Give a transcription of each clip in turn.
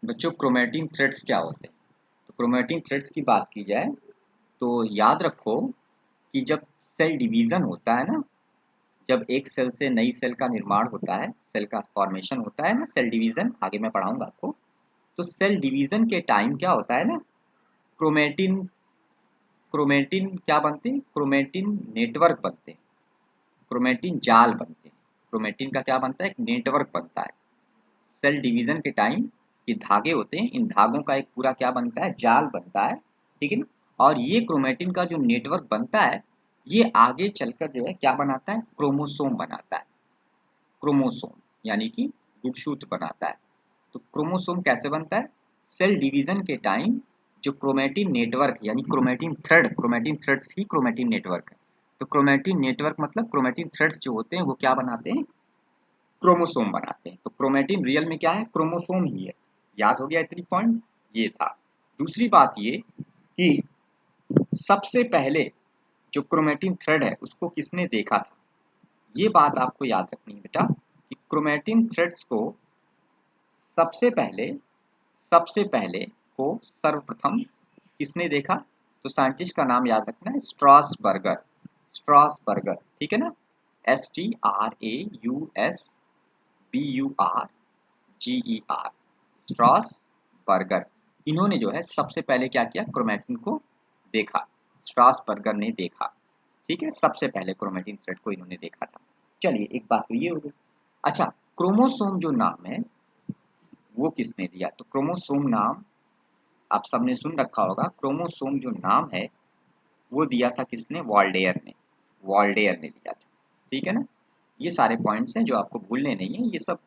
बच्चों chromatin threads क्या होते हैं? तो क्रोमेटिन थ्रेड्स की बात की जाए तो याद रखो कि जब सेल डिवीजन होता है ना, जब एक सेल से नई सेल का निर्माण होता है, सेल का फॉर्मेशन होता है ना, सेल डिवीजन आगे मैं पढ़ाऊंगा आपको। तो सेल डिवीजन के टाइम क्या होता है ना, क्रोमेटिन क्रोमेटिन क्या बनते हैं, क्रोमेटिन नेटवर्क बनते हैं, क्रोमेटिन जाल बनते हैं। क्रोमेटिन का क्या बनता है, एक नेटवर्क बनता है। सेल डिवीजन के टाइम ये धागे होते हैं, इन धागों का एक पूरा क्या बनता है, जाल बनता है। ठीक है ना। और ये क्रोमेटिन का जो नेटवर्क बनता है, ये आगे चलकर जो है क्या बनाता है, क्रोमोसोम बनाता है। क्रोमोसोम यानी कि गुणसूत्र बनाता है। तो क्रोमोसोम कैसे बनता है, सेल डिवीजन के टाइम जो क्रोमेटिन नेटवर्क यानी क्रोमेटिन थ्रेड्स ही क्रोमेटिन नेटवर्क है। तो क्रोमेटिन नेटवर्क मतलब क्रोमेटिन थ्रेड्स जो होते हैं वो क्या बनाते हैं, क्रोमोसोम बनाते हैं। तो क्रोमेटिन रियल में क्या है, क्रोमोसोम ही है। याद हो गया इतनी पॉइंट, ये था। दूसरी बात ये कि सबसे पहले जो क्रोमेटिन थ्रेड है उसको किसने देखा था, ये बात आपको याद रखनी है बेटा कि क्रोमेटिन थ्रेड्स को सबसे पहले सबसे पहले को सर्वप्रथम किसने देखा, तो साइंटिस्ट का नाम याद रखना है, स्ट्रासबर्गर। स्ट्रासबर्गर, ठीक है ना। STRAUSBURGER, Strasburger. इन्होंने जो है सबसे पहले क्या किया, क्रोमेटिन को देखा। स्ट्रासबर्गर ने देखा, ठीक है, सबसे पहले क्रोमेटिन थ्रेड को इन्होंने देखा था। चलिए एक बात तो ये हो गई। अच्छा, क्रोमोसोम जो नाम है वो किसने दिया, तो क्रोमोसोम नाम आप सबने सुन रखा होगा। क्रोमोसोम जो नाम है वो दिया था किसने, वॉल्डेयर ने। वॉल्डेयर ने दिया था, ठीक है ना। ये सारे पॉइंट्स हैं जो आपको भूलने नहीं है, ये सब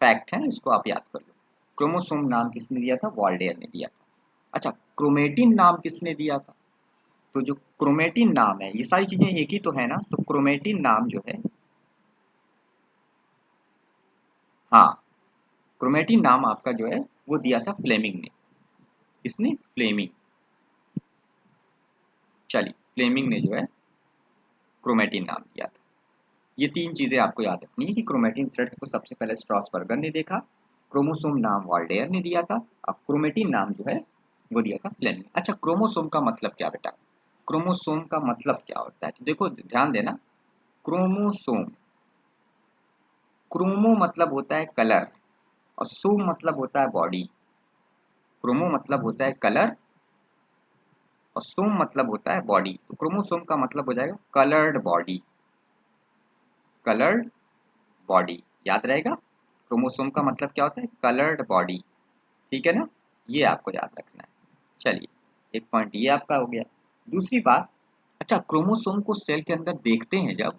फैक्ट हैं, इसको आप याद कर लो। क्रोमोसोम नाम किसने दिया था, वॉल्डेयर ने दिया था। अच्छा, क्रोमेटिन नाम किसने दिया था, तो जो क्रोमेटिन नाम है, ये सारी चीजें एक ही तो है ना, तो क्रोमेटिन नाम जो है, हाँ, क्रोमेटिन नाम आपका जो है वो दिया था फ्लेमिंग ने। किसने, फ्लेमिंग। चलिए, फ्लेमिंग ने जो है क्रोमेटिन नाम दिया था। ये तीन चीजें आपको याद रखनी है कि क्रोमेटिन थ्रेड्स को सबसे पहले स्ट्रासबर्गर ने देखा, क्रोमोसोम नाम वॉल्डेयर ने दिया था, और क्रोमेटिन नाम जो है वो दिया था फ्लेमिंग। अच्छा, क्रोमोसोम का मतलब क्या बेटा, क्रोमोसोम का मतलब क्या होता है, तो देखो ध्यान देना। क्रोमोसोम, क्रोमो मतलब होता है कलर, और सोम मतलब होता है बॉडी। क्रोमो मतलब होता है कलर और सोम मतलब होता है बॉडी। तो क्रोमोसोम का मतलब हो जाएगा कलर्ड बॉडी। कलर्ड बॉडी, याद रहेगा। क्रोमोसोम का मतलब क्या होता है, कलर्ड बॉडी, ठीक है ना। ये आपको याद रखना है। चलिए, एक पॉइंट ये आपका हो गया। दूसरी बात, अच्छा, क्रोमोसोम को सेल के अंदर देखते हैं जब,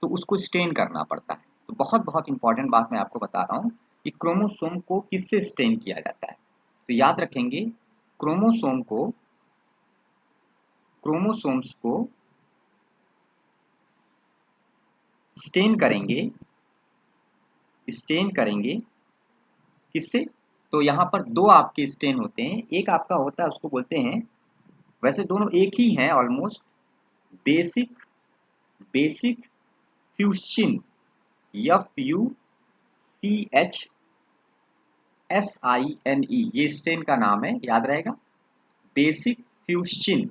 तो उसको स्टेन करना पड़ता है। तो बहुत बहुत इंपॉर्टेंट बात मैं आपको बता रहा हूँ कि क्रोमोसोम को किससे स्टेन किया जाता है। तो याद रखेंगे, क्रोमोसोम को क्रोमोसोम्स को स्टेन करेंगे, स्टेन करेंगे किससे, तो यहाँ पर दो आपके स्टेन होते हैं। एक आपका होता है, उसको बोलते हैं, वैसे दोनों एक ही हैं ऑलमोस्ट, बेसिक बेसिक फ्यूसिन, FUCHSINE, ये स्टेन का नाम है, याद रहेगा। बेसिक फ्यूसिन,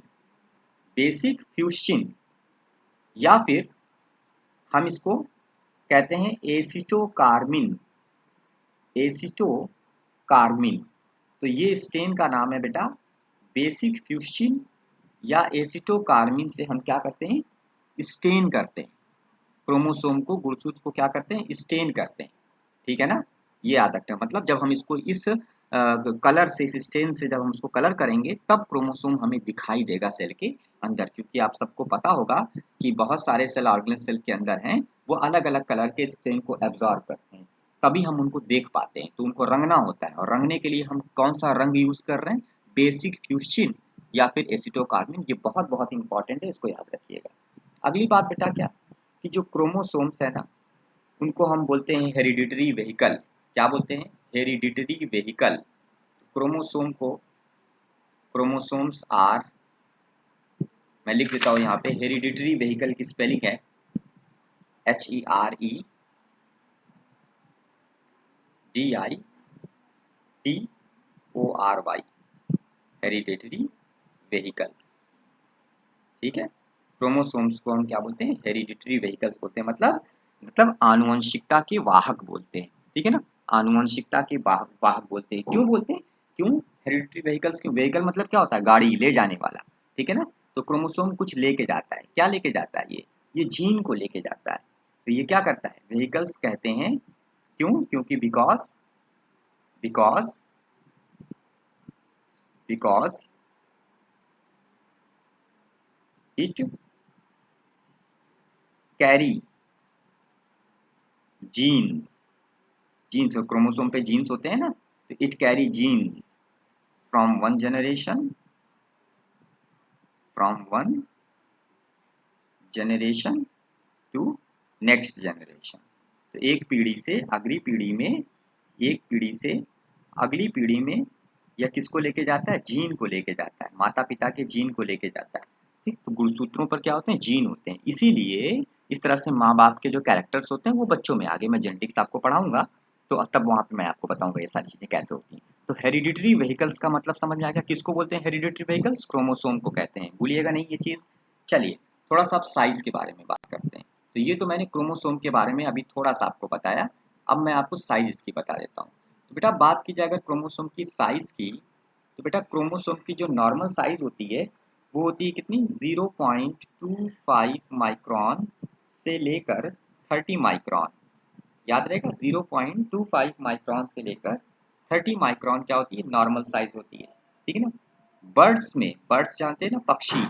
बेसिक फ्यूसिन, या फिर हम इसको कहते हैं एसिटोकार्मिन, एसिटोकार्मिन। तो ये स्टेन का नाम है बेटा, बेसिक फ्यूसिन या एसिटोकार्मिन से हम क्या करते हैं, स्टेन करते हैं। क्रोमोसोम को, गुणसूत्र को क्या करते हैं, स्टेन करते हैं, ठीक है ना। ये याद रखते हैं, मतलब जब हम इसको इस कलर से, इस स्टेन से जब हम उसको कलर करेंगे तब क्रोमोसोम हमें दिखाई देगा सेल के अंदर। क्योंकि आप सबको पता होगा कि बहुत सारे सेल ऑर्गेनल सेल के अंदर हैं, वो अलग अलग कलर के स्टेन को एब्जॉर्ब करते हैं, तभी हम उनको देख पाते हैं। तो उनको रंगना होता है, और रंगने के लिए हम कौन सा रंग यूज कर रहे हैं, बेसिक फ्यूसिन या फिर एसिटोकार्मिन। ये बहुत बहुत इंपॉर्टेंट है, इसको याद रखिएगा। अगली बात बेटा क्या, कि जो क्रोमोसोम्स है ना, उनको हम बोलते हैं हेरिडिटरी वेहिकल। क्या बोलते हैं, हेरिडिटरी वेहिकल। क्रोमोसोम को, क्रोमोसोम्स आर, मैं लिख देता हूँ यहाँ पे, हेरिडिटरी वेहिकल की स्पेलिंग है HEREDITY ORY, हेरिडेटरी व्हीकल्स। ठीक है, क्रोमोसोम्स को हम क्या बोलते हैं? हेरिडिटरी व्हीकल्स बोलते हैं, मतलब आनुवंशिकता के वाहक बोलते हैं। ठीक है ना, आनुवंशिकता के वाहक बोलते हैं। क्यों बोलते हैं? क्यों हेरिडिटरी व्हीकल्स? क्यों? व्हीकल मतलब क्या होता है? गाड़ी, ले जाने वाला। ठीक है ना, तो क्रोमोसोम कुछ लेके जाता है। क्या लेके जाता है? ये जीन को लेके जाता है। तो ये क्या करता है? व्हीकल्स कहते हैं। क्यों? क्योंकि because because because it carry genes. Genes, chromosome पे जीन्स होते हैं ना, तो it carry genes from one generation to next generation. तो एक पीढ़ी से अगली पीढ़ी में, एक पीढ़ी से अगली पीढ़ी में यह किसको लेके जाता है? जीन को लेके जाता है, माता पिता के जीन को लेके जाता है। ठीक, तो गुणसूत्रों पर क्या होते हैं? जीन होते हैं। इसीलिए इस तरह से माँ बाप के जो कैरेक्टर्स होते हैं वो बच्चों में, आगे मैं जेनेटिक्स आपको पढ़ाऊंगा तो तब वहां पे मैं आपको बताऊंगा ये सारी चीजें कैसे होती हैं। तो हेरिडिटरी व्हीकल्स का मतलब समझ में आ गया? किसको बोलते हैं हेरिडिटरी व्हीकल्स? क्रोमोसोम को कहते हैं, भूलिएगा नहीं ये चीज। चलिए थोड़ा सा अब साइज के बारे में बात करते हैं। तो ये तो मैंने क्रोमोसोम के बारे में अभी थोड़ा सा आपको बताया, अब मैं आपको साइज इसकी बता देता हूँ। तो बेटा बात की जाए अगर क्रोमोसोम की साइज की, तो बेटा क्रोमोसोम की जो नॉर्मल साइज होती है वो होती है कितनी? 0.25 माइक्रोन से लेकर 30 माइक्रोन। याद रहेगा, 0.25 माइक्रोन से लेकर 30 माइक्रोन क्या होती है? नॉर्मल साइज होती है। ठीक है ना। बर्ड्स में, बर्ड्स जानते हैं ना, पक्षी,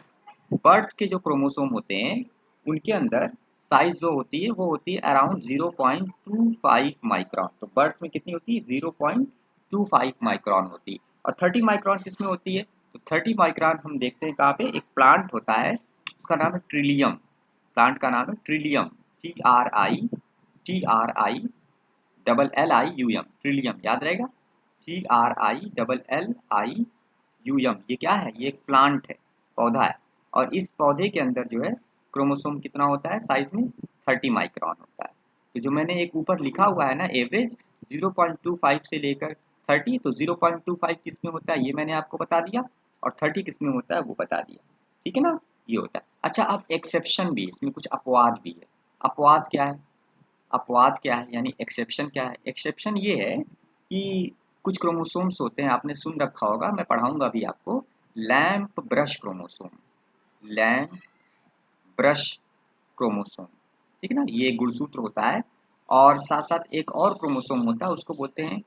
बर्ड्स के जो क्रोमोसोम होते हैं उनके अंदर साइज जो होती है वो होती है अराउंड 0.25 माइक्रोन। तो बर्ड्स में कितनी होती है? 0.25 माइक्रोन होती है। और 30 माइक्रोन किसमें होती है? तो 30 माइक्रोन हम देखते हैं कहाँ पे? एक प्लांट होता है, उसका नाम है ट्रिलियम। प्लांट का नाम है ट्रिलियम, TRILIUM, ट्रिलियम। याद रहेगा, TRILLIUM। ये क्या है? ये एक प्लांट है, पौधा है। और इस पौधे के अंदर जो है क्रोमोसोम कितना होता है साइज में? 30 माइक्रोन होता है। तो जो मैंने एक ऊपर लिखा हुआ है ना एवरेज 0.25 से लेकर 30, तो 0.25 किस में होता है ये मैंने आपको बता दिया, और 30 किस में होता है वो बता दिया। ठीक है ना, ये होता है। अच्छा, अब एक्सेप्शन भी, इसमें कुछ अपवाद भी है। अपवाद क्या है? अपवाद क्या है यानी एक्सेप्शन क्या है? एक्सेप्शन ये है कि कुछ क्रोमोसोम्स होते हैं, आपने सुन रखा होगा, मैं पढ़ाऊंगा भी आपको, lamp brush chromosome. Lamp brush chromosome, ठीक है ना, ये एक गुणसूत्र होता है। और साथ साथ एक और क्रोमोसोम होता है, उसको बोलते हैं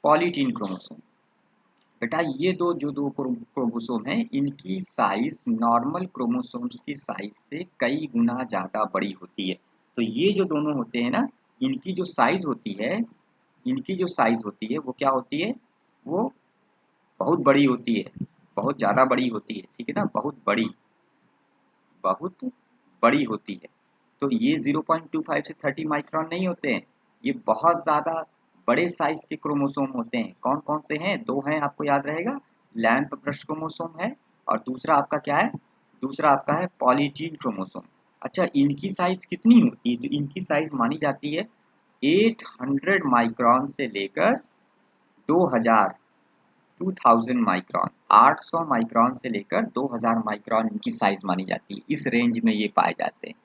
पॉलीटीन क्रोमोसोम। बेटा ये दो क्रोमोसोम हैं, इनकी साइज नॉर्मल क्रोमोसोम्स की साइज से कई गुना ज़्यादा बड़ी होती है। तो ये जो दोनों होते हैं ना, इनकी जो साइज होती है, इनकी जो साइज होती है वो क्या होती है? वो बहुत बड़ी होती है, बहुत ज़्यादा बड़ी होती है। ठीक है ना, बहुत बड़ी, बहुत बड़ी होती है। तो ये 0.25 से 30 माइक्रोन नहीं होते हैं, ये बहुत ज़्यादा बड़े साइज के क्रोमोसोम होते हैं। कौन कौन से हैं? दो हैं, आपको याद रहेगा, लैंप ब्रश क्रोमोसोम है, और दूसरा आपका क्या है? दूसरा आपका है पॉलीजीन क्रोमोसोम। अच्छा, इनकी साइज कितनी होती है? तो इनकी साइज मानी जाती है 800 माइक्रोन से लेकर 2000 2000 माइक्रोन। 800 माइक्रोन से लेकर 2000 माइक्रोन इनकी साइज मानी जाती है, इस रेंज में ये पाए जाते हैं।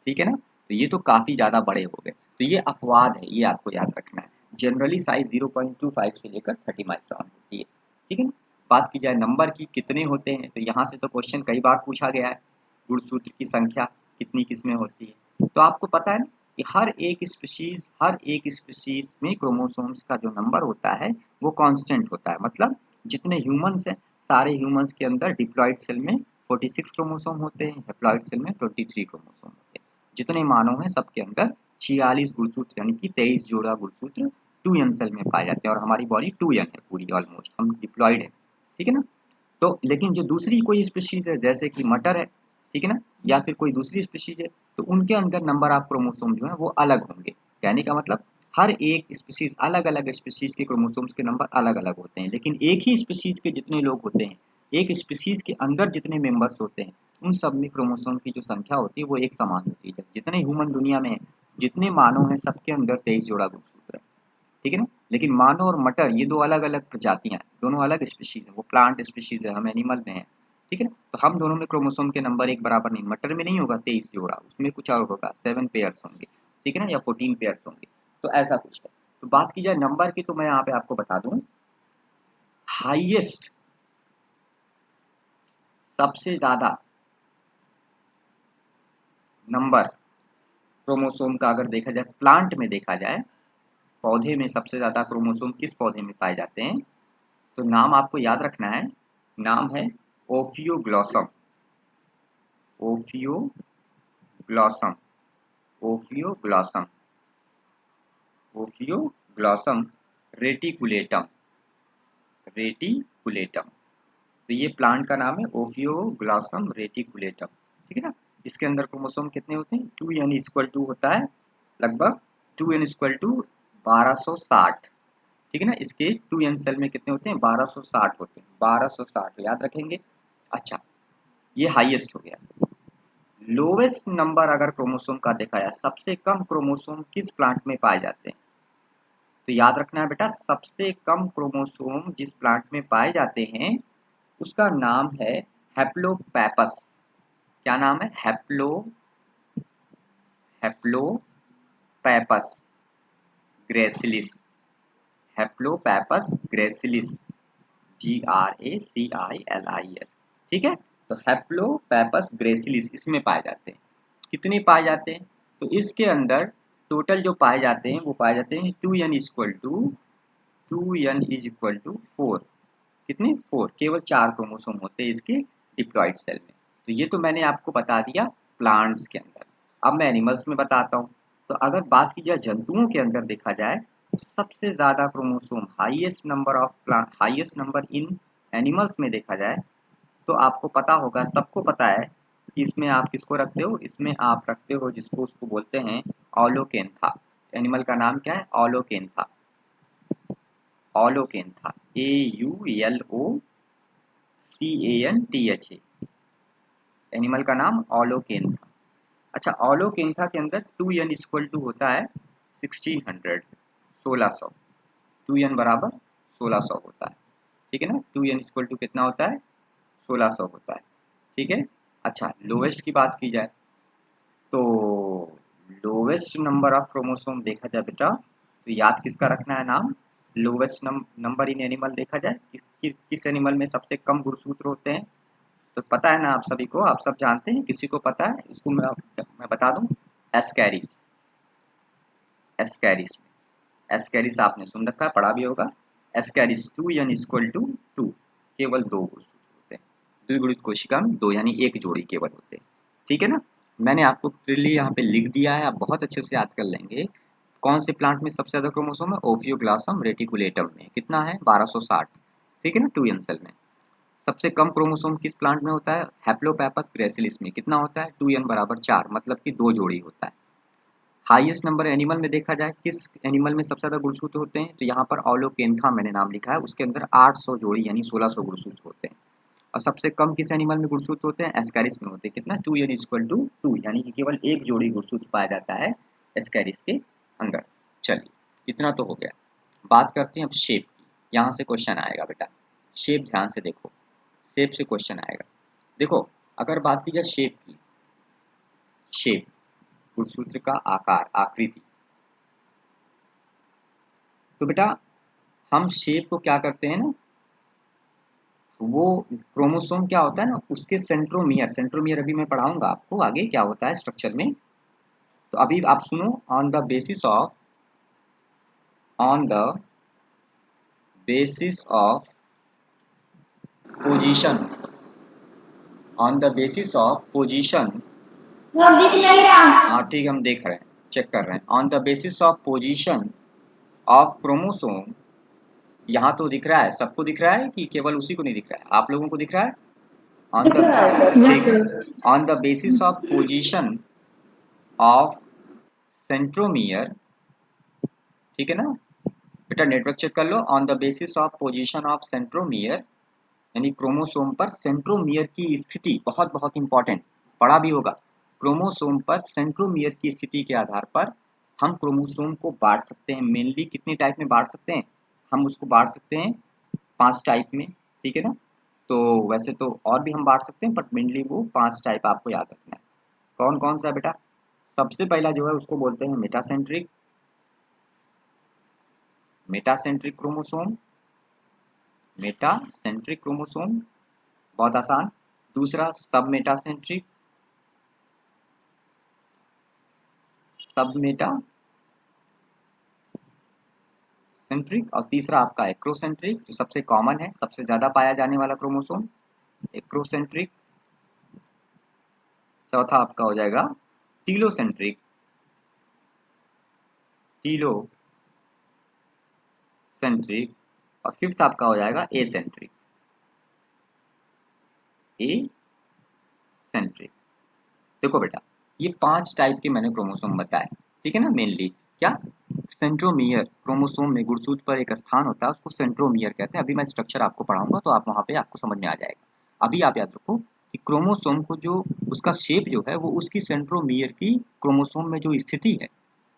ठीक है ना, तो ये तो काफी ज्यादा बड़े हो गए, तो ये अपवाद है, ये आपको याद रखना है। जनरली साइज 0.25 से लेकर 30 माइक्रोन होती है। ठीक है ना। बात की जाए नंबर की, कितने होते हैं, तो यहाँ से तो क्वेश्चन कई बार पूछा गया है, गुणसूत्र की संख्या कितनी किसमें होती है। तो आपको पता है ना कि हर एक स्पीशीज में क्रोमोसोम्स का जो नंबर होता है वो कांस्टेंट होता है। मतलब जितने ह्यूमंस हैं, सारे ह्यूमंस के अंदर डिप्लॉइड सेल में 46 क्रोमोसोम होते हैं, हैप्लॉइड सेल में 23 क्रोमोसोम होते हैं। जितने मानव हैं सबके अंदर 46 गुणसूत्र यानी कि 23 जोड़ा गुणसूत्र 2n सेल में पाए जाते हैं, और हमारी बॉडी 2n है पूरी, ऑलमोस्ट हम डिप्लॉइड है। ठीक है ना। तो लेकिन जो दूसरी कोई स्पीशीज है जैसे कि मटर है, ठीक है ना, या फिर कोई दूसरी स्पीशीज है, तो उनके अंदर नंबर ऑफ क्रोमोसोम जो है वो अलग होंगे। कहने का मतलब हर एक स्पीशीज, अलग अलग स्पीशीज के क्रोमोसोम्स के नंबर अलग अलग होते हैं, लेकिन एक ही स्पीशीज के जितने लोग होते हैं, एक स्पीशीज के अंदर जितने मेंबर्स होते हैं, उन सब में क्रोमोसोम की जो संख्या होती है वो एक समान होती है। जितने ह्यूमन दुनिया में है, जितने मानव हैं, सबके अंदर 23 जोड़ा गुणसूत्र है। ठीक है ना। लेकिन मानो और मटर ये दो अलग अलग प्रजातियां हैं, दोनों अलग स्पीशीज हैं, वो प्लांट स्पीशीज है, हम एनिमल में है, ठीक है ना। तो हम दोनों में क्रोमोसोम के नंबर एक बराबर नहीं, मटर में नहीं होगा 23 जोड़ा, उसमें कुछ और होगा, 7 पेयर्स होंगे, ठीक है ना, या 14 पेयर्स होंगे, तो ऐसा कुछ है। तो बात की जाए नंबर की, तो मैं यहाँ पे आपको बता दूं, हाईएस्ट, सबसे ज्यादा नंबर क्रोमोसोम का अगर देखा जाए, प्लांट में देखा जाए, पौधे में सबसे ज्यादा क्रोमोसोम किस पौधे में पाए जाते हैं, तो नाम आपको याद रखना है, नाम है ओफियोग्लॉसम, ओफियोग्लॉसम, ओफियोग्लॉसम, ओफियोग्लॉसम रेटिकुलेटम, रेटिकुलेटम। तो ये प्लांट का नाम है ओफियोग्लॉसम रेटिकुलेटम, ठीक है ना। इसके अंदर क्रोमोसोम कितने होते हैं, 2n इक्वल टू होता है लगभग 2n इक्वल टू 1260, ठीक है ना। इसके 2n सेल में कितने होते हैं, 1260 होते हैं, 1260 याद रखेंगे। अच्छा, ये हाईएस्ट हो गया। लोवेस्ट नंबर अगर क्रोमोसोम का देखा जाए, सबसे कम क्रोमोसोम किस प्लांट में पाए जाते हैं, तो याद रखना है बेटा, सबसे कम क्रोमोसोम जिस प्लांट में पाए जाते हैं उसका नाम है हैप्लोपैपस। क्या नाम है, हैप्लोपैपस ग्रेसिलिस, हैप्लोपैपस ग्रेसिलिस, GRACILIS, ठीक है। तो हैप्लोपैपस ग्रेसिलिस इसमें पाए जाते हैं। कितने पाए जाते हैं, तो इसके अंदर टोटल जो पाए जाते हैं वो पाए जाते हैं 2n इज इक्वल टू 4, कितने 4, केवल 4 क्रोमोसोम होते हैं इसके डिप्लॉइड सेल में। तो ये तो मैंने आपको बता दिया प्लांट्स के अंदर। अब मैं एनिमल्स में बताता हूँ। तो अगर बात की जाए जंतुओं के अंदर देखा जाए, तो सबसे ज्यादा chromosome, highest number in animals में देखा जाए, तो आपको पता होगा, सबको पता है कि इसमें आप किसको रखते हो, इसमें आप रखते हो जिसको उसको बोलते हैं ऑलोकेंथा। एनिमल का नाम क्या है, ऑलोकेंथा, ऑलोकेंथा, AULOCANTHA, एनिमल का नाम ऑलोकेंथा। अच्छा, ऑलोकेंथा के अंदर 2n इक्वल टू होता है 1600, 1600, 2n बराबर 1600 होता है, ठीक है ना। 2n इक्वल टू कितना होता है, 1600 होता है, ठीक है। अच्छा, लोवेस्ट की बात की जाए, तो लोवेस्ट नंबर ऑफ क्रोमोसोम देखा जाए बेटा, तो याद किसका रखना है नाम, लोवेस्ट नंबर इन एनिमल देखा जाए, किस एनिमल में सबसे कम गुणसूत्र होते हैं, तो पता है ना आप सभी को, आप सब जानते हैं, किसी को पता है, इसको मैं बता दूं, एस्कैरिस, एस्कैरिस, एस्कैरिस आपने सुन रखा है, पढ़ा भी होगा। एस्कैरिस 2n इक्वल टू 2, केवल 2 गुणसूत्र होते हैं, द्विगुणित कोशिका में 2 यानी एक जोड़ी केवल होते हैं, ठीक है ना। मैंने आपको क्लियरली यहाँ पे लिख दिया है, आप बहुत अच्छे से याद कर लेंगे। कौन से प्लांट में सबसे ज्यादा क्रोमोसोम है, ओफियोग्लॉसम रेटिकुलेटम में कितना है, 1260, ठीक है ना, 2n सेल में। सबसे कम क्रोमोसोम किस प्लांट में होता है, हैप्लोपैपस ग्रेसिलिस में कितना होता है, 2n बराबर 4, मतलब कि 2 जोड़ी होता है। हाईएस्ट नंबर एनिमल में देखा जाए, किस एनिमल में सबसे ज्यादा गुणसूत्र होते हैं, तो यहाँ पर ऑलोकेंथा मैंने नाम लिखा है, उसके अंदर 800 जोड़ी यानी 1600 गुणसूत्र होते हैं। और सबसे कम किस एनिमल में गुणसूत्र होते हैं, एस्कैरिस में होते हैं, कितना, 2n इक्वल टू 2, यानी कि केवल एक जोड़ी गुणसूत्र पाया जाता है एस्कैरिस के अंदर। चलिए, इतना तो हो गया। बात करते हैं अब शेप की, यहाँ से क्वेश्चन आएगा बेटा, शेप ध्यान से देखो, शेप से क्वेश्चन आएगा। देखो, अगर बात की जाए शेप की, शेप गुणसूत्र का आकार, आकृति, तो बेटा हम शेप को क्या करते हैं ना, वो क्रोमोसोम क्या होता है ना, उसके सेंट्रोमियर, सेंट्रोमियर अभी मैं पढ़ाऊंगा आपको आगे क्या होता है स्ट्रक्चर में। तो अभी आप सुनो, on the basis of position, on the basis of position, दिख नहीं रहा। हाँ ठीक, हम देख रहे हैं, चेक कर रहे हैं, on the basis of position of chromosome, यहाँ तो दिख रहा है, सबको दिख रहा है कि केवल उसी को नहीं दिख रहा है, आप लोगों को दिख रहा है, ऑन द, ठीक है, on the basis of position of centromere, ठीक है ना बेटा, नेटवर्क चेक कर लो, on the basis of position of centromere, यानी क्रोमोसोम पर सेंट्रोमियर की स्थिति, बहुत बहुत इंपॉर्टेंट, पढ़ा भी होगा, क्रोमोसोम पर सेंट्रोमियर की स्थिति के आधार पर हम क्रोमोसोम को बांट सकते हैं मेनली कितने टाइप में बांट सकते हैं, हम उसको बांट सकते हैं 5 टाइप में, ठीक है ना। तो वैसे तो और भी हम बांट सकते हैं बट मेनली वो 5 टाइप आपको याद रखना है। कौन कौन सा बेटा? सबसे पहला जो है उसको बोलते हैं metacentric, metacentric chromosome, metacentric chromosome, बहुत आसान। दूसरा सब मेटासेंट्रिक, सब मेटा सेंट्रिक, और तीसरा आपका एक्रोसेंट्रिक जो सबसे कॉमन है, सबसे ज्यादा पाया जाने वाला क्रोमोसोम एक्रोसेंट्रिक। चौथा आपका हो जाएगा टीलोसेंट्रिक, टीलोसेंट्रिक, और फिफ्थ आपका हो जाएगा एसेंट्रिक, एसेंट्रिक। देखो बेटा ये 5 टाइप के मैंने क्रोमोसोम बताए, ठीक है ना। मेनली क्या, सेंट्रोमियर, क्रोमोसोम में गुणसूत्र पर एक स्थान होता है उसको सेंट्रोमियर कहते हैं। अभी मैं स्ट्रक्चर आपको पढ़ाऊंगा तो आप वहां पे आपको समझ में आ जाएगा। अभी आप याद रखो कि क्रोमोसोम को जो उसका शेप जो है वो उसकी सेंट्रोमियर की, क्रोमोसोम में जो स्थिति है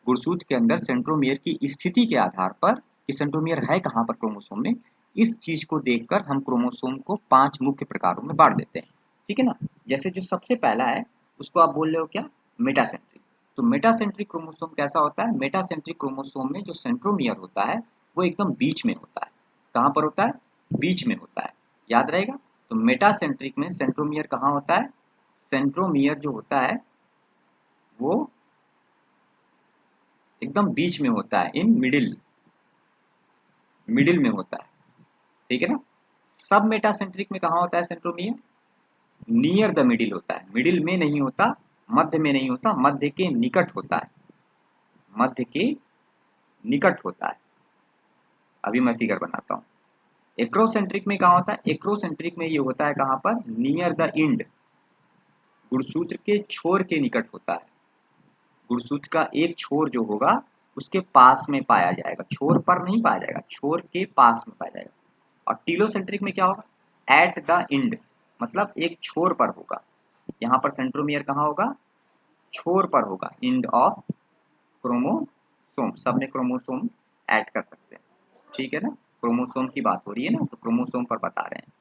गुणसूत्र के अंदर सेंट्रोमियर की स्थिति के आधार पर कि सेंट्रोमियर है कहाँ पर क्रोमोसोम में, इस चीज को देखकर हम क्रोमोसोम को 5 मुख्य प्रकारों में बांट देते हैं, ठीक है ना। जैसे जो सबसे पहला है उसको आप बोल रहे हो क्या, मेटासेंट्रिक। तो मेटासेंट्रिक क्रोमोसोम कैसा होता है, मेटासेंट्रिक क्रोमोसोम में जो सेंट्रोमियर होता है वो एकदम बीच में होता है। कहाँ पर होता है, बीच में होता है, याद रहेगा। तो मेटासेंट्रिक में सेंट्रोमियर कहाँ होता है, सेंट्रोमियर जो होता है वो एकदम बीच में होता है, इन मिडिल, मिडिल में होता है, ठीक है ना। सब मेटासेंट्रिक में कहाँ होता है सेंट्रोमियर, नियर द मिडिल होता है, मिडिल में नहीं होता, मध्य में नहीं होता, मध्य के निकट होता है, मध्य के निकट होता है। अभी मैं फिगर बनाता हूँ। एक्रोसेंट्रिक में कहाँ होता है, एक्रोसेंट्रिक में ये होता है कहाँ पर, नियर द इंड, गुणसूत्र के छोर के निकट होता है। गुणसूत्र का एक छोर जो होगा उसके पास में पाया जाएगा, छोर पर नहीं पाया जाएगा, छोर के पास में पाया जाएगा। और टीलोसेंट्रिक में क्या होगा, एट द इंड, मतलब एक छोर पर होगा। यहाँ पर सेंट्रोमियर कहाँ होगा, छोर पर होगा, इंड ऑफ क्रोमोसोम। सब में क्रोमोसोम ऐड कर सकते हैं, ठीक है ना। क्रोमोसोम की बात हो रही है ना तो क्रोमोसोम पर बता रहे हैं,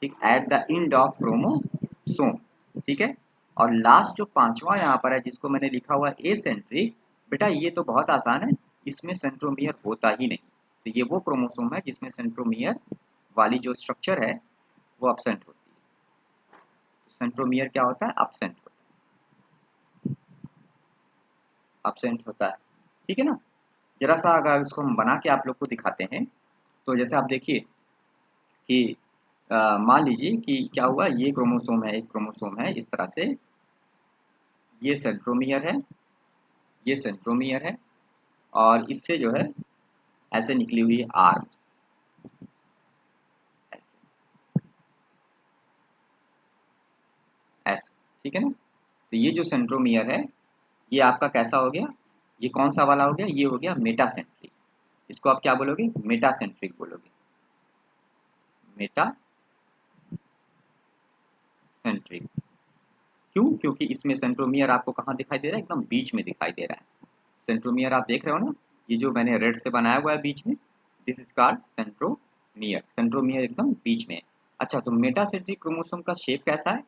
ठीक, at the end of chromosome, ठीक है। और लास्ट जो पांचवा यहाँ पर है जिसको मैंने लिखा हुआ है एसेंट्रिक, बेटा ये तो बहुत आसान है, इसमें सेंट्रोमियर होता ही नहीं। तो ये वो क्रोमोसोम है जिसमें सेंट्रोमियर वाली जो स्ट्रक्चर है वो अपसेंट होती है। तो सेंट्रोमियर क्या होता है, अपसेंट होता है, अपसेंट होता है, ठीक है ना। जरा सा अगर इसको हम बना के आप लोग को दिखाते हैं तो जैसे आप देखिए कि मान लीजिए कि क्या हुआ, ये क्रोमोसोम है, एक क्रोमोसोम है इस तरह से, ये सेंट्रोमियर है, ये सेंट्रोमियर है, और इससे जो है ऐसे निकली हुई है आर्म्स, ऐसे ऐसे, ठीक है ना। तो ये जो सेंट्रोमियर है ये आपका कैसा हो गया, ये कौन सा वाला हो गया, ये हो गया मेटासेंट्रिक। इसको आप क्या बोलोगे, मेटासेंट्रिक बोलोगे, मेटासेंट्रिक। क्यों, क्योंकि इसमें सेंट्रोमियर आपको कहाँ दिखाई दे रहा है, एकदम बीच में दिखाई दे रहा है। सेंट्रोमियर आप देख रहे हो ना, ये जो मैंने रेड से बनाया हुआ है बीच में, this is called centromere, centromere एकदम बीच में है। अच्छा तो मेटासेंट्रिक क्रोमोसोम का शेप कैसा है,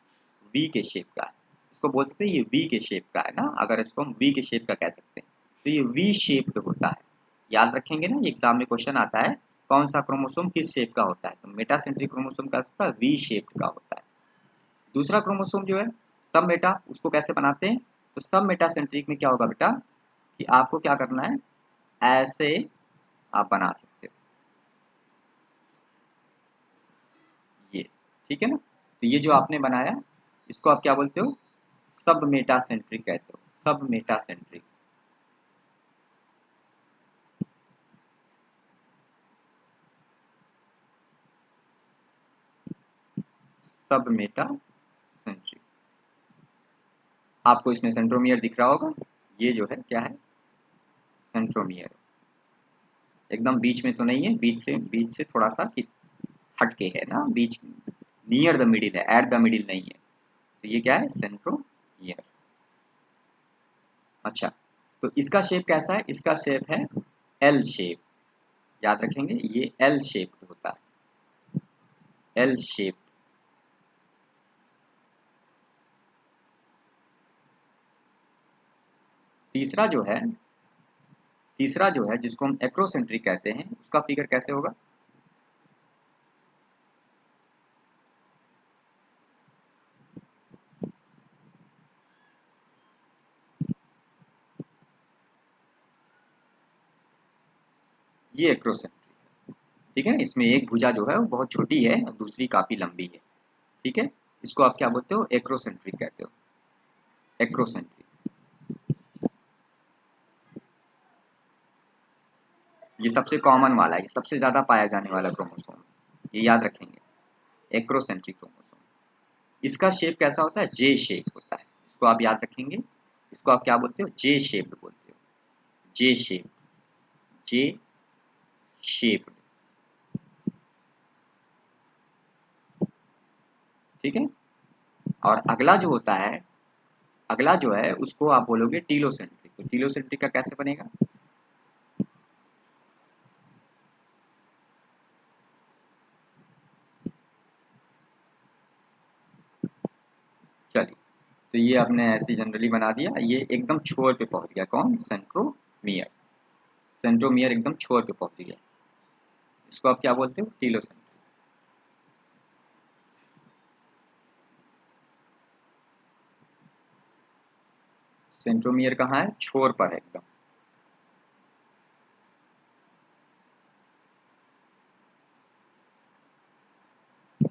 वी के शेप का है, इसको बोल सकते हैं ये वी के शेप का है ना, अगर इसको हम वी के शेप का कह सकते हैं। तो ये वी शेप्ड होता है, याद रखेंगे ना, एग्जाम में क्वेश्चन आता है कौन सा क्रोमोसोम किस शेप का होता है, तो मेटासेंट्रिक क्रोमोसोम का वी शेप्ड का होता है। दूसरा क्रोमोसोम जो है सब मेटा, उसको कैसे बनाते हैं, तो सब मेटासेंट्रिक में क्या होगा बेटा कि आपको क्या करना है, ऐसे आप बना सकते हो, ये, ठीक है ना। तो ये जो आपने बनाया इसको आप क्या बोलते हो, सब मेटासेंट्रिक कहते हो, सब मेटासेंट्रिक, सब मेटासेंट्रिक। आपको इसमें सेंट्रोमियर दिख रहा होगा, ये जो है क्या है, सेंट्रोमियर, एकदम बीच में तो नहीं है, बीच से थोड़ा सा हटके है ना, बीच, नियर द मिडिल है, एट द मिडिल नहीं है। तो ये क्या है, सेंट्रोमियर। अच्छा तो इसका शेप कैसा है? इसका शेप है एल शेप, याद रखेंगे ये एल शेप होता है, एल शेप। तीसरा जो है जिसको हम एक्रोसेंट्रिक कहते हैं, उसका फिगर कैसे होगा? ये एक्रोसेंट्रिक, ठीक है। इसमें एक भुजा जो है वो बहुत छोटी है और दूसरी काफी लंबी है, ठीक है। इसको आप क्या बोलते हो? एक्रोसेंट्रिक कहते हो, एक्रोसेंट्रिक। ये सबसे कॉमन वाला है, ये सबसे ज्यादा पाया जाने वाला क्रोमोसोम, ये याद रखेंगे, एक्रोसेंट्रिक क्रोमोसोम। इसका शेप कैसा होता है? जे शेप होता है, इसको आप याद रखेंगे। इसको आप क्या बोलते हो? जे शेप बोलते हो, जे शेप, जे शेप, ठीक है। और अगला जो है उसको आप बोलोगे टीलोसेंट्रिक। तो टीलोसेंट्रिक का कैसे बनेगा? चलिए, तो ये आपने ऐसे जनरली बना दिया। ये एकदम छोर पे पहुंच गया, कौन? सेंट्रोमियर। सेंट्रोमियर एकदम छोर पे पहुंच गया, इसको आप क्या बोलते हो? टीलोसेंट्रिक। सेंट्रोमियर कहाँ है? छोर पर है एकदम।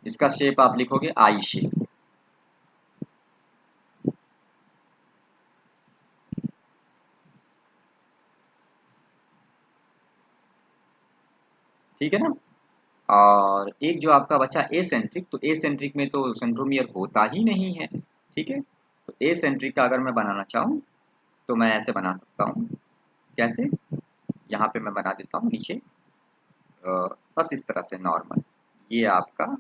इसका शेप आप लिखोगे आई शेप, ठीक है ना। और एक जो आपका बचा एसेंट्रिक, तो एसेंट्रिक में तो सेंट्रोमियर होता ही नहीं है, ठीक है। तो एसेंट्रिक का अगर मैं बनाना चाहूँ तो मैं ऐसे बना सकता हूँ, कैसे? यहाँ पे मैं बना देता हूँ नीचे, बस इस तरह से नॉर्मल। ये आपका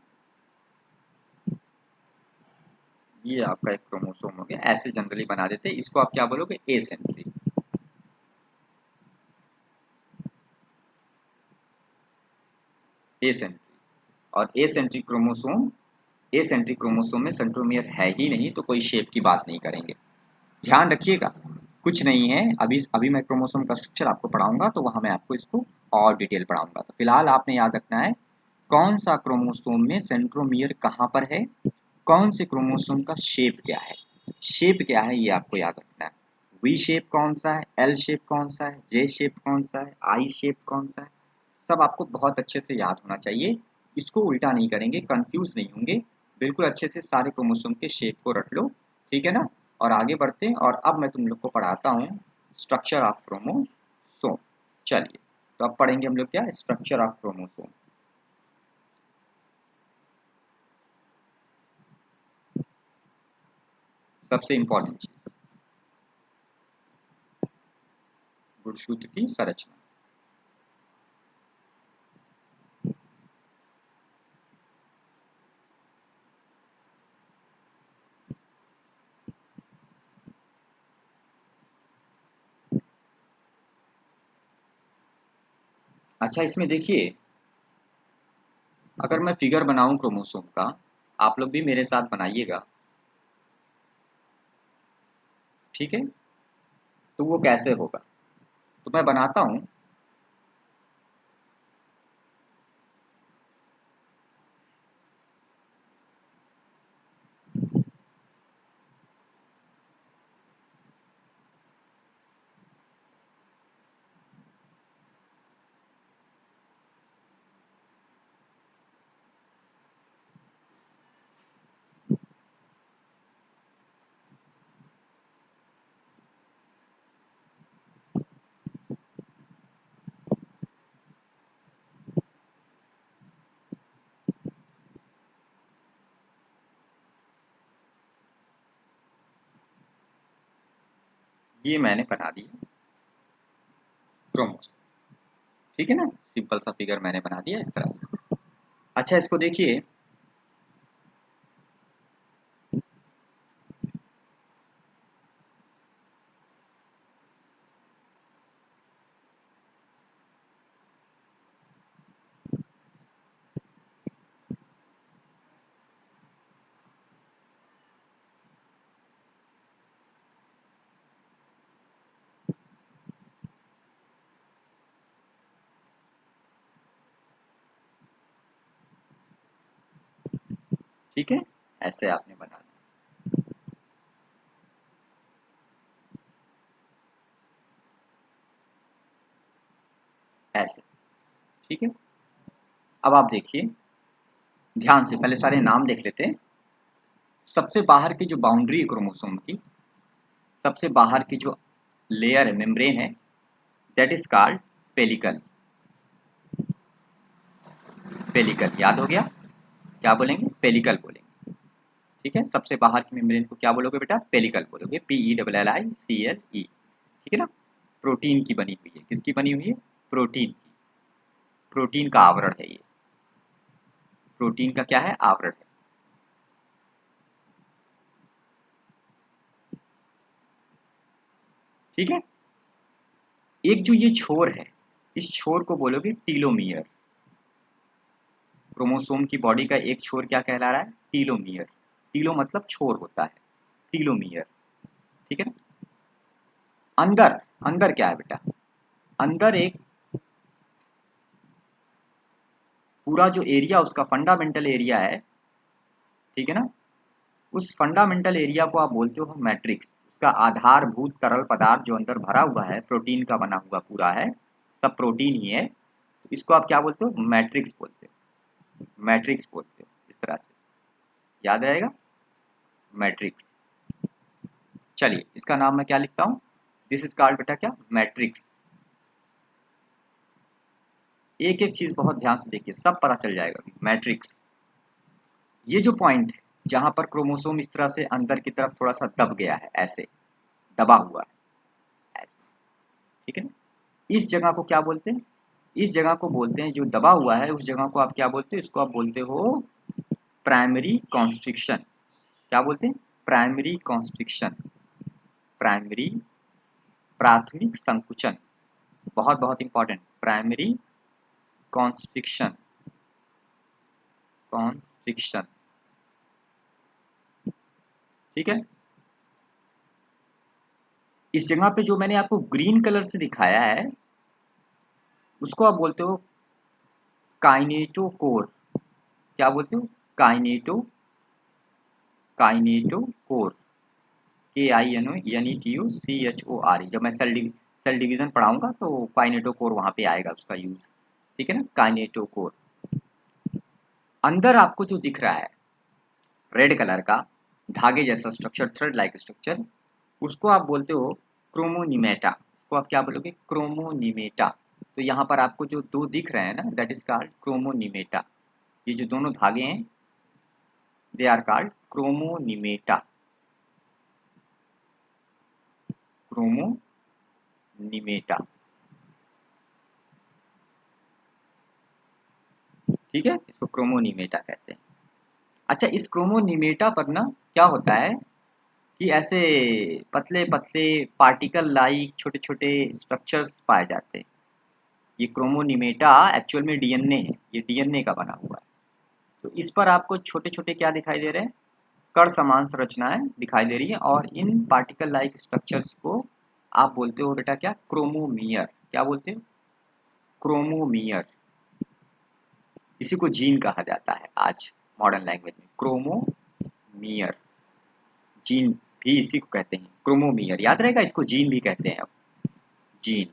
ये आपका एक क्रोमोसोम हो गया, ऐसे जनरली बना देते हैं। इसको आप क्या बोलोगे? Eccentric, eccentric. और एसेंट्रिक क्रोमोसोम में सेंट्रोमियर है ही नहीं, तो कोई शेप की बात नहीं करेंगे। ध्यान रखिएगा, कुछ नहीं है। अभी अभी मैं क्रोमोसोम का स्ट्रक्चर आपको पढ़ाऊंगा, तो वहां मैं आपको इसको और डिटेल पढ़ाऊंगा। तो फिलहाल आपने याद रखना है कौन सा क्रोमोसोम में सेंट्रोमियर कहाँ पर है, कौन से क्रोमोसोम का शेप क्या है। शेप क्या है ये आपको याद रखना है। वी शेप कौन सा है, एल शेप कौन सा है, जे शेप कौन सा है, आई शेप कौन सा है, सब आपको बहुत अच्छे से याद होना चाहिए। इसको उल्टा नहीं करेंगे, कंफ्यूज नहीं होंगे, बिल्कुल अच्छे से सारे क्रोमोसोम के शेप को रट लो, ठीक है ना। और आगे बढ़ते हैं, और अब मैं तुम लोग को पढ़ाता हूँ स्ट्रक्चर ऑफ क्रोमोसोम। चलिए, तो अब पढ़ेंगे हम लोग क्या? Structure of chromosome. सबसे इंपॉर्टेंट चीज, गुणसूत्र की संरचना। अच्छा, इसमें देखिए, अगर मैं फिगर बनाऊं क्रोमोसोम का, आप लोग भी मेरे साथ बनाइएगा, ठीक है। तो वो कैसे होगा? तो मैं बनाता हूं। ये मैंने बना दिया क्रोमोसोम, ठीक है ना। सिंपल सा फिगर मैंने बना दिया इस तरह से। अच्छा, इसको देखिए, ठीक है, ऐसे आपने बनाना, ऐसे। ठीक है, अब आप देखिए ध्यान से, पहले सारे नाम देख लेते हैं। सबसे बाहर की जो बाउंड्री है क्रोमोसोम की, सबसे बाहर की जो लेयर है, मेम्ब्रेन है, that is called pellicle. Pellicle याद हो गया, क्या बोलेंगे? पेलिकल बोलेंगे। ठीक है, सबसे बाहर की मेम्ब्रेन को क्या बोलोगे बेटा? पेलिकल बोलोगे, PELLICLE। ठीक है ना। प्रोटीन की बनी हुई है, किसकी बनी हुई है? प्रोटीन की। प्रोटीन का आवरण है ये, प्रोटीन का क्या है? आवरण है। ठीक है, एक जो ये छोर है, इस छोर को बोलोगे टीलोमियर। क्रोमोसोम की बॉडी का एक छोर क्या कहला रहा है? टीलोमियर। टीलो मतलब छोर होता है, टीलोमियर। ठीक है ना। अंदर, अंदर क्या है बेटा? अंदर एक पूरा जो एरिया, उसका फंडामेंटल एरिया है, ठीक है ना, उस फंडामेंटल एरिया को आप बोलते हो मैट्रिक्स। उसका आधारभूत तरल पदार्थ जो अंदर भरा हुआ है, प्रोटीन का बना हुआ पूरा है, सब प्रोटीन ही है, तो इसको आप क्या बोलते हो? मैट्रिक्स बोलते हो, मैट्रिक्स बोलते हो। इस तरह से याद रहेगा, मैट्रिक्स। चलिए इसका नाम मैं क्या लिखता हूँ? दिस इज कॉल्ड बेटा क्या? मैट्रिक्स। एक एक चीज बहुत ध्यान से देखिए, सब पता चल जाएगा। मैट्रिक्स, ये जो पॉइंट है जहां पर क्रोमोसोम इस तरह से अंदर की तरफ थोड़ा सा दब गया है, ऐसे दबा हुआ है, ऐसे। ठीक है ना, इस जगह को क्या बोलते हैं? इस जगह को बोलते हैं, जो दबा हुआ है उस जगह को आप क्या बोलते हो? इसको आप बोलते हो प्राइमरी कॉन्स्ट्रिक्शन। क्या बोलते हैं? Primary constriction. प्राइमरी, प्राथमिक संकुचन, बहुत बहुत इंपॉर्टेंट। Primary constriction, constriction. ठीक है, इस जगह पे जो मैंने आपको ग्रीन कलर से दिखाया है, उसको आप बोलते हो काइनेटोकोर। क्या बोलते हो? काइनेटो, काइनेटोकोर। KINETOCHORE। जब मैं सेल डिवीजन पढ़ाऊंगा तो काइनेटोकोर वहां पे आएगा उसका यूज। ठीक है ना, काइनेटोकोर। अंदर आपको जो दिख रहा है रेड कलर का धागे जैसा स्ट्रक्चर, थ्रेड लाइक स्ट्रक्चर, उसको आप बोलते हो क्रोमोनिमेटा। इसको आप क्या बोलोगे? क्रोमोनिमेटा। तो यहाँ पर आपको जो दो दिख रहे हैं ना, दैट इज कॉल्ड क्रोमोनिमेटा। ये जो दोनों धागे हैं, दे आर कॉल्ड क्रोमोनिमेटा। क्रोमोनिमेटा। ठीक है, इसको क्रोमोनिमेटा कहते हैं। अच्छा, इस क्रोमोनिमेटा पर ना क्या होता है कि ऐसे पतले पतले पार्टिकल लाइक छोटे छोटे स्ट्रक्चर्स पाए जाते हैं। ये क्रोमोनिमेटा एक्चुअल में डीएनए है, ये डीएनए का बना हुआ है। तो इस पर आपको छोटे छोटे क्या दिखाई दे रहे हैं? कण समान संरचनाएं दिखाई दे रही है, और इन पार्टिकल लाइक स्ट्रक्चर्स को आप बोलते हो बेटा क्या? क्रोमोमियर। क्या बोलते हो? क्रोमोमियर। इसी को जीन कहा जाता है आज मॉडर्न लैंग्वेज में, क्रोमोमियर। जीन भी इसी को कहते हैं, क्रोमोमियर। याद रहेगा, इसको जीन भी कहते हैं अब, जीन।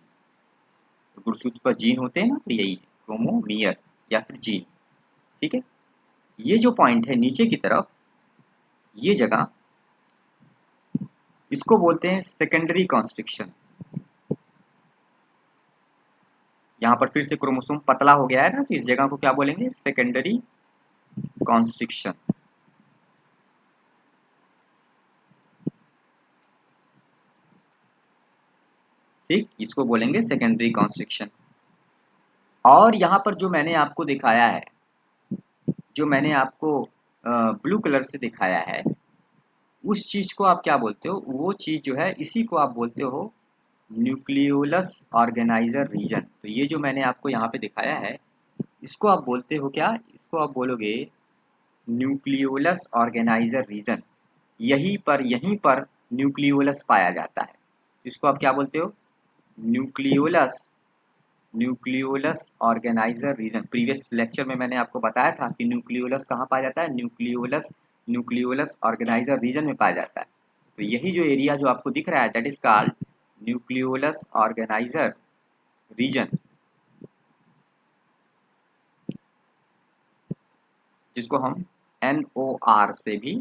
गुणसूत्र पर जीन होते हैं ना, तो यही है क्रोमोमियर या फिर जीन। ठीक है, ये जो पॉइंट है नीचे की तरफ, ये जगह, इसको बोलते हैं सेकेंडरी कॉन्स्ट्रिक्शन। यहाँ पर फिर से क्रोमोसोम पतला हो गया है ना, तो इस जगह को क्या बोलेंगे? Secondary constriction. ठीक, इसको बोलेंगे सेकेंडरी कॉन्स्ट्रिक्शन। और यहाँ पर जो मैंने आपको दिखाया है, जो मैंने आपको ब्लू कलर से दिखाया है, उस चीज को आप क्या बोलते हो? वो चीज जो है, इसी को आप बोलते हो न्यूक्लियोलस ऑर्गेनाइजर रीजन। तो ये जो मैंने आपको यहाँ पे दिखाया है, इसको आप बोलते हो क्या? इसको आप बोलोगे न्यूक्लियोलस ऑर्गेनाइजर रीजन। यहीं पर न्यूक्लियोलस पाया जाता है। इसको आप क्या बोलते हो? Nucleolus nucleolus organiser region. Previous lecture में मैंने आपको बताया था कि न्यूक्लियोलस कहाँ पाया जाता है, न्यूक्लियोलस ऑर्गेनाइजर रीजन में पाया जाता है। तो यही जो एरिया जो आपको दिख रहा है that is called nucleolus organiser region, जिसको हम NOR से भी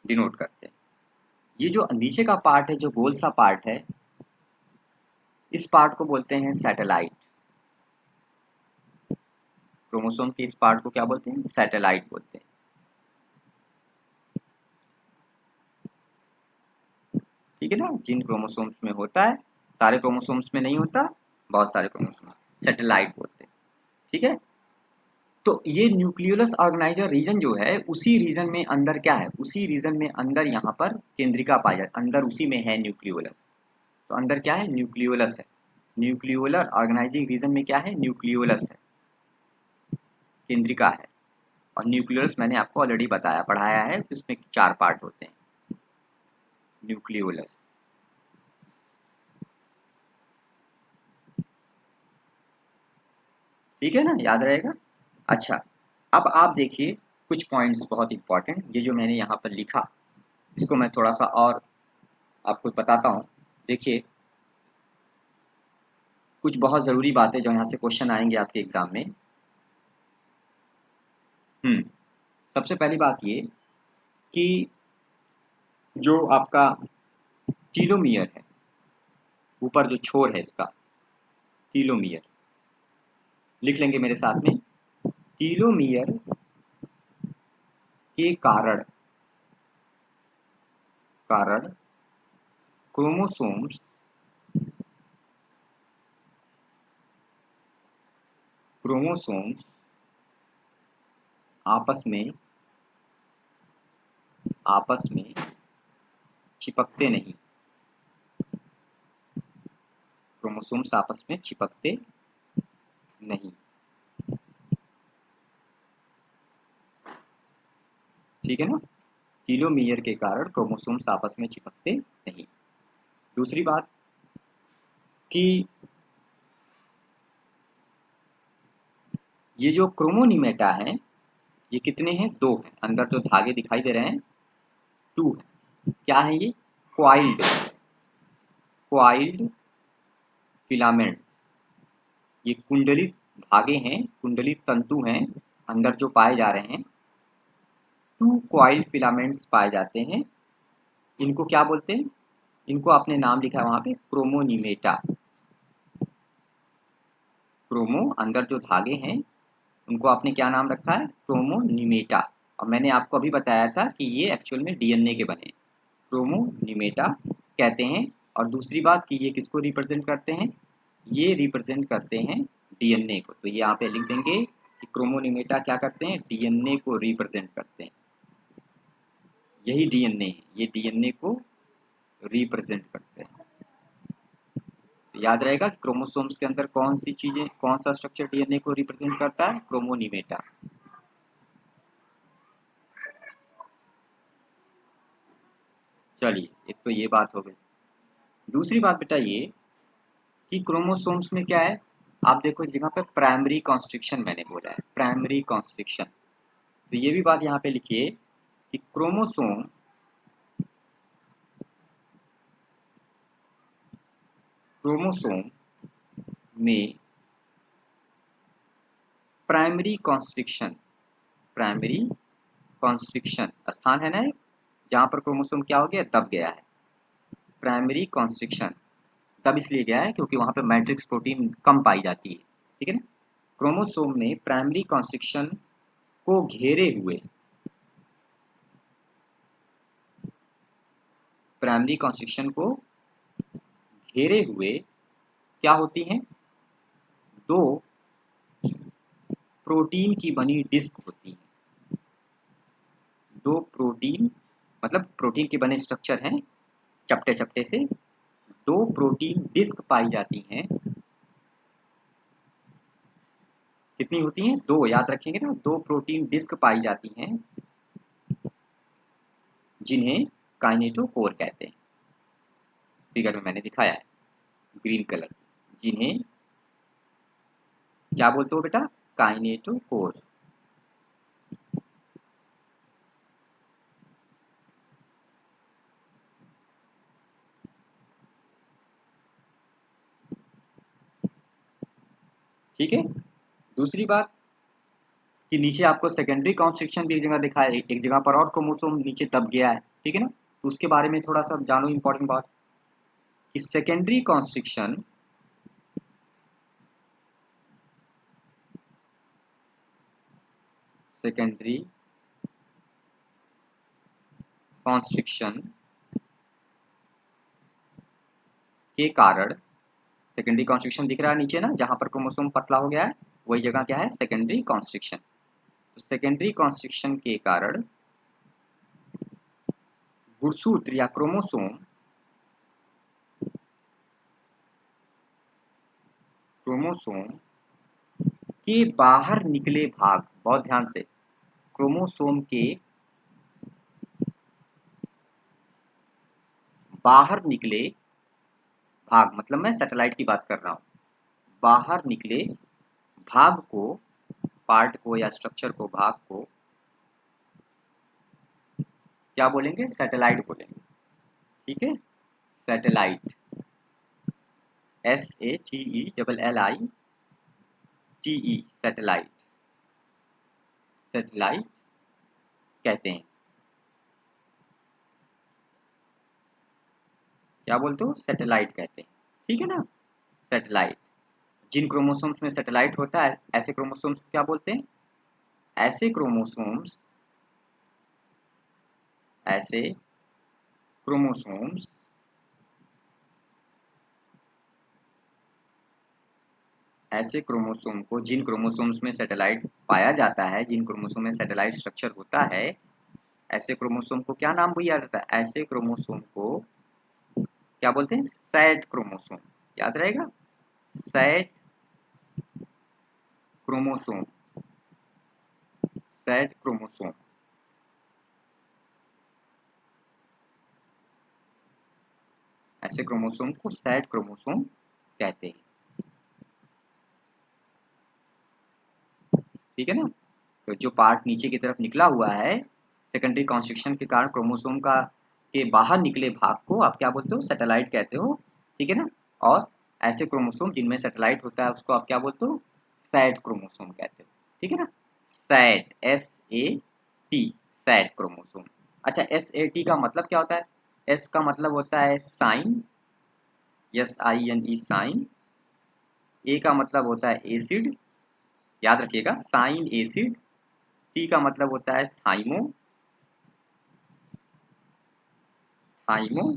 डिनोट करते हैं। ये जो नीचे का पार्ट है, जो गोल सा पार्ट है, इस पार्ट को बोलते हैं सैटेलाइट। क्रोमोसोम के इस पार्ट को क्या बोलते हैं, सैटेलाइट बोलते हैं। ठीक है ना, जिन क्रोमोसोम्स में होता है, सारे क्रोमोसोम्स में नहीं होता, बहुत सारे क्रोमोसोम सैटेलाइट बोलते हैं। ठीक है, तो ये न्यूक्लियोलस ऑर्गेनाइजर रीजन जो है, उसी रीजन में अंदर क्या है, उसी रीजन में अंदर यहाँ पर केंद्रिका पाया जाता है, अंदर उसी में है न्यूक्लियोलस। तो अंदर क्या है, न्यूक्लियोलस है। न्यूक्लियोलर ऑर्गेनाइजिंग रीजन में क्या है, न्यूक्लियोलस है, केंद्रिका है। और न्यूक्लियोलस मैंने आपको ऑलरेडी बताया, पढ़ाया है, उसमें 4 पार्ट होते हैं न्यूक्लियोलस। ठीक है ना, याद रहेगा। अच्छा, अब आप देखिए कुछ पॉइंट्स बहुत इंपॉर्टेंट, ये जो मैंने यहाँ पर लिखा, इसको मैं थोड़ा सा और आपको बताता हूँ। देखिए, कुछ बहुत ज़रूरी बातें जो यहाँ से क्वेश्चन आएंगे आपके एग्जाम में। सबसे पहली बात ये कि जो आपका टीलोमियर है, ऊपर जो छोर है इसका, टीलोमियर, लिख लेंगे मेरे साथ में। टीलोमियर के कारण कारण क्रोमोसोम्स क्रोमोसोम्स आपस में चिपकते नहीं, क्रोमोसोम्स आपस में चिपकते नहीं। ठीक है ना, टीलोमियर के कारण क्रोमोसोम्स आपस में चिपकते नहीं। दूसरी बात कि ये जो क्रोमोनिमेटा है, ये कितने हैं, 2 हैं। अंदर जो धागे दिखाई दे रहे हैं 2 हैं। क्या है ये, क्वाइल्ड फिलामेंट्स। ये कुंडलित धागे हैं, कुंडलित तंतु हैं, अंदर जो पाए जा रहे हैं 2 क्वाइल्ड फिलामेंट्स पाए जाते हैं। इनको क्या बोलते हैं, इनको आपने नाम लिखा है वहां पे, क्रोमोनिमेटा। क्रोमो, अंदर जो धागे हैं उनको आपने क्या नाम रखा है, क्रोमोनिमेटा। और मैंने आपको अभी बताया था कि ये एक्चुअल में डीएनए के बने, क्रोमोनिमेटा कहते हैं। और दूसरी बात कि ये किसको रिप्रेजेंट करते हैं, ये रिप्रेजेंट करते हैं डीएनए को। तो ये यहाँ पे लिख देंगे कि क्रोमोनिमेटा क्या करते हैं, डीएनए को रिप्रेजेंट करते हैं। यही डीएनए है, ये डीएनए को रिप्रेजेंट करते हैं। तो याद रहेगा कि क्रोमोसोम्स के अंदर कौन सी चीजें, कौन सा स्ट्रक्चर डीएनए को रिप्रेजेंट करता है, क्रोमोनिमेटा। चलिए, एक तो ये बात हो गई। दूसरी बात बेटा ये कि क्रोमोसोम्स में क्या है, आप देखो इस जगह पे प्राइमरी कॉन्स्ट्रिक्शन मैंने बोला है, प्राइमरी कॉन्स्ट्रिक्शन। तो ये भी बात यहाँ पे लिखिए कि क्रोमोसोम में प्राइमरी कॉन्स्ट्रिक्शन स्थान है ना एक, जहाँ पर क्रोमोसोम क्या हो गया, दब गया है। प्राइमरी कॉन्स्ट्रिक्शन तब इसलिए गया है क्योंकि वहाँ पे मैट्रिक्स प्रोटीन कम पाई जाती है। ठीक है ना, क्रोमोसोम में प्राइमरी कॉन्स्ट्रिक्शन को घेरे हुए, प्राइमरी कॉन्स्ट्रिक्शन को घेरे हुए क्या होती हैं, 2 प्रोटीन की बनी डिस्क होती है। 2 प्रोटीन, मतलब प्रोटीन के बने स्ट्रक्चर हैं, चपटे चपटे से 2 प्रोटीन डिस्क पाई जाती हैं। कितनी होती हैं, 2, याद रखेंगे ना, 2 प्रोटीन डिस्क पाई जाती हैं, जिन्हें काइनेटोकोर कहते हैं। फिगर में मैंने दिखाया है ग्रीन कलर से, जिन्हें क्या बोलते हो बेटा? काइनेटोकोर। ठीक है। दूसरी बात कि नीचे आपको सेकेंडरी कॉन्स्ट्रिक्शन भी एक जगह दिखा है, एक जगह पर और क्रोमोसोम नीचे दब गया है, ठीक है ना। तो उसके बारे में थोड़ा सा जानो, इंपॉर्टेंट बात कि सेकेंडरी कॉन्स्ट्रिक्शन सेकेंडरी कॉन्स्ट्रिक्शन के कारण, सेकेंडरी कॉन्स्ट्रिक्शन दिख रहा है नीचे ना, जहां पर क्रोमोसोम पतला हो गया है, वही जगह क्या है? Secondary constriction. तो सेकेंडरी कॉन्स्ट्रिक्शन के कारण गुणसूत्र या क्रोमोसोम के बाहर निकले भाग, बहुत ध्यान से, क्रोमोसोम के बाहर निकले भाग, मतलब मैं सैटेलाइट की बात कर रहा हूं, बाहर निकले भाग को, पार्ट को या स्ट्रक्चर को, भाग को क्या बोलेंगे? सैटेलाइट बोलेंगे। ठीक है, सैटेलाइट, SATELLITE, सैटेलाइट, सैटेलाइट कहते हैं। क्या बोलते हो? सैटेलाइट कहते हैं। ठीक है ना, सैटेलाइट। जिन क्रोमोसोम्स में सैटेलाइट होता है, ऐसे क्रोमोसोम्स को क्या बोलते हैं? ऐसे क्रोमोसोम्स, ऐसे क्रोमोसोम्स ऐसे क्रोमोसोम को, जिन क्रोमोसोम्स में सैटेलाइट पाया जाता है, जिन क्रोमोसोम में सैटेलाइट स्ट्रक्चर होता है, ऐसे क्रोमोसोम को क्या नाम दिया जाता है? ऐसे क्रोमोसोम को क्या बोलते हैं? SAT chromosome. याद रहेगा, सैट क्रोमोसोम, सैट क्रोमोसोम। ऐसे क्रोमोसोम को सैट क्रोमोसोम कहते हैं। ठीक है ना। तो जो पार्ट नीचे की तरफ निकला हुआ है, सेकेंडरी कॉन्स्ट्रिक्शन के कारण क्रोमोसोम का के बाहर निकले भाग को आप क्या बोलते हो? सैटेलाइट कहते हो। ठीक है ना। और ऐसे क्रोमोसोम जिनमें सैटेलाइट होता है, उसको आप क्या बोलते हो? सैट क्रोमोसोम कहते हो। ठीक है ना। SAT, SAT, SAT chromosome. अच्छा, SAT का मतलब क्या होता है? S का मतलब होता है साइन, SINE, साइन। A का मतलब होता है एसिड, याद रखिएगा, साइन एसिड। T का मतलब होता है थाइमो, थाइमो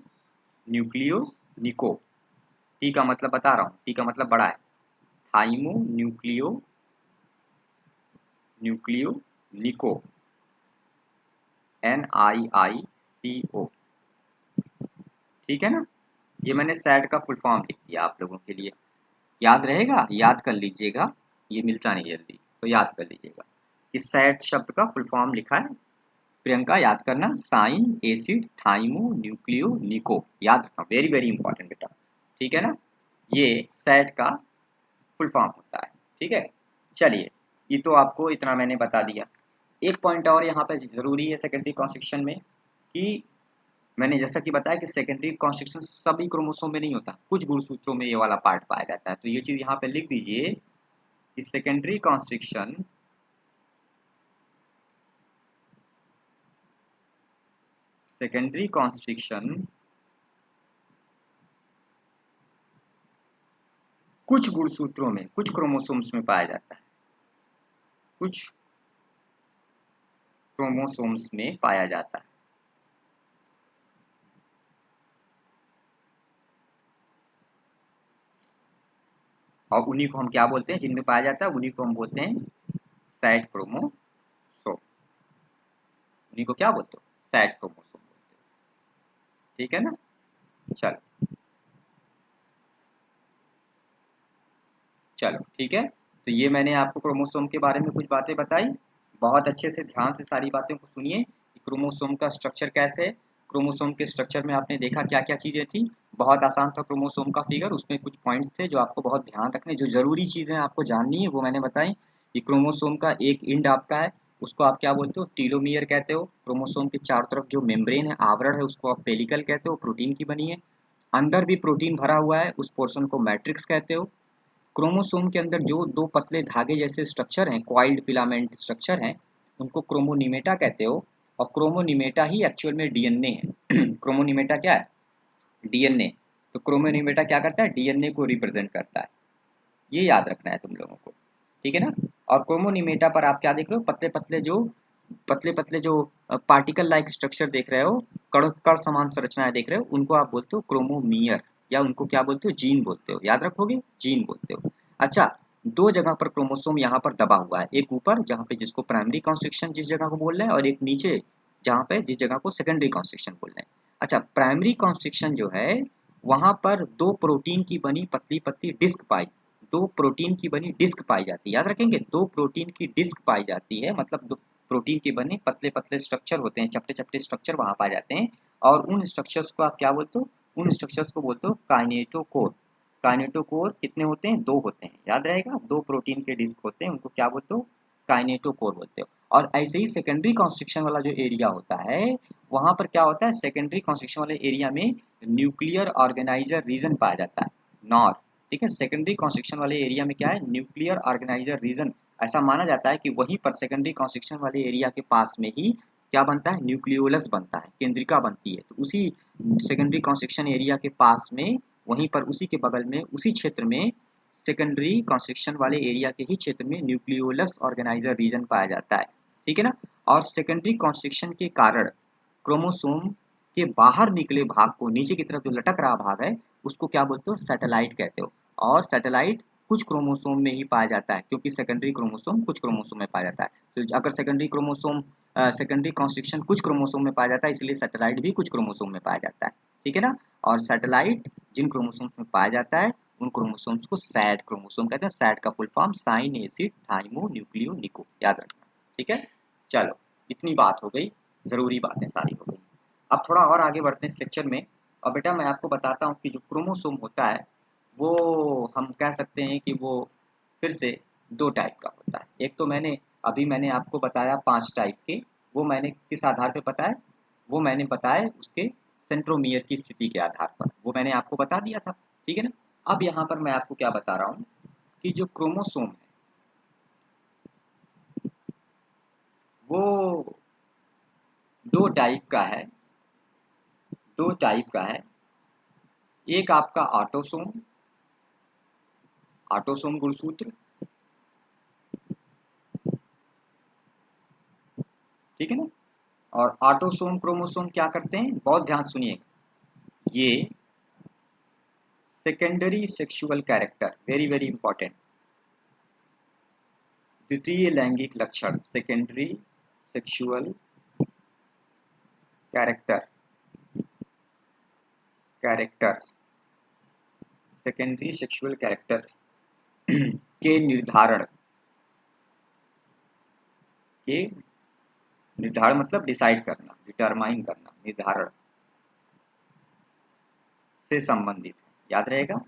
न्यूक्लियो निको। T का मतलब बता रहा हूँ, T का मतलब बड़ा है, थाइमो न्यूक्लियो, न्यूक्लियो निको, NIICO। ठीक है ना। ये मैंने सैड का फुल फॉर्म लिख दिया आप लोगों के लिए, याद रहेगा, याद कर लीजिएगा, ये मिलता नहीं जल्दी, तो याद कर लीजिएगा कि सैड शब्द का फुल फॉर्म लिखा है। प्रियंका याद करना, sign acid thymonucleinic, याद रखना, वेरी वेरी इंपॉर्टेंट बेटा। ठीक है ना। ये सैड का फुल फॉर्म होता है। ठीक है। चलिए, ये तो आपको इतना मैंने बता दिया। एक पॉइंट और यहाँ पे जरूरी है सेकेंडरी कॉन्स्ट्रिक्शन में, कि मैंने जैसा कि बताया कि सेकेंडरी कॉन्स्ट्रिक्शन सभी क्रोमोसोम में नहीं होता, कुछ गुणसूत्रों में ये वाला पार्ट पाया जाता है। तो ये चीज यहाँ पे लिख दीजिए कि सेकेंडरी कॉन्स्ट्रिक्शन, सेकेंडरी कॉन्स्ट्रिक्शन कुछ गुणसूत्रों में, कुछ क्रोमोसोम्स में पाया जाता है, कुछ क्रोमोसोम्स में पाया जाता है। और उन्हीं को हम क्या बोलते हैं? जिनमें पाया जाता है उन्हीं को हम बोलते हैं सैट क्रोमोसोम। उन्हीं को क्या बोलते हो? सैट क्रोमोसोम बोलते हैं। ठीक है ना। चलो, चलो ठीक है। तो ये मैंने आपको क्रोमोसोम के बारे में कुछ बातें बताई। बहुत अच्छे से ध्यान से सारी बातों को सुनिए कि क्रोमोसोम का स्ट्रक्चर कैसे है, क्रोमोसोम के स्ट्रक्चर में आपने देखा क्या क्या चीज़ें थी। बहुत आसान था क्रोमोसोम का फिगर, उसमें कुछ पॉइंट्स थे जो आपको बहुत ध्यान रखने, जो ज़रूरी चीज़ें आपको जाननी है वो मैंने बताई। कि क्रोमोसोम का एक एंड आपका है, उसको आप क्या बोलते हो, टीलोमियर कहते हो। क्रोमोसोम के चारों तरफ जो मेम्ब्रेन है, आवरण है, उसको आप पेलिकल कहते हो, प्रोटीन की बनी है। अंदर भी प्रोटीन भरा हुआ है, उस पोर्शन को मैट्रिक्स कहते हो। क्रोमोसोम के अंदर जो दो पतले धागे जैसे स्ट्रक्चर हैं, कॉइल्ड फिलामेंट स्ट्रक्चर हैं, उनको क्रोमोनिमेटा कहते हो। और क्रोमोनिमेटा ही एक्चुअल में डीएनए है। क्रोमोनिमेटा क्या है, डीएनए। तो क्रोमोनिमेटा क्या करता है, डीएनए को रिप्रेजेंट करता है। ये याद रखना है तुम लोगों को, ठीक है ना। और क्रोमोनिमेटा पर आप क्या देख रहे हो, पतले पतले जो पार्टिकल लाइक स्ट्रक्चर देख रहे हो, कण कण समान संरचनाएं देख रहे हो, उनको आप बोलते हो क्रोमोमियर, या उनको क्या बोलते हो, जीन बोलते हो। याद रखोगे, जीन बोलते हो। अच्छा, दो जगह पर क्रोमोसोम यहाँ पर दबा हुआ है, एक ऊपर जहाँ पे जिसको प्राइमरी कॉन्स्ट्रिक्शन जिस जगह को बोल रहे हैं, और एक नीचे जहाँ पे जिस जगह को सेकेंडरी कॉन्स्ट्रिक्शन बोल रहे हैं। अच्छा, प्राइमरी कॉन्स्ट्रिक्शन जो है वहां पर दो प्रोटीन की बनी पतली पतली डिस्क पाई, दो प्रोटीन की बनी डिस्क पाई जाती है। याद रखेंगे, दो प्रोटीन की डिस्क पाई जाती है, मतलब दो प्रोटीन के बने पतले पतले स्ट्रक्चर होते हैं, चपटे चपटे स्ट्रक्चर वहां पाए जाते हैं। और उन स्ट्रक्चर्स को आप क्या बोलते हो, उन स्ट्रक्चर्स को बोलते हो काइनेटोकोर। काइनेटोकोर कितने होते हैं, दो होते हैं, याद रहेगा, दो प्रोटीन के डिस्क होते हैं, उनको क्या बोलते हो, काइनेटोकोर बोलते हो। और ऐसे ही सेकेंडरी कॉन्स्ट्रिक्शन वाला जो एरिया होता है, वहां पर क्या होता है, सेकेंडरी कॉन्स्ट्रिक्शन वाले एरिया में न्यूक्लियर ऑर्गेनाइजर रीजन पाया जाता है, नॉर। ठीक है, सेकेंडरी कॉन्स्ट्रिक्शन वाले एरिया में क्या है, न्यूक्लियर ऑर्गेनाइजर रीजन। ऐसा माना जाता है कि वहीं पर सेकेंडरी कॉन्स्ट्रिक्शन वाले एरिया के पास में ही क्या बनता है, न्यूक्लियोलस बनता है, केंद्रिका बनती है। तो उसी सेकेंडरी कॉन्स्ट्रिक्शन एरिया के पास में, वहीं पर उसी के बगल में, उसी क्षेत्र में, सेकेंडरी कॉन्स्ट्रिक्शन वाले एरिया के ही क्षेत्र में न्यूक्लियोलस ऑर्गेनाइजर रीजन पाया जाता है, ठीक है ना। और सेकेंडरी कॉन्स्ट्रिक्शन के कारण क्रोमोसोम के बाहर निकले भाग को, नीचे की तरफ जो लटक रहा भाग है, उसको क्या बोलते हो, सैटेलाइट कहते हो। और सैटेलाइट कुछ क्रोमोसोम में ही पाया जाता है, क्योंकि सेकेंडरी क्रोमोसोम कुछ क्रोमोसोम में पाया जाता है। तो अगर सेकेंडरी कॉन्स्ट्रिक्शन कुछ क्रोमोसोम में पाया जाता है, इसलिए सैटेलाइट भी कुछ क्रोमोसोम में पाया जाता है, ठीक है ना। और सैटेलाइट जिन क्रोमोसोम्स में पाया जाता है, उन क्रोमोसोम्स को सैड क्रोमोसोम कहते हैं। सैड का full form sine acid thymonucleinic, याद रखना, ठीक है। चलो, इतनी बात हो गई, जरूरी बातें सारी हो गई। अब थोड़ा और आगे बढ़ते हैं इस लेक्चर में। और बेटा मैं आपको बताता हूँ कि जो क्रोमोसोम होता है वो हम कह सकते हैं कि वो फिर से दो टाइप का होता है। एक तो मैंने आपको बताया 5 टाइप के, वो मैंने किस आधार पे बताया, वो मैंने बताया उसके सेंट्रोमियर की स्थिति के आधार पर, वो मैंने आपको बता दिया था, ठीक है ना। अब यहाँ पर मैं आपको क्या बता रहा हूँ कि जो क्रोमोसोम है वो दो टाइप का है, दो टाइप का है। एक आपका ऑटोसोम, ऑटोसोम गुणसूत्र, ठीक है ना। और ऑटोसोम क्रोमोसोम क्या करते हैं, बहुत ध्यान सुनिए, ये secondary sexual character, very very important, द्वितीय लैंगिक लक्षण, secondary sexual character, characters, secondary sexual characters के निर्धारण, के निर्धारण मतलब डिसाइड करना, डिटरमाइन करना, निर्धारण से संबंधित है, याद रहेगा।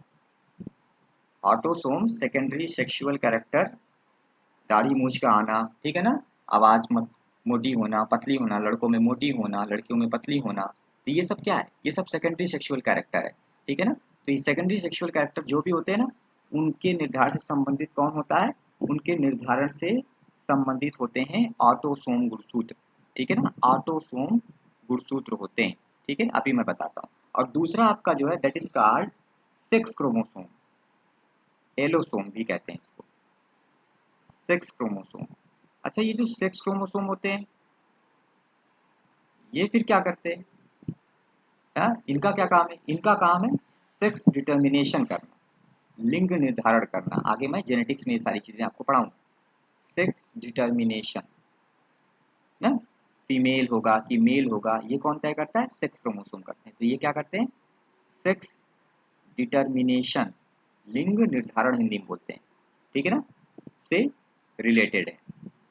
ऑटोसोम सेकेंडरी सेक्सुअल कैरेक्टर, दाढ़ी मूछ का आना, ठीक है ना, आवाज मोटी होना पतली होना, लड़कों में मोटी होना लड़कियों में पतली होना, तो ये सब क्या है, ये सब सेकेंडरी सेक्सुअल कैरेक्टर है, ठीक है ना। तो ये सेकेंडरी सेक्सुअल कैरेक्टर जो भी होते हैं ना, उनके निर्धारण से संबंधित कौन होता है, उनके निर्धारण से संबंधित होते हैं ऑटोसोम गुणसूत्र, ठीक है ना, ऑटोसोम गुणसूत्र होते हैं, ठीक है। अभी मैं बताता हूँ। और दूसरा आपका जो है that is called sex chromosome, allosome भी कहते हैं इसको, सेक्स क्रोमोसोम। अच्छा, ये जो सेक्स क्रोमोसोम होते हैं ये फिर क्या करते हैं, इनका क्या काम है, इनका काम है सेक्स डिटर्मिनेशन करना, लिंग निर्धारण करना। आगे मैं जेनेटिक्स में ये सारी चीजें आपको पढ़ाऊंगा। सेक्स डिटर्मिनेशन ना, फीमेल होगा कि मेल होगा, ये कौन तय करता है, सेक्स क्रोमोसोम करते हैं। तो ये क्या करते हैं, सेक्स डिटर्मिनेशन, लिंग निर्धारण हिंदी में बोलते हैं, ठीक है ना, से रिलेटेड है।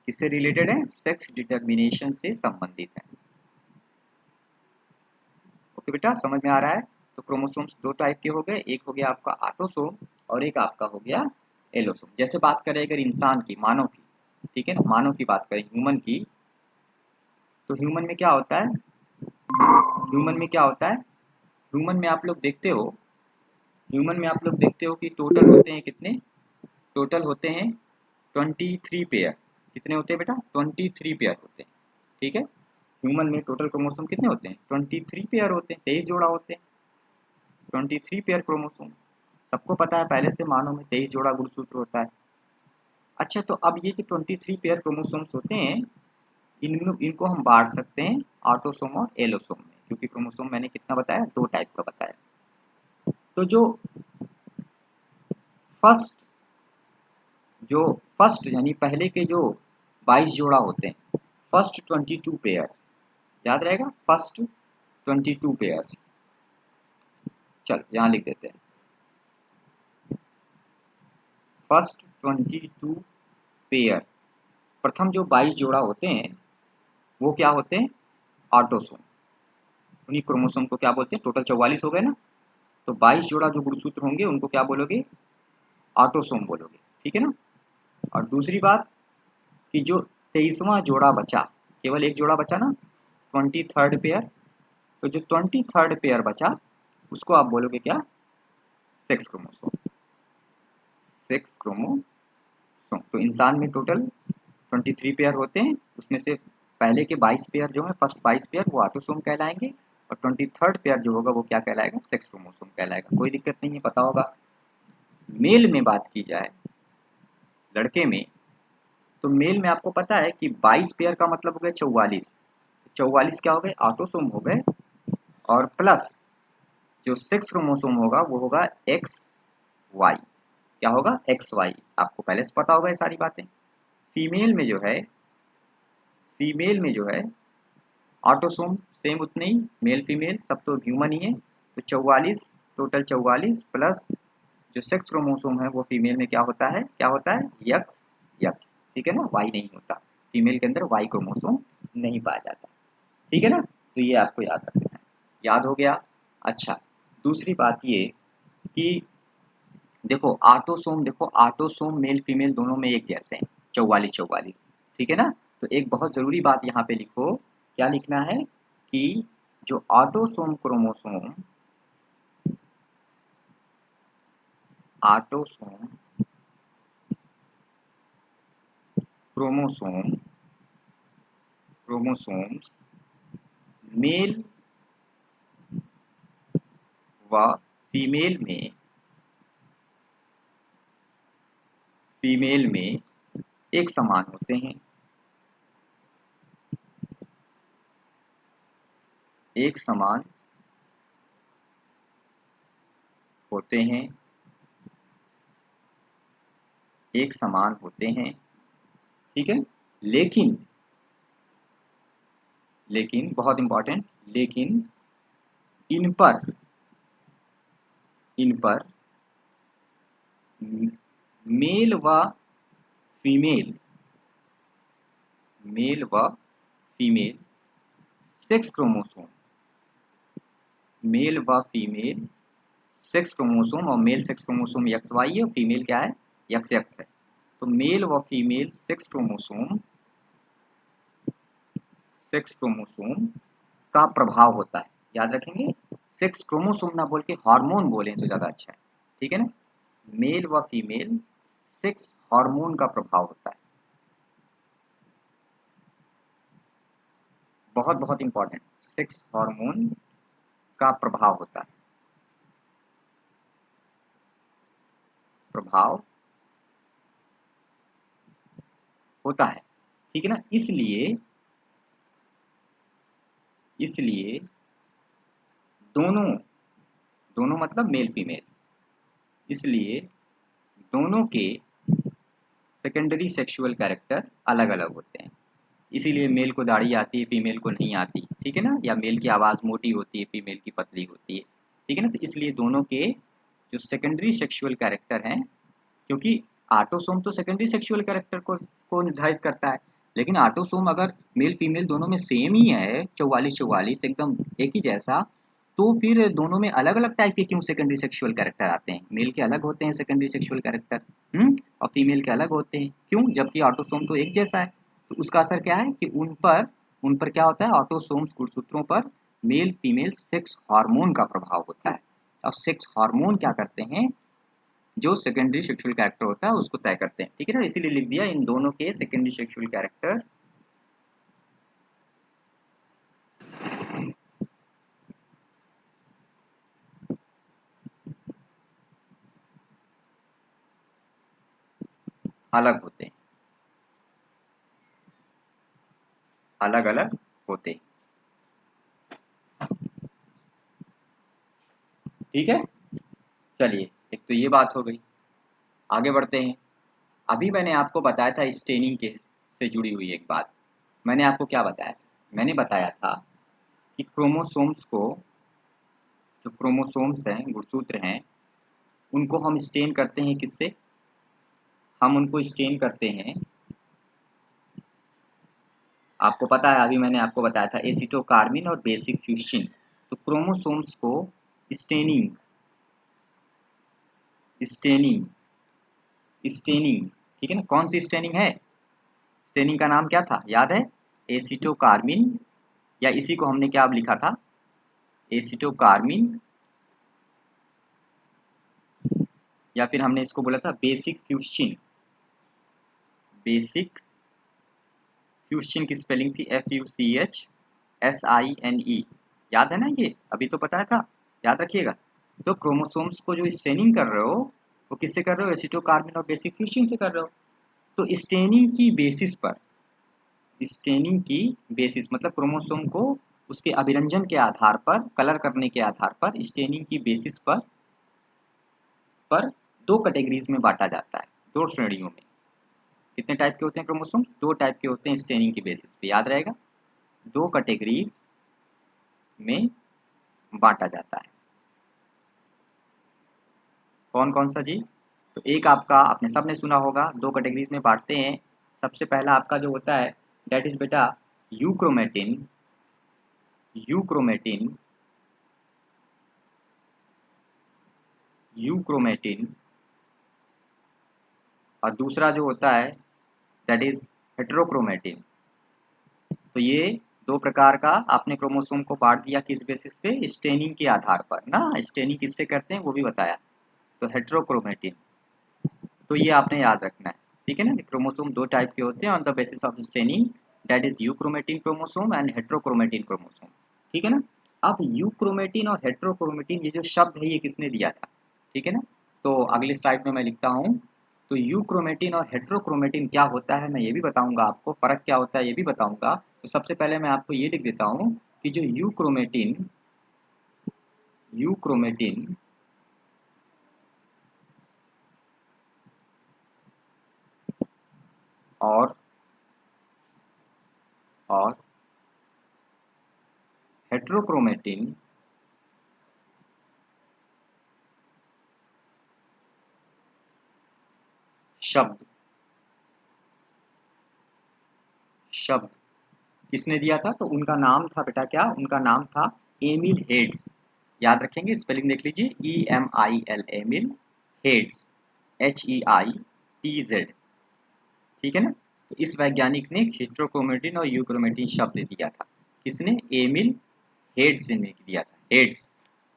किससे रिलेटेड है, सेक्स डिटर्मिनेशन से संबंधित है। ओके बेटा, समझ में आ रहा है? तो क्रोमोसोम्स दो टाइप के हो गए, एक हो गया आपका ऑटोसोम और एक आपका हो गया एलोसोम। जैसे बात करें अगर इंसान की, मानव की, ठीक है ना, मानव की बात करें, ह्यूमन की, तो ह्यूमन में क्या होता है, ह्यूमन में क्या होता है, ह्यूमन में आप लोग देखते हो, ह्यूमन में आप लोग देखते हो कि टोटल होते हैं कितने, टोटल होते हैं 23 पेयर। कितने होते हैं बेटा? 23 पेयर होते हैं, ठीक है। ह्यूमन में टोटल क्रोमोसोम कितने होते हैं? 23 पेयर होते हैं, 23 जोड़ा होते हैं, 23 पेयर क्रोमोसोम। सबको पता है पहले से, मानव में 23 जोड़ा गुणसूत्र होता है। अच्छा, तो अब ये जो 23 पेयर क्रोमोसोम्स होते हैं, इनको हम बांट सकते हैं ऑटोसोम और एलोसोम में, क्योंकि क्रोमोसोम मैंने कितना बताया, दो टाइप का बताया। तो जो फर्स्ट यानी पहले के जो 22 जोड़ा होते हैं, फर्स्ट 22 पेयर्स, याद रहेगा, फर्स्ट 22 पेयर्स। चल यहाँ लिख देते हैं, फर्स्ट 22 पेयर, प्रथम जो 22 जोड़ा होते हैं वो क्या होते हैं? ऑटोसोम। उन्हीं क्रोमोसोम को क्या बोलते हैं? टोटल 44 हो गए ना, तो 22 जोड़ा जो गुणसूत्र होंगे उनको क्या बोलोगे? ऑटोसोम बोलोगे, ठीक है ना। और दूसरी बात कि जो 23वां जोड़ा बचा, केवल एक जोड़ा बचा ना, 23rd पेयर, तो जो 23rd पेयर बचा उसको आप बोलोगे क्या? Sex chromosome, sex chromosome. तो इंसान में टोटल 23 पेयर होते हैं, उसमें से पहले के 22 पेयर जो है, फर्स्ट 22 पेयर वो ऑटोसोम कहलाएंगे, और 23rd पेयर जो होगा वो क्या कहलाएगा? सेक्स क्रोमोसोम कहलाएगा। कोई दिक्कत नहीं है, पता होगा। मेल में बात की जाए, लड़के में, तो मेल में आपको पता है कि 22 पेयर का मतलब हो गया 44, 44 क्या हो गए? ऑटोसोम हो गए, और प्लस जो सेक्स क्रोमोसोम होगा वो होगा एक्स वाई। क्या होगा? X Y. आपको पहले से पता होगा ये सारी बातें। फीमेल में जो है, फीमेल में जो है ऑटोसोम सेम उतने ही, मेल फीमेल सब तो ह्यूमन ही है, तो 44, टोटल 44 प्लस जो सेक्स क्रोमोसोम है वो फीमेल में क्या होता है? क्या होता है? यक्स यक्स, ठीक है ना, वाई नहीं होता, फीमेल के अंदर वाई क्रोमोसोम नहीं पाया जाता, ठीक है ना। तो ये आपको याद रखना है, याद हो गया। अच्छा, दूसरी बात ये कि देखो ऑटोसोम, देखो ऑटोसोम मेल फीमेल दोनों में एक जैसे हैं, 44 44, ठीक है ना। तो एक बहुत जरूरी बात यहाँ पे लिखो, क्या लिखना है कि जो autosome chromosome, autosome chromosome, chromosomes male व फीमेल में, फीमेल में एक समान होते हैं, एक समान होते हैं, एक समान होते हैं, ठीक है। लेकिन, लेकिन बहुत इंपॉर्टेंट, लेकिन इन पर, इन पर मेल व फीमेल, मेल व फीमेल सेक्स क्रोमोसोम, मेल व फीमेल सेक्स क्रोमोसोम, और male sex chromosome X Y है और फीमेल क्या है? एक्स एक्स है। तो मेल व female sex chromosome, sex chromosome का प्रभाव होता है, याद रखेंगे। सेक्स क्रोमोसोम ना बोल के हार्मोन बोलें तो ज्यादा अच्छा है, ठीक है ना। मेल व फीमेल सेक्स हार्मोन का प्रभाव होता है, बहुत बहुत इंपॉर्टेंट, सेक्स हार्मोन का प्रभाव होता है, प्रभाव होता है, ठीक है ना। इसलिए, इसलिए दोनों, दोनों मतलब मेल फीमेल, इसलिए दोनों के सेकेंडरी सेक्सुअल कैरेक्टर अलग अलग होते हैं। इसीलिए मेल को दाढ़ी आती है, फीमेल को नहीं आती, ठीक है ना, या मेल की आवाज़ मोटी होती है, फीमेल की पतली होती है, ठीक है ना। तो इसलिए दोनों के जो सेकेंडरी सेक्सुअल कैरेक्टर हैं, क्योंकि ऑटोसोम तो सेकेंडरी सेक्सुअल कैरेक्टर को निर्धारित करता है, लेकिन ऑटोसोम अगर मेल फीमेल दोनों में सेम ही है, 44 44 एकदम एक ही जैसा, तो फिर दोनों में अलग अलग टाइप के क्यों सेकेंडरी सेक्सुअल कैरेक्टर आते हैं? मेल के अलग होते हैं सेकेंडरी सेक्सुअल कैरेक्टर, और फीमेल के अलग होते हैं, क्यों? जबकि ऑटोसोम तो एक जैसा है। तो उसका असर क्या है कि उन पर क्या होता है, ऑटोसोम्स गुणसूत्रों पर मेल फीमेल सेक्स हार्मोन का प्रभाव होता है। और सेक्स हार्मोन क्या करते हैं, जो सेकेंडरी सेक्सुअल कैरेक्टर होता है उसको तय करते हैं, ठीक है ना। इसीलिए लिख दिया इन दोनों के सेकेंडरी सेक्सुअल कैरेक्टर अलग होते हैं, अलग अलग होते हैं, ठीक है। चलिए, एक तो ये बात हो गई, आगे बढ़ते हैं। अभी मैंने आपको बताया था स्टेनिंग के से जुड़ी हुई एक बात। मैंने आपको क्या बताया था? मैंने बताया था कि क्रोमोसोम्स को, जो क्रोमोसोम्स हैं, गुणसूत्र हैं, उनको हम स्टेन करते हैं किससे? हम उनको स्टेन करते हैं, आपको पता है, अभी मैंने आपको बताया था एसिटोकार्बिन और बेसिक फ्यूसिन। तो क्रोमोसोम्स को स्टेनिंग स्टेनिंग स्टेनिंग, ठीक है ना। कौन सी स्टेनिंग है? स्टेनिंग का नाम क्या था, याद है? एसिटोकार्बिन, या इसी को हमने क्या लिखा था, एसिटोकार्बिन, या फिर हमने इसको बोला था बेसिक फ्यूसिन। बेसिक फ्यूसिन की स्पेलिंग थी FUCHSINE, याद है ना? ये अभी तो बताया था, याद रखिएगा। तो क्रोमोसोम्स को जो स्टेनिंग कर रहे हो वो किससे कर रहे हो? एसिटोकार्बिन और बेसिक फ्यूसिन से कर रहे हो। तो स्टेनिंग की बेसिस पर, स्टेनिंग की बेसिस मतलब क्रोमोसोम को उसके अभिरंजन के आधार पर, कलर करने के आधार पर, स्टेनिंग की बेसिस पर दो कैटेगरीज में बांटा जाता है, दो श्रेणियों में। कितने टाइप के होते हैं क्रोमोसोम? दो टाइप के होते हैं स्टेनिंग की बेसिस पे, याद रहेगा। दो कैटेगरीज में बांटा जाता है। कौन कौन सा जी? तो एक आपका, आपने सबने सुना होगा, दो कैटेगरीज में बांटते हैं। सबसे पहला आपका जो होता है, दैट इज बेटा यूक्रोमेटिन। यूक्रोमेटिन यूक्रोमेटिन और दूसरा जो होता है दैट इज हेट्रोक्रोमेटिन। तो ये दो प्रकार का आपने क्रोमोसोम को बांट दिया, किस बेसिस पे? स्टेनिंग के आधार पर ना। स्टेनिंग किससे करते हैं वो भी बताया। तो हेट्रोक्रोमेटिन, तो ये आपने याद रखना है, ठीक है ना। क्रोमोसोम दो टाइप के होते हैं on the basis of staining, that is euchromatin chromosome and heterochromatin chromosome, ठीक है ना। अब यूक्रोमेटिन और हेट्रोक्रोमेटिन, ये जो शब्द है ये किसने दिया था, ठीक है ना। तो अगली स्लाइड में मैं लिखता हूँ। तो यूक्रोमेटिन और हेट्रोक्रोमेटिन क्या होता है मैं ये भी बताऊंगा आपको, फर्क क्या होता है ये भी बताऊंगा। तो सबसे पहले मैं आपको ये लिख देता हूँ कि जो यूक्रोमेटिन यूक्रोमेटिन और और हेट्रोक्रोमेटिन शब्द शब्द किसने दिया था? तो उनका नाम था बेटा, क्या उनका नाम था? Emil Heitz. याद रखेंगे, स्पेलिंग देख लीजिए, EMIL, एमिल हेड्स, HEITZ, ठीक है ना। तो इस वैज्ञानिक ने हेट्रोक्रोमेटिन और यूक्रोमेटिन शब्द दिया था। किसने? एमिल हेड्स ने दिया था, हेड्स,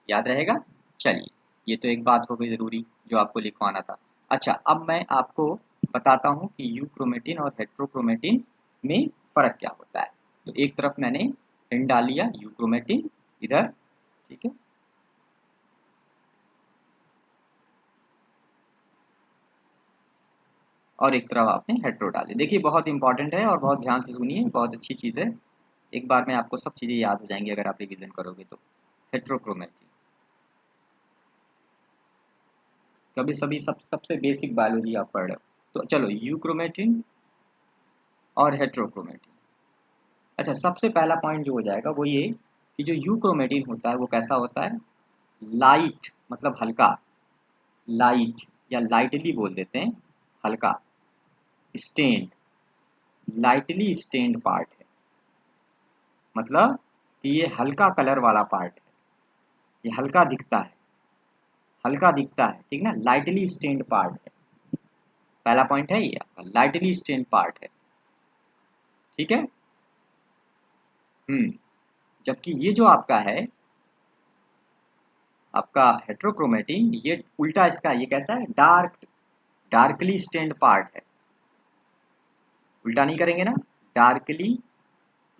याद रहेगा। चलिए, ये तो एक बात हो गई जरूरी जो आपको लिखवाना था। अच्छा, अब मैं आपको बताता हूँ कि यूक्रोमेटिन और हेट्रोक्रोमेटिन में फर्क क्या होता है। तो एक तरफ मैंने पेन डाल लिया यूक्रोमेटिन इधर, ठीक है, और एक तरफ आपने हेट्रो डाली। देखिए बहुत इंपॉर्टेंट है और बहुत ध्यान से सुनिए, बहुत अच्छी चीज़ है। एक बार में आपको सब चीज़ें याद हो जाएंगी अगर आप रिवीजन करोगे तो। हेट्रोक्रोमेटिन, कभी सभी सबसे बेसिक बायोलॉजी आप पढ़ रहे हो। तो चलो, यूक्रोमेटिन और हेट्रोक्रोमेटिन। अच्छा, सबसे पहला पॉइंट जो हो जाएगा वो ये कि जो यूक्रोमेटिन होता है वो कैसा होता है? लाइट मतलब हल्का, लाइट या लाइटली बोल देते हैं, हल्का, स्टेन्ड, लाइटली स्टेन्ड पार्ट है। मतलब कि ये हल्का कलर वाला पार्ट है, ये हल्का दिखता है, हल्का दिखता है, ठीक ना, लाइटली स्टेन्ड पार्ट है। पहला पॉइंट है ये आपका, लाइटली स्टेन्ड पार्ट है, ठीक है। जबकि ये जो आपका है, आपका हेट्रोक्रोमेटिन, ये उल्टा इसका, ये कैसा है, डार्कली स्टेन्ड पार्ट है। उल्टा नहीं करेंगे ना, डार्कली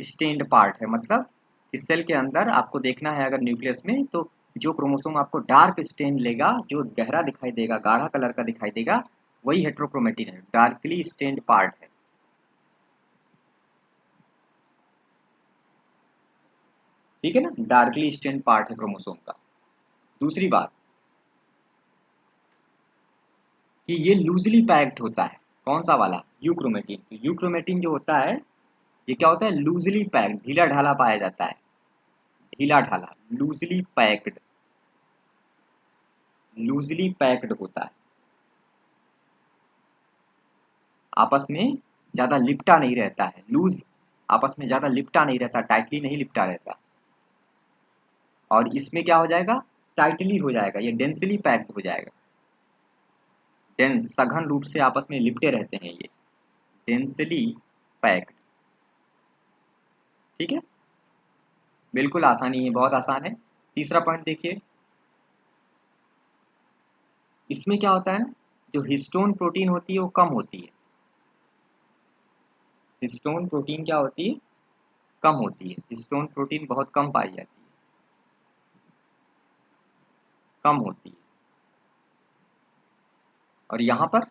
स्टेन्ड पार्ट है, मतलब इस सेल के अंदर आपको देखना है अगर न्यूक्लियस में, तो जो क्रोमोसोम आपको डार्क स्टेन लेगा, जो गहरा दिखाई देगा, गाढ़ा कलर का दिखाई देगा, वही हेट्रोक्रोमेटिन है, डार्कली स्टेन्ड पार्ट है, ठीक है ना, डार्कली स्टेन्ड पार्ट है क्रोमोसोम का। दूसरी बात कि ये लूजली पैक्ड होता है, कौन सा वाला, यूक्रोमेटिन। तो यूक्रोमेटिन जो होता है, ये क्या होता है, लूजली पैक्ड, ढीला ढाला पाया जाता है, ढीला ढाला, लूजली पैक्ड, लूजली पैक्ड होता है, आपस में ज्यादा लिपटा नहीं रहता है, लूज, आपस में ज्यादा लिपटा नहीं रहता, टाइटली नहीं लिपटा रहता। और इसमें क्या हो जाएगा, टाइटली हो जाएगा, ये डेंसली पैक्ड हो जाएगा, डेंस, सघन रूप से आपस में लिपटे रहते हैं ये, डेंसली पैक्ड, ठीक है। बिल्कुल आसानी है, बहुत आसान है। तीसरा पॉइंट देखिए, इसमें क्या होता है ना, जो हिस्टोन प्रोटीन होती है वो कम होती है, हिस्टोन प्रोटीन क्या होती है, कम होती है, हिस्टोन प्रोटीन बहुत कम पाई जाती है, कम होती है। और यहाँ पर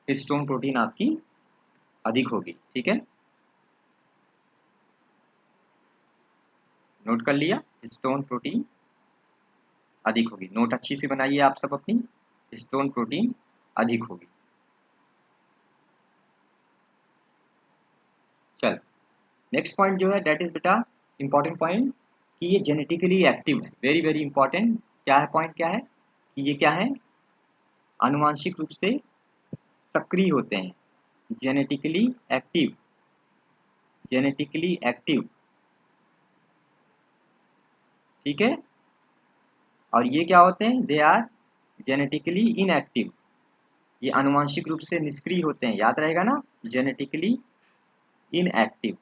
हिस्टोन प्रोटीन आपकी अधिक होगी, ठीक है, नोट कर लिया, हिस्टोन प्रोटीन अधिक होगी, नोट अच्छी से बनाइए आप सब अपनी, हिस्टोन प्रोटीन अधिक होगी। चल, नेक्स्ट पॉइंट जो है दैट इज बेटा इंपॉर्टेंट पॉइंट, कि ये जेनेटिकली एक्टिव है, वेरी वेरी इंपॉर्टेंट। क्या है पॉइंट, क्या है कि ये क्या है, आनुवांशिक रूप से सक्रिय होते हैं, जेनेटिकली एक्टिव, जेनेटिकली एक्टिव, ठीक है। और ये क्या होते हैं, दे आर जेनेटिकली इनएक्टिव, ये आनुवांशिक रूप से निष्क्रिय होते हैं, याद रहेगा ना, जेनेटिकली इनएक्टिव,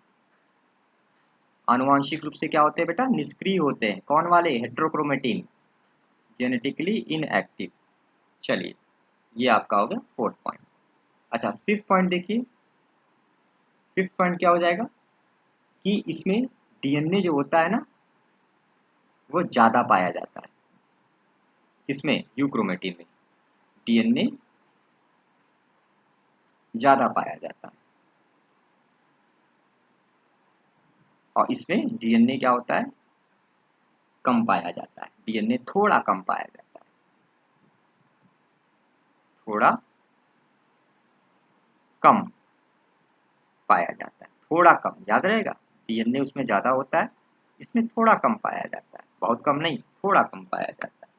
आनुवांशिक रूप से क्या होते हैं बेटा, निष्क्रिय होते हैं, कौन वाले, हेट्रोक्रोमेटिन, जेनेटिकली इनएक्टिव। चलिए, ये आपका हो गया फोर्थ पॉइंट। अच्छा, फिफ्थ पॉइंट देखिए, फिफ्थ पॉइंट क्या हो जाएगा कि इसमें डीएनए जो होता है ना, वो ज्यादा पाया जाता है, किसमें, यूक्रोमेटिन में डीएनए ज्यादा पाया जाता है, और इसमें डीएनए क्या होता है, कम पाया जाता है, डीएनए थोड़ा कम पाया जाता है, थोड़ा कम पाया जाता है, थोड़ा कम, याद रहेगा, डीएनए उसमें ज्यादा होता है, इसमें थोड़ा कम पाया जाता है, बहुत कम नहीं, थोड़ा कम पाया जाता है,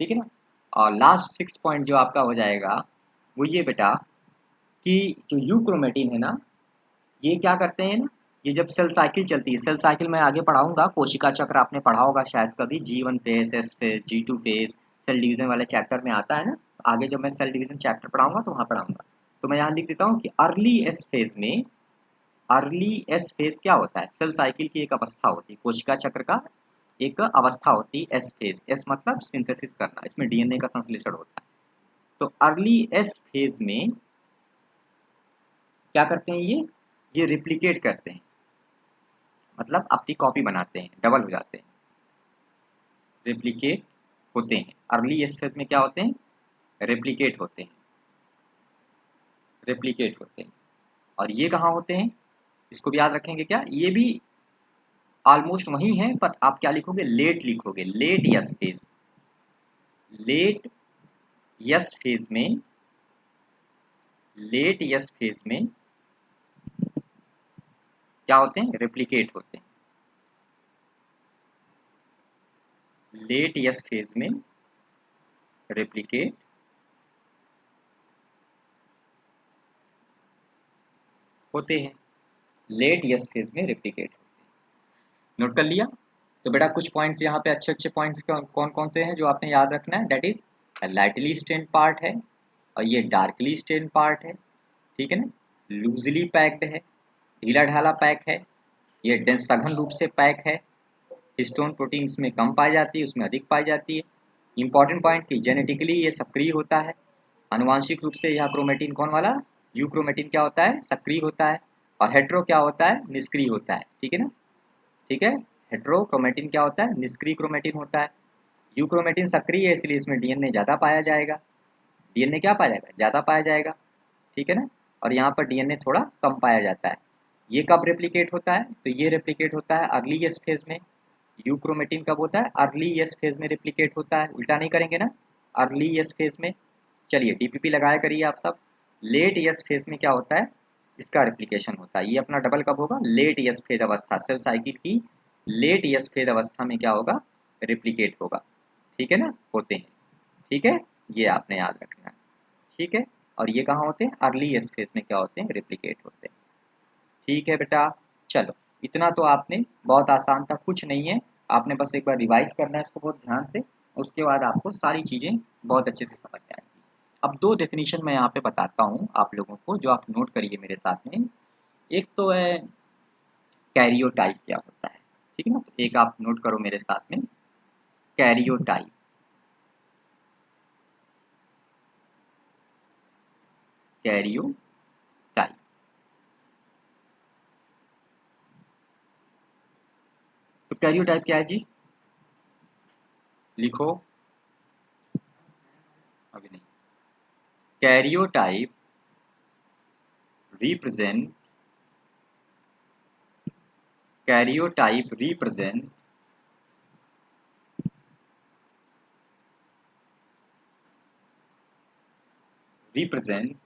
ठीक है ना। और लास्ट सिक्स पॉइंट जो आपका हो जाएगा वो ये बेटा, कि जो यूक्रोमेटिन है ना, ये क्या करते हैं ना, ये जब सेल साइकिल चलती है, सेल साइकिल मैं आगे पढ़ाऊंगा, कोशिका चक्र आपने पढ़ा होगा शायद कभी, G1 phase, S phase, G2 phase, cell division वाले चैप्टर में आता है ना, आगे जब मैं सेल डिवीजन चैप्टर पढ़ाऊंगा तो वहां पढ़ाऊंगा। तो मैं यहाँ लिख देता हूँ कि अर्ली एस फेज में, अर्ली एस फेज क्या होता है, सेल साइकिल की एक अवस्था होती है, कोशिका चक्र का एक अवस्था होती है एस फेज, एस मतलब सिंथेसिस करना, इसमें डीएनए का संश्लेषण होता है। तो अर्ली एस फेज में क्या करते हैं ये रिप्लिकेट करते हैं, मतलब अपनी कॉपी बनाते हैं, डबल हो जाते हैं, रिप्लिकेट होते हैं, अर्ली एस फेज में क्या होते हैं, रेप्लिकेट होते हैं, रेप्लिकेट होते हैं। और ये कहाँ होते हैं, इसको भी याद रखेंगे क्या, ये भी ऑलमोस्ट वही है, पर आप क्या लिखोगे, लेट लिखोगे, late S phase, late S phase में, लेट यस फेज में क्या होते हैं, रेप्लिकेट होते हैं, लेट यस फेज में रेप्लिकेट होते हैं, लेट यस फेज में रेप्लिकेट होते हैं, नोट कर लिया। तो बेटा कुछ पॉइंट्स यहाँ पे अच्छे पॉइंट्स कौन कौन से हैं जो आपने याद रखना है, that is lightly stained part है, और ये डार्कली स्टेन्ड पार्ट है, ठीक है ना, लूजली पैक्ड है, ढीला ढाला पैक है, ये डेंस सघन रूप से पैक है, हिस्टोन प्रोटीन इसमें कम पाई जाती है, उसमें अधिक पाई जाती है। इंपॉर्टेंट पॉइंट कि जेनेटिकली ये सक्रिय होता है, आनुवांशिक रूप से यह क्रोमेटिन कौन वाला, यू क्रोमेटिन क्या होता है, सक्रिय होता है, और हेट्रो क्या होता है, निष्क्रिय होता है, ठीक है ना, ठीक है। हेट्रो क्रोमेटिन क्या होता है, निष्क्रिय क्रोमेटिन होता है। यू क्रोमेटिन सक्रिय है, इसलिए इसमें डीएनए ज़्यादा पाया जाएगा, डीएनए क्या पाया जाएगा, ज़्यादा पाया जाएगा, ठीक है ना, और यहाँ पर डीएनए थोड़ा कम पाया जाता है। ये कब रेप्लिकेट होता है, तो ये रेप्लिकेट होता है अर्ली एस फेज में। यू क्रोमेटिन कब होता है, अर्ली एस फेज में रेप्लिकेट होता है, उल्टा नहीं करेंगे ना, अर्ली एस फेज में। चलिए डीपीपी लगाया करिए आप सब। लेट एस फेज में क्या होता है, इसका रेप्लिकेशन होता है, ये अपना डबल कब होगा, लेट एस फेज अवस्था, सेल साइकिल की लेट एस फेज अवस्था में क्या होगा, रेप्लिकेट होगा, ठीक है ना, होते हैं, ठीक है, ये आपने याद रखना है, ठीक है। और ये कहाँ होते हैं, अर्ली एस फेज में क्या होते हैं, रेप्लिकेट होते हैं, ठीक है बेटा। चलो इतना तो आपने, बहुत आसान था, कुछ नहीं है, आपने बस एक बार रिवाइज करना है इसको बहुत ध्यान से, उसके बाद आपको सारी चीज़ें बहुत अच्छे से समझ में आएंगी। अब दो डेफिनेशन मैं यहाँ पे बताता हूँ आप लोगों को, जो आप नोट करिए मेरे साथ में। एक तो है कैरियोटाइप क्या होता है, ठीक है ना, तो एक आप नोट करो मेरे साथ में, कैरियोटाइप। कैरियोटाइप, तो कैरियोटाइप क्या है जी, लिखो, अभी नहीं। Karyotype represent, karyotype represent represent,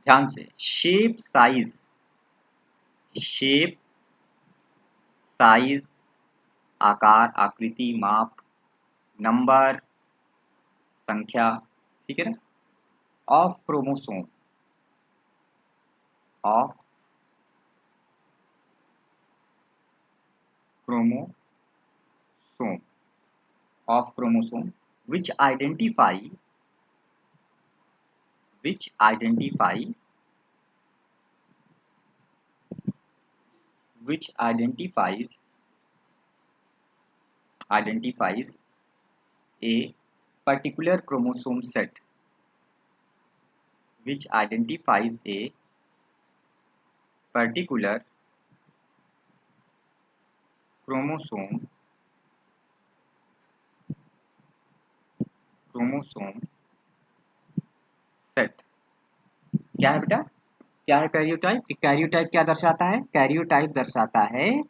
ध्यान से, शेप साइज, शेप साइज, आकार आकृति माप, नंबर संख्या, ठीक है ना, of chromosome, of chromosome, of chromosome, which identify, which identify, which identifies a particular chromosome set, which identifies a particular chromosome, chromosome set, क्या है बेटा, क्या है कैरियोटाइप, कैरियोटाइप क्या दर्शाता है, कैरियोटाइप दर्शाता है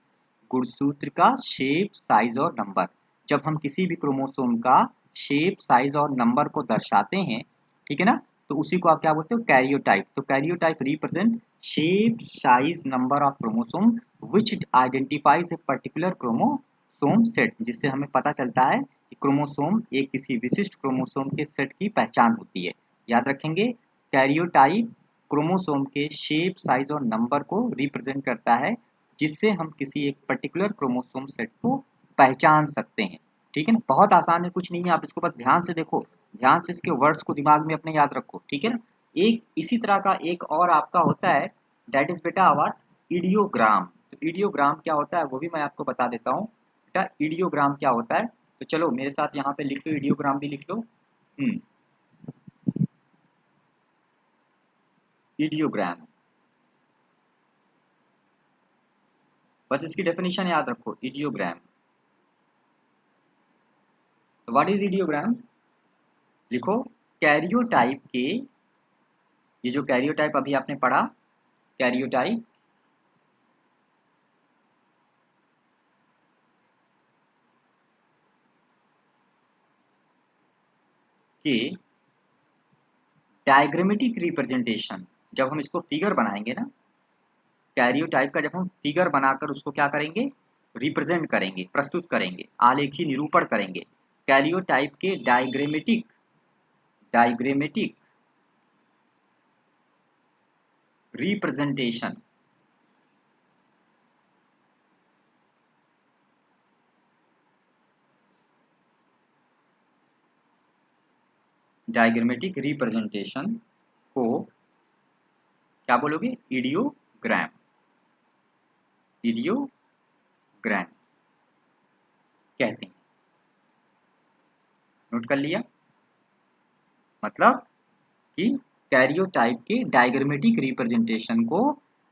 गुणसूत्र का शेप साइज और नंबर। जब हम किसी भी क्रोमोसोम का शेप साइज और नंबर को दर्शाते हैं, ठीक है ना, तो उसी को आप क्या बोलते हो, कैरियोटाइप। तो karyotype represent shape size number of chromosome which identifies a particular chromosome set, जिससे हमें पता चलता है कि क्रोमोसोम एक किसी विशिष्ट क्रोमोसोम के सेट की पहचान होती है। याद रखेंगे, कैरियोटाइप क्रोमोसोम के शेप साइज और नंबर को रिप्रेजेंट करता है, जिससे हम किसी एक पर्टिकुलर क्रोमोसोम सेट को पहचान सकते हैं, ठीक है ना, बहुत आसान है, कुछ नहीं है, आप इसको बस ध्यान से देखो, ध्यान से इसके वर्ड्स को दिमाग में अपने याद रखो, ठीक है ना। एक इसी तरह का एक और आपका होता है, डेट इज बेटा व्हाट, इडियोग्राम। तो इडियोग्राम क्या होता है वो भी मैं आपको बता देता हूँ बेटा, इडियोग्राम क्या होता है, तो चलो मेरे साथ यहाँ पे लिख लो, इडियोग्राम भी लिख लो। इडियोग्राम, बस इसकी डेफिनेशन याद रखो, इडियोग्राम। तो व्हाट इज इडियोग्राम, लिखो, कैरियोटाइप के, ये जो कैरियोटाइप अभी आपने पढ़ा, कैरियोटाइप के डायग्रामेटिक रिप्रेजेंटेशन, जब हम इसको फिगर बनाएंगे ना, कैरियोटाइप का जब हम फिगर बनाकर उसको क्या करेंगे, रिप्रेजेंट करेंगे, प्रस्तुत करेंगे, आलेखी निरूपण करेंगे, कैरियोटाइप के diagrammatic, diagrammatic representation, diagrammatic representation को क्या बोलोगे? इडियोग्राम। इडियोग्राम कहते हैं। नोट कर लिया? मतलब कि कैरियोटाइप के डायग्रामेटिक रिप्रेजेंटेशन को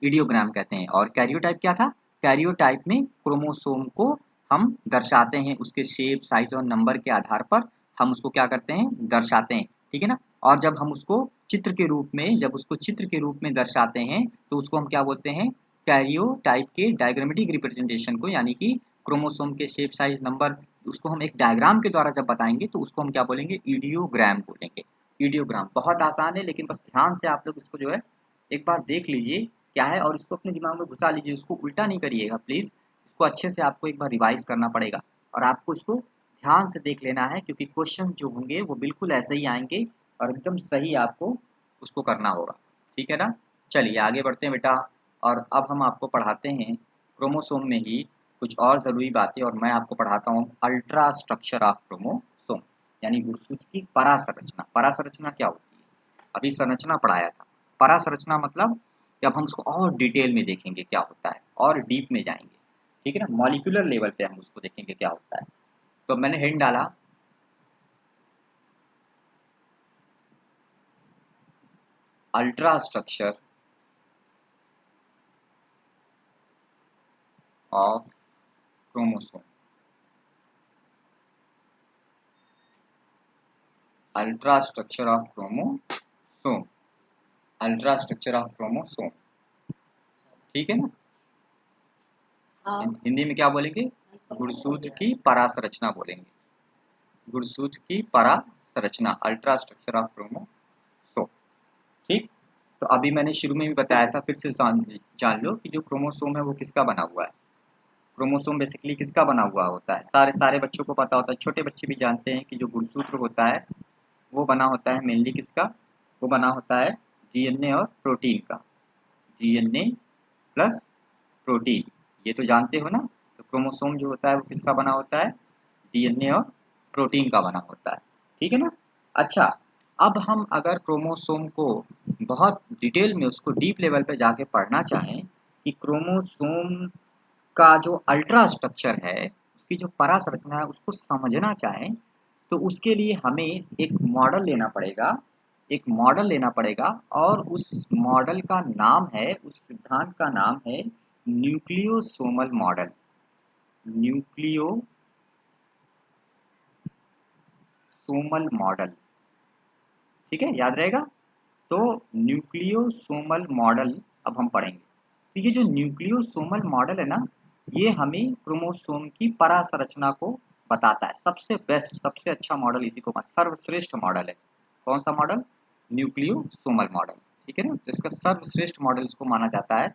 इडियोग्राम कहते हैं। और कैरियोटाइप क्या था? कैरियोटाइप में क्रोमोसोम को हम दर्शाते हैं, उसके शेप, साइज और नंबर के आधार पर हम उसको क्या करते हैं? दर्शाते हैं। ठीक है ना? और जब हम उसको चित्र के रूप में दर्शाते हैं तो उसको हम क्या बोलते हैं? कैरियोटाइप के डायग्रामेटिक रिप्रेजेंटेशन को, यानी कि क्रोमोसोम के शेप, साइज, नंबर, उसको हम एक डायग्राम के द्वारा जब बताएंगे तो उसको हम क्या बोलेंगे? इडियोग्राम बोलेंगे। इडियोग्राम बहुत आसान है, लेकिन बस ध्यान से आप लोग इसको जो है एक बार देख लीजिए क्या है, और इसको अपने दिमाग में घुसा लीजिए। उसको उल्टा नहीं करिएगा प्लीज, इसको अच्छे से आपको एक बार रिवाइज करना पड़ेगा और आपको इसको ध्यान से देख लेना है, क्योंकि क्वेश्चन जो होंगे वो बिल्कुल ऐसे ही आएंगे और एकदम सही आपको उसको करना होगा। ठीक है ना? चलिए आगे बढ़ते हैं बेटा। और अब हम आपको पढ़ाते हैं क्रोमोसोम में ही कुछ और ज़रूरी बातें, और मैं आपको पढ़ाता हूँ अल्ट्रा स्ट्रक्चर ऑफ क्रोमोसोम, यानी गुणसूत्र की परासंरचना। परासंरचना क्या होती है? अभी संरचना पढ़ाया था, परासंरचना मतलब कि अब हम उसको और डिटेल में देखेंगे क्या होता है, और डीप में जाएंगे। ठीक है ना? मॉलिक्यूलर लेवल पे हम उसको देखेंगे क्या होता है। तो मैंने हेड डाला ultra structure of chromosome. Ultra structure of chromosome. Ultra structure of chromosome. ठीक है ना? हिंदी में क्या बोलेंगे? गुणसूत्र की परासंरचना बोलेंगे। गुणसूत्र की परासंरचना, अल्ट्रा स्ट्रक्चर ऑफ क्रोमोसोम। ठीक। तो अभी मैंने शुरू में भी बताया था, फिर से जान लो कि जो क्रोमोसोम है वो किसका बना हुआ है। क्रोमोसोम बेसिकली किसका बना हुआ होता है? सारे बच्चों को पता होता है, छोटे बच्चे भी जानते हैं कि जो गुणसूत्र होता है वो बना होता है मेनली किसका? वो बना होता है डीएनए और प्रोटीन का। डीएनए प्लस प्रोटीन, ये तो जानते हो ना? तो क्रोमोसोम जो होता है वो किसका बना होता है? डीएनए और प्रोटीन का बना होता है। ठीक है ना? अच्छा, अब हम अगर क्रोमोसोम को बहुत डिटेल में, उसको डीप लेवल पे जाके पढ़ना चाहें कि क्रोमोसोम का जो अल्ट्रा स्ट्रक्चर है, उसकी जो परासंरचना है, उसको समझना चाहें तो उसके लिए हमें एक मॉडल लेना पड़ेगा। एक मॉडल लेना पड़ेगा, और उस मॉडल का नाम है, उस सिद्धांत का नाम है न्यूक्लियोसोमल मॉडल। न्यूक्लियोसोमल मॉडल। ठीक है, याद रहेगा? तो न्यूक्लियोसोमल मॉडल अब हम पढ़ेंगे। तो ये जो न्यूक्लियोसोमल मॉडल है ना, ये हमें क्रोमोसोम की परासंरचना को बताता है। सबसे बेस्ट, सबसे अच्छा मॉडल इसी को, सर्वश्रेष्ठ मॉडल है। कौन सा मॉडल? न्यूक्लियोसोमल मॉडल। ठीक है ना? तो इसका सर्वश्रेष्ठ मॉडल इसको माना जाता है।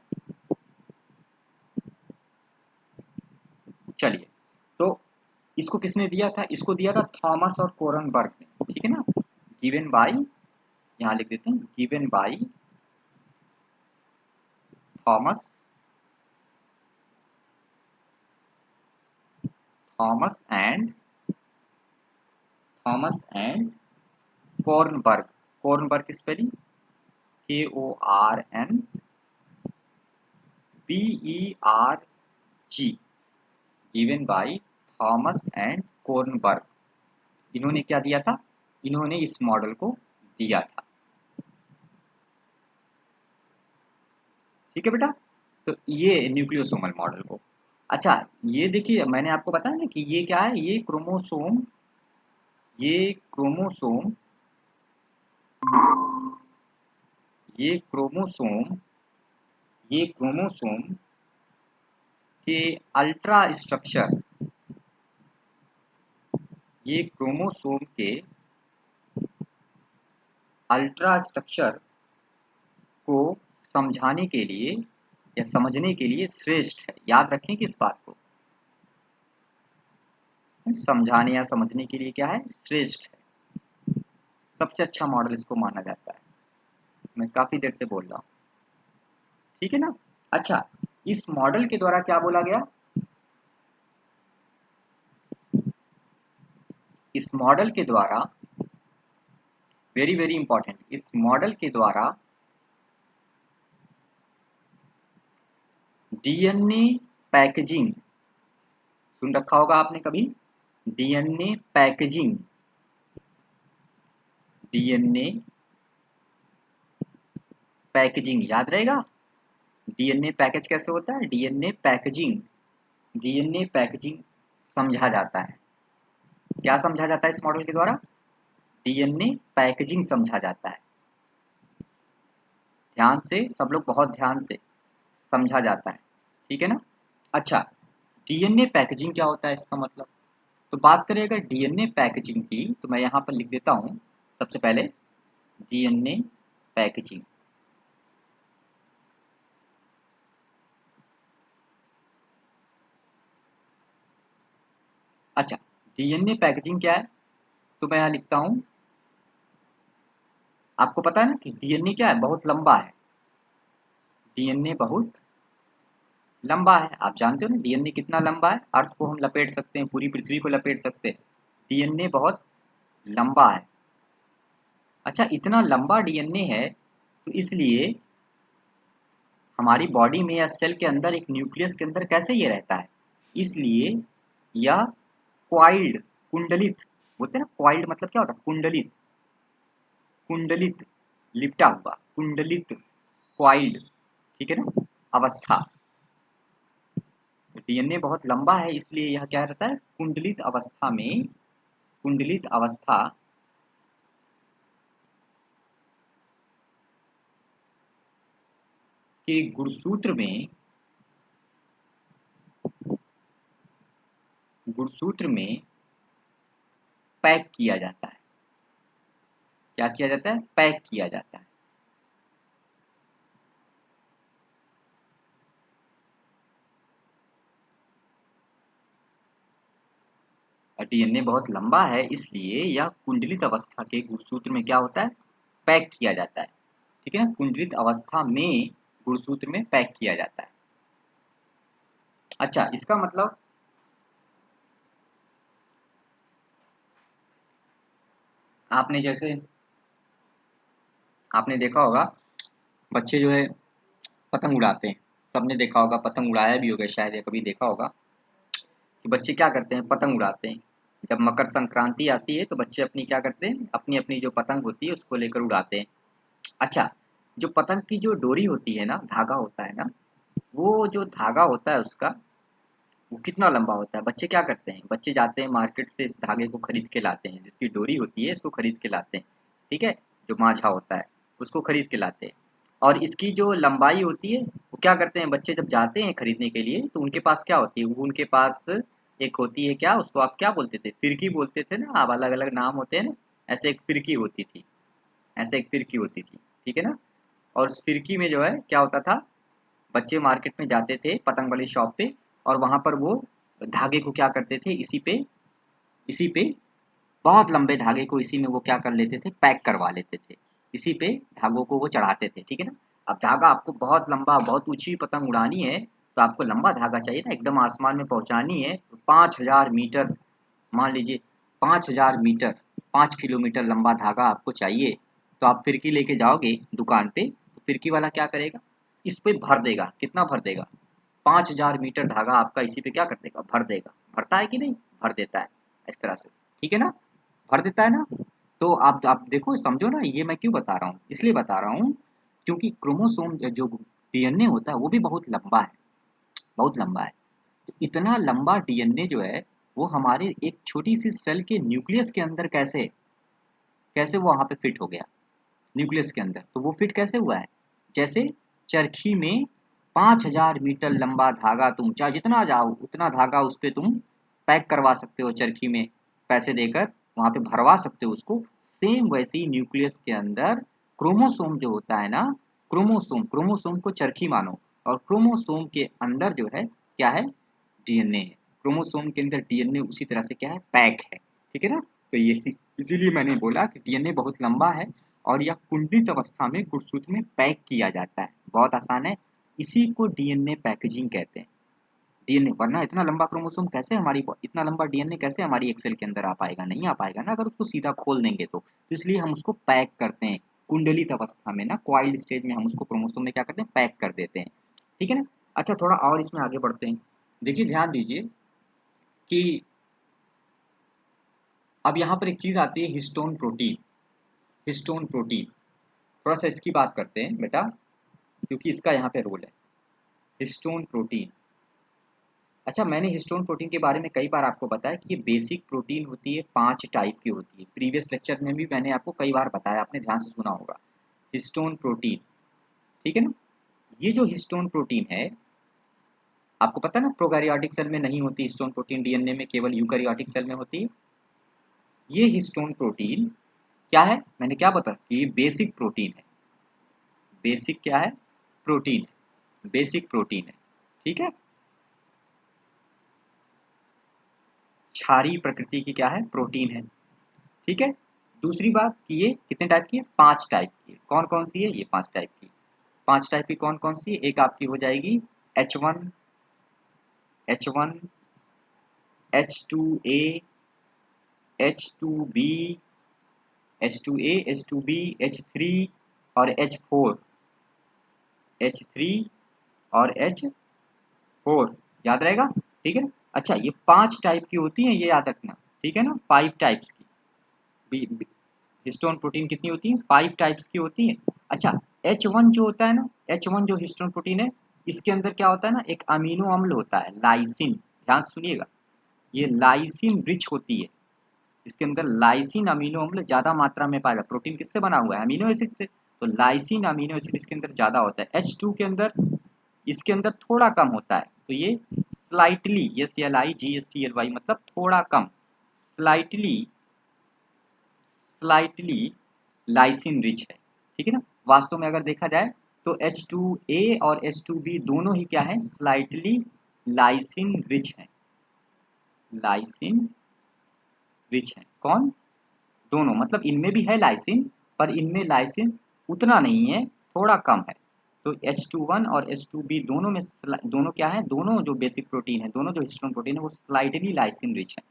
चलिए, तो इसको किसने दिया था? इसको दिया था थॉमस और कोरनबर्ग ने। ठीक है ना? गिवन बाई, यहाँ लिख देते हैं, given by Thomas Thomas and Kornberg. Kornberg की spelling KORNBERG, given by Thomas and Kornberg. इन्होंने क्या दिया था? इन्होंने इस मॉडल को दिया था। ठीक है बेटा? तो ये न्यूक्लियोसोमल मॉडल को। अच्छा, ये देखिए, मैंने आपको बताया ना कि ये क्या है? ये क्रोमोसोम, ये क्रोमोसोम ये क्रोमोसोम ये क्रोमोसोम के अल्ट्रा स्ट्रक्चर, ये क्रोमोसोम के अल्ट्रा स्ट्रक्चर को समझाने के लिए या समझने के लिए श्रेष्ठ है। याद रखेंगे इस बात को, समझाने या समझने के लिए क्या है? श्रेष्ठ है। सबसे अच्छा मॉडल इसको माना जाता है। मैं काफी देर से बोल रहा हूँ। ठीक है ना? अच्छा, इस मॉडल के द्वारा क्या बोला गया? इस मॉडल के द्वारा वेरी वेरी इंपॉर्टेंट, इस मॉडल के द्वारा डीएनए पैकेजिंग, सुन रखा होगा आपने कभी, डीएनए पैकेजिंग, डीएनए पैकेजिंग याद रहेगा। डीएनए पैकेज कैसे होता है, डीएनए पैकेजिंग, डीएनए पैकेजिंग समझा जाता है। क्या समझा जाता है इस मॉडल के द्वारा, डीएनए पैकेजिंग समझा जाता है। ध्यान से सब लोग, बहुत ध्यान से समझा जाता है, ठीक है ना। अच्छा, डीएनए पैकेजिंग क्या होता है इसका मतलब, तो बात करें अगर डीएनए पैकेजिंग की तो मैं यहाँ पर लिख देता हूँ सबसे पहले डीएनए पैकेजिंग। अच्छा, डीएनए पैकेजिंग क्या है, तो मैं यहाँ लिखता हूँ, आपको पता है ना कि डीएनए क्या है, बहुत लंबा है, डीएनए बहुत लंबा है। आप जानते हो ना डीएनए कितना लंबा है, अर्थ को हम लपेट सकते हैं, पूरी पृथ्वी को लपेट सकते हैं, डीएनए बहुत लंबा है। अच्छा, इतना लंबा डीएनए है तो इसलिए हमारी बॉडी में या सेल के अंदर एक न्यूक्लियस के अंदर कैसे ये रहता है, इसलिए यह क्वाइल्ड, कुंडलित, बोलते हैं ना क्वाइल्ड मतलब क्या होता है, कुंडलित, कुंडलित, लिपटा हुआ, कुंडलित, क्वाइल्ड, ठीक है ना, अवस्था। डीएनए बहुत लंबा है इसलिए यह क्या रहता है, कुंडलित अवस्था में, कुंडलित अवस्था के गुणसूत्र में, गुणसूत्र में पैक किया जाता है। क्या किया जाता है, पैक किया जाता है। डीएनए बहुत लंबा है इसलिए यह कुंडलित अवस्था के गुणसूत्र में क्या होता है, पैक किया जाता है, ठीक है ना, कुंडलित अवस्था में गुणसूत्र में पैक किया जाता है। अच्छा, इसका मतलब आपने जैसे आपने देखा होगा बच्चे जो है पतंग उड़ाते हैं, सबने देखा होगा, पतंग उड़ाया भी होगा शायद, या कभी देखा होगा कि बच्चे क्या करते हैं, पतंग उड़ाते हैं। जब मकर संक्रांति आती है तो बच्चे अपनी क्या करते हैं, अपनी अपनी जो पतंग होती है उसको लेकर उड़ाते हैं। अच्छा, जो पतंग की जो डोरी होती है ना, धागा होता है ना, वो जो धागा होता है उसका, वो कितना लंबा होता है, बच्चे क्या करते हैं, बच्चे जाते हैं मार्केट से इस धागे को खरीद के लाते हैं, जिसकी डोरी होती है इसको खरीद के लाते हैं, ठीक है, जो माझा होता है उसको खरीद के लाते हैं। और इसकी जो लंबाई होती है वो क्या करते हैं, बच्चे जब जाते हैं खरीदने के लिए तो उनके पास क्या होती है, वो उनके पास एक होती है, क्या उसको आप क्या बोलते थे, फिरकी बोलते थे ना, आप अलग अलग नाम होते हैं ना, ऐसे एक फिरकी होती थी, ऐसे एक फिरकी होती थी, ठीक है ना। और उस फिरकी में जो है क्या होता था, बच्चे मार्केट में जाते थे पतंग वाली शॉप पे, और वहां पर वो धागे को क्या करते थे, इसी पे बहुत लंबे धागे को इसी में वो क्या कर लेते थे, पैक करवा लेते थे, इसी पे धागों को वो चढ़ाते थे, ठीक है ना। अब धागा आपको बहुत लंबा, बहुत ऊंची पतंग उड़ानी है तो आपको लंबा धागा चाहिए ना, एकदम आसमान में पहुंचानी है तो 5,000 मीटर, मान लीजिए 5,000 मीटर, 5 किलोमीटर लंबा धागा आपको चाहिए। तो आप फिरकी लेके जाओगे दुकान पे, तो फिरकी वाला क्या करेगा, इस पे भर देगा, कितना भर देगा, 5,000 मीटर धागा आपका इसी पे क्या कर देगा, भर देगा, भरता है कि नहीं, भर देता है, इस तरह से, ठीक है ना, भर देता है ना। तो आप देखो, समझो ना, ये मैं क्यों बता रहा हूँ, इसलिए बता रहा हूँ क्योंकि क्रोमोसोम जो डीएनए होता है वो भी बहुत लंबा है, बहुत लंबा है। तो इतना लंबा डीएनए जो है वो हमारे एक छोटी सी सेल के न्यूक्लियस के अंदर कैसे कैसे वो वहां पे फिट हो गया, न्यूक्लियस के अंदर, तो वो फिट कैसे हुआ है, जैसे चरखी में 5,000 मीटर लंबा धागा, तुम चाहे जितना जाओ उतना धागा उस पे तुम पैक करवा सकते हो, चरखी में पैसे देकर वहां पे भरवा सकते हो उसको। सेम वैसे ही न्यूक्लियस के अंदर क्रोमोसोम जो होता है ना, क्रोमोसोम, क्रोमोसोम को चरखी मानो, और क्रोमोसोम के अंदर जो है क्या है, डीएनए है। क्रोमोसोम के अंदर डीएनए उसी तरह से क्या है, पैक है, ठीक है ना। तो ये इसीलिए मैंने बोला कि डीएनए बहुत लंबा है और यह कुंडलित अवस्था में गुणसूत्र में पैक किया जाता है, बहुत आसान है, इसी को डीएनए पैकेजिंग कहते हैं। डीएनए, वरना इतना लंबा क्रोमोसोम कैसे हमारी, इतना लंबा डीएनए कैसे हमारी एक सेल के अंदर आ पाएगा, नहीं आ पाएगा ना अगर उसको सीधा खोल देंगे तो इसलिए हम उसको पैक करते हैं कुंडलित अवस्था में ना, क्वाइल्ड स्टेज में हम उसको क्रोमोसोम में क्या करते हैं, पैक कर देते हैं, ठीक है ना। अच्छा थोड़ा और इसमें आगे बढ़ते हैं। देखिए ध्यान दीजिए कि अब यहाँ पर एक चीज आती है हिस्टोन प्रोटीन। हिस्टोन प्रोटीन थोड़ा सा इसकी बात करते हैं बेटा, क्योंकि इसका यहाँ पे रोल है। हिस्टोन प्रोटीन, अच्छा मैंने हिस्टोन प्रोटीन के बारे में कई बार आपको बताया कि ये बेसिक प्रोटीन होती है, 5 टाइप की होती है। प्रीवियस लेक्चर में भी मैंने आपको कई बार बताया, आपने ध्यान से सुना होगा। हिस्टोन प्रोटीन, ठीक है ना। ये जो हिस्टोन प्रोटीन है, आपको पता है ना प्रोकैरियोटिक सेल में नहीं होती हिस्टोन प्रोटीन, डीएनए में केवल यूकैरियोटिक सेल में होती है। ये हिस्टोन प्रोटीन क्या है, मैंने क्या बताया कि ये बेसिक प्रोटीन है। बेसिक क्या है, प्रोटीन है, बेसिक प्रोटीन है, ठीक है। क्षारीय प्रकृति की क्या है, प्रोटीन है, ठीक है। दूसरी बात कि ये कितने टाइप की है, 5 टाइप की है। कौन कौन सी है, ये 5 टाइप की। 5 टाइप की कौन कौन सी है, एक आपकी हो जाएगी H1, H1, H2A, H2B, H2A, H2B, H3 और H4, H3 और H4, याद रहेगा, ठीक है ना। अच्छा ये 5 टाइप की होती है, ये याद रखना, ठीक है ना। 5 टाइप्स की हिस्टोन प्रोटीन कितनी होती है, 5 टाइप्स की होती है। अच्छा H1 जो होता है ना, H1 जो हिस्टोन प्रोटीन है, इसके अंदर क्या होता है ना, एक अमीनो अम्ल होता है लाइसिन, ध्यान से सुनिएगा, ये लाइसिन रिच होती है। इसके अंदर लाइसिन अमीनो अम्ल ज्यादा मात्रा में पाएगा। प्रोटीन किससे बना हुआ है, अमीनो एसिड से, तो लाइसिन अमीनो एसिड इसके अंदर ज्यादा होता है। H2 के अंदर, इसके अंदर थोड़ा कम होता है, तो ये स्लाइटली, SLIGSTLY मतलब थोड़ा कम, स्लाइटली, स्लाइटली लाइसिन रिच है, ठीक है ना। वास्तव में अगर देखा जाए तो H2A और H2B दोनों ही क्या है, स्लाइटली लाइसिन रिच है, लाइसिन रिच है। कौन, दोनों, मतलब इनमें भी है लाइसिन, पर इनमें लाइसिन उतना नहीं है, थोड़ा कम है। तो H21 और H2B दोनों में दोनों क्या है, दोनों जो बेसिक प्रोटीन है, दोनों जो हिस्टोन प्रोटीन है, वो स्लाइटली लाइसिन रिच है,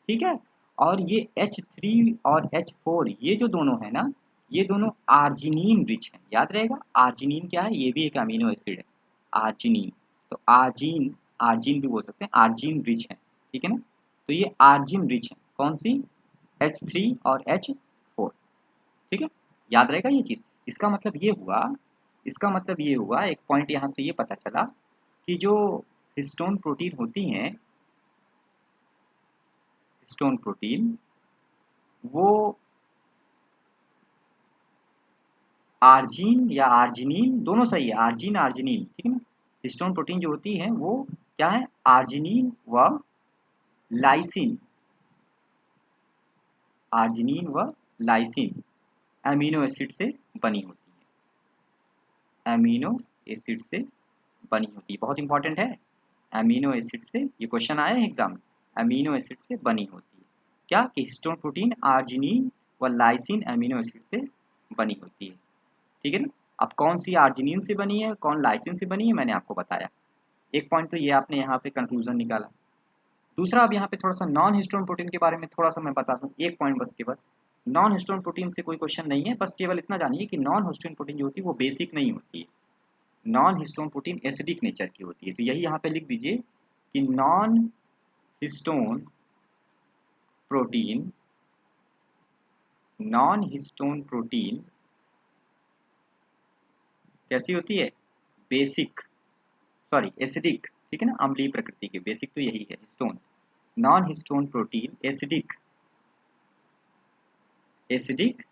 ठीक है। और ये H3 और H4 ये जो दोनों है ना, ये दोनों आर्जिनिन रिच है, याद रहेगा। आर्जिनिन क्या है, ये भी एक अमीनो एसिड है, आर्जिनिन। तो आर्जिन, आर्जिन भी बोल सकते हैं, आर्जिन रिच है, ठीक है ना। तो ये आर्जिन रिच है, कौन सी, H3 और H4, ठीक है, याद रहेगा ये चीज। इसका मतलब ये हुआ, इसका मतलब ये हुआ, एक पॉइंट यहाँ से ये पता चला कि जो हिस्टोन प्रोटीन होती हैं, हिस्टोन प्रोटीन वो आर्जिन या आर्जिनिन दोनों सही है, आर्जिन आर्जिनिन, ठीक है ना। हिस्टोन प्रोटीन जो होती है वो क्या है, आर्जिनिन व लाइसिन, आर्जिनिन व लाइसिन एमिनो एसिड से बनी होती है, एमिनो एसिड से बनी होती है, बहुत इंपॉर्टेंट है। एमिनो एसिड से, ये क्वेश्चन आया है एग्जाम में, एमिनो एसिड से बनी होती है। क्या कि हिस्टोन प्रोटीन आर्जिनिन व लाइसिन एमिनो एसिड से बनी होती है, ठीक है ना। अब कौन सी आर्जिनिन से बनी है, कौन लाइसिन से बनी है, मैंने आपको बताया। एक पॉइंट तो ये आपने यहाँ पे कंक्लूजन निकाला। दूसरा अब यहाँ पे थोड़ा सा नॉन हिस्टोन प्रोटीन के बारे में थोड़ा सा मैं बता दूं, एक पॉइंट बस केवल। नॉन हिस्टोन प्रोटीन से कोई क्वेश्चन नहीं है, बस केवल इतना जानिए कि नॉन हिस्टोन प्रोटीन जो होती है वो बेसिक नहीं होती है। Non histone protein acidic nature की होती है, तो यही यहाँ पे लिख दीजिए कि non histone protein, non histone protein कैसी होती है, बेसिक, सॉरी एसिडिक, ठीक है ना, अम्लीय प्रकृति की। बेसिक तो यही है histone, non histone protein acidic, acidic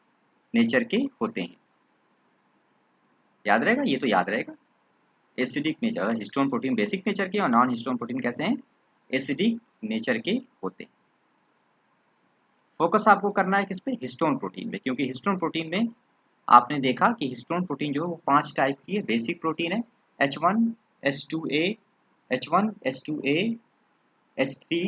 nature के होते हैं, याद रहेगा, ये तो याद रहेगा। Acidic nature, histone protein basic nature के और नॉन हिस्टोन प्रोटीन कैसे हैं, एसिडिक नेचर के होते हैं। फोकस आपको करना है किस पे, हिस्टोन प्रोटीन में, क्योंकि हिस्टोन प्रोटीन में आपने देखा कि हिस्टोन प्रोटीन जो है वो 5 टाइप की है, बेसिक प्रोटीन है, H1, H2A, H1, H2A, H3,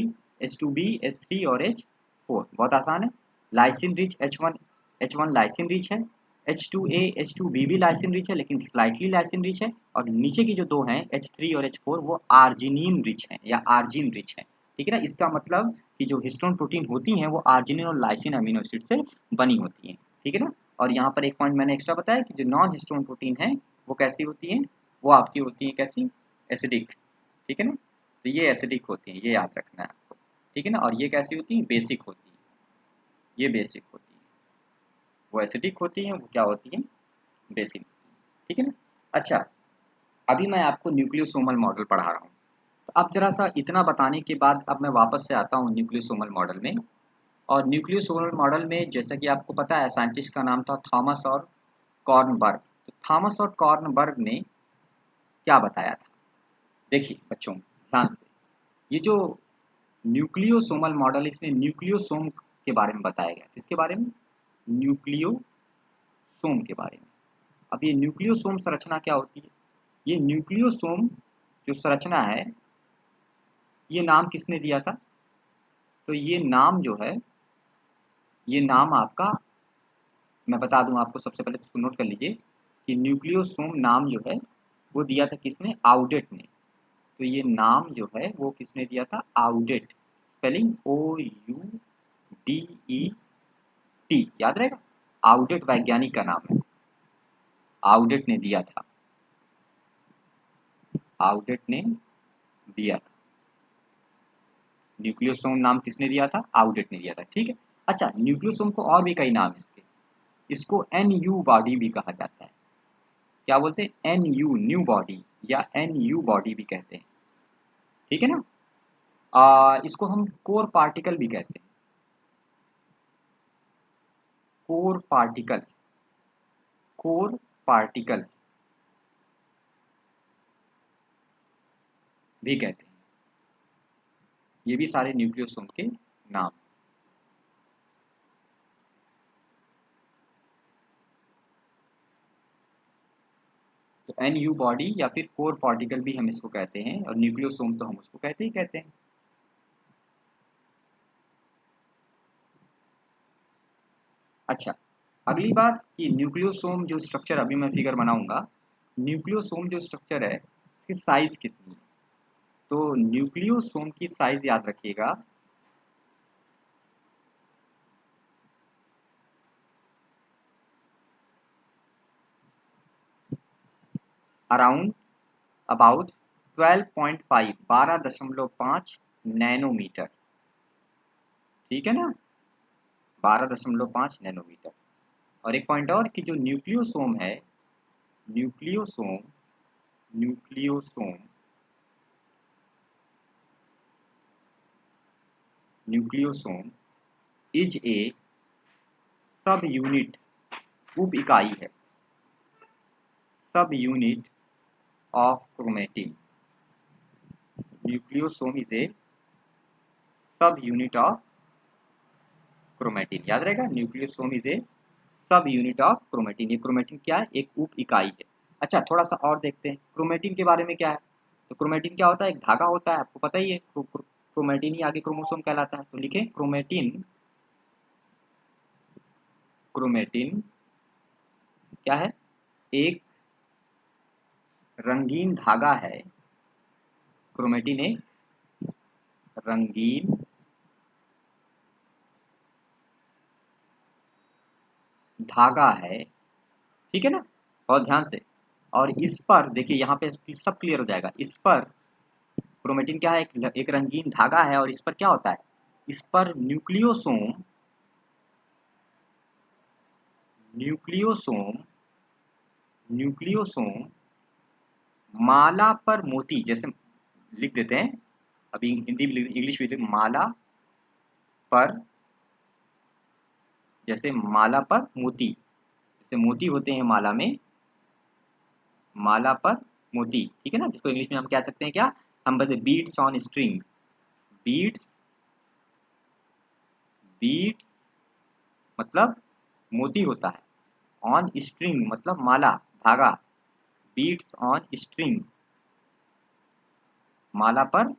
H2B, H3 और H4, बहुत आसान है। Lysine rich H1, H1 lysine rich है, H2A H2B भी लाइसिन रिच है लेकिन स्लाइटली लाइसिन रिच है, और नीचे की जो दो हैं H3 और H4 वो आर्जिनिन रिच हैं या आर्जिन रिच हैं। ठीक है ना, इसका मतलब कि जो हिस्टोन प्रोटीन होती हैं वो आर्जिनिन और लाइसिन अमीनो एसिड से बनी होती हैं। ठीक है ना, और यहाँ पर एक पॉइंट मैंने एक्स्ट्रा बताया कि जो नॉन हिस्टोन प्रोटीन है वो कैसी होती हैं, वो आपकी होती हैं कैसी, एसिडिक। ठीक है ना, तो ये एसिडिक होती हैं, ये याद रखना है आपको। ठीक है ना, और ये कैसी होती हैं, बेसिक होती है, ये बेसिक होती है। वो एसिडिक होती हैं, वो क्या होती हैं, बेसिक। ठीक है ना। अच्छा, अभी मैं आपको न्यूक्लियोसोमल मॉडल पढ़ा रहा हूँ। तो अब जरा सा इतना बताने के बाद अब मैं वापस से आता हूँ न्यूक्लियोसोमल मॉडल में। और न्यूक्लियोसोमल मॉडल में जैसा कि आपको पता है साइंटिस्ट का नाम था थॉमस और कॉर्नबर्ग। तो थॉमस और कॉर्नबर्ग ने क्या बताया था, देखिए बच्चों ध्यान से, ये जो न्यूक्लियोसोमल मॉडल इसमें न्यूक्लियोसोम के बारे में बताया गया। किसके बारे में, न्यूक्लियोसोम के बारे में। अब ये न्यूक्लियोसोम संरचना क्या होती है, ये न्यूक्लियोसोम जो संरचना है ये नाम किसने दिया था, तो ये नाम जो है, ये नाम आपका, मैं बता दूं आपको, सबसे पहले तो नोट कर लीजिए कि न्यूक्लियोसोम नाम जो है वो दिया था किसने, आउडेट ने। तो ये नाम जो है वो किसने दिया था, आउडेट, स्पेलिंग OUDET, याद रहेगा, आउडेट वैज्ञानिक का नाम है, आउडेट ने दिया था, आउडेट ने दिया था। न्यूक्लियोसोम नाम किसने दिया था, आउडेट ने दिया था। ठीक है। अच्छा, न्यूक्लियोसोम को और भी कई नाम है इसके, इसको NU बॉडी भी कहा जाता है। क्या बोलते हैं, NU न्यू बॉडी या NU बॉडी भी कहते हैं। ठीक है ना, इसको हम कोर पार्टिकल भी कहते हैं, कोर पार्टिकल, कोर पार्टिकल भी कहते हैं। ये भी सारे न्यूक्लियोसोम के नाम। तो NU बॉडी या फिर कोर पार्टिकल भी हम इसको कहते हैं, और न्यूक्लियोसोम तो हम उसको कहते ही कहते हैं। अच्छा, अगली बात कि न्यूक्लियोसोम जो स्ट्रक्चर, अभी मैं फिगर बनाऊंगा, न्यूक्लियोसोम जो स्ट्रक्चर है इसकी साइज कितनी है। तो न्यूक्लियोसोम की साइज याद रखिएगा, अराउंड अबाउट 12.5 12.5 नैनोमीटर। ठीक है ना, 12.5 नैनोमीटर। और एक पॉइंट और कि जो न्यूक्लियोसोम है, nucleosome, nucleosome, nucleosome is a सब यूनिट, उप इकाई है, सब unit of chromatin. Nucleosome is a सब यूनिट ऑफ क्रोमेटिन, याद रहेगा, न्यूक्लियोसोम इज ए सब यूनिट ऑफ क्रोमेटिन। ये क्रोमेटिन क्या है, एक उप इकाई है। अच्छा, थोड़ा सा और देखते हैं क्रोमेटिन के बारे में क्या है। तो क्रोमेटिन क्या होता है, एक धागा होता है, आपको पता ही है, क्रोमेटिन ही आगे क्रोमोसोम कहलाता है। तो लिखें क्रोमेटिन, क्रोमेटिन क्या है, एक रंगीन धागा है, क्रोमेटिन एक रंगीन धागा है। ठीक है ना, बहुत ध्यान से। और इस पर देखिए, यहाँ पे सब क्लियर हो जाएगा। इस पर क्रोमेटिन क्या है, एक रंगीन धागा है, और इस पर क्या होता है, इस पर न्यूक्लियोसोम, न्यूक्लियोसोम, न्यूक्लियोसोम माला पर मोती, जैसे लिख देते हैं, अभी हिंदी भी इंग्लिश भी माला पर, जैसे माला पर मोती, जैसे मोती होते हैं माला में, माला पर मोती। ठीक है ना, जिसको इंग्लिश में हम कह सकते हैं क्या, हम बोलते beads on string, beads, beads मतलब मोती होता है, ऑन स्ट्रिंग मतलब माला, धागा, बीड्स ऑन स्ट्रिंग, माला पर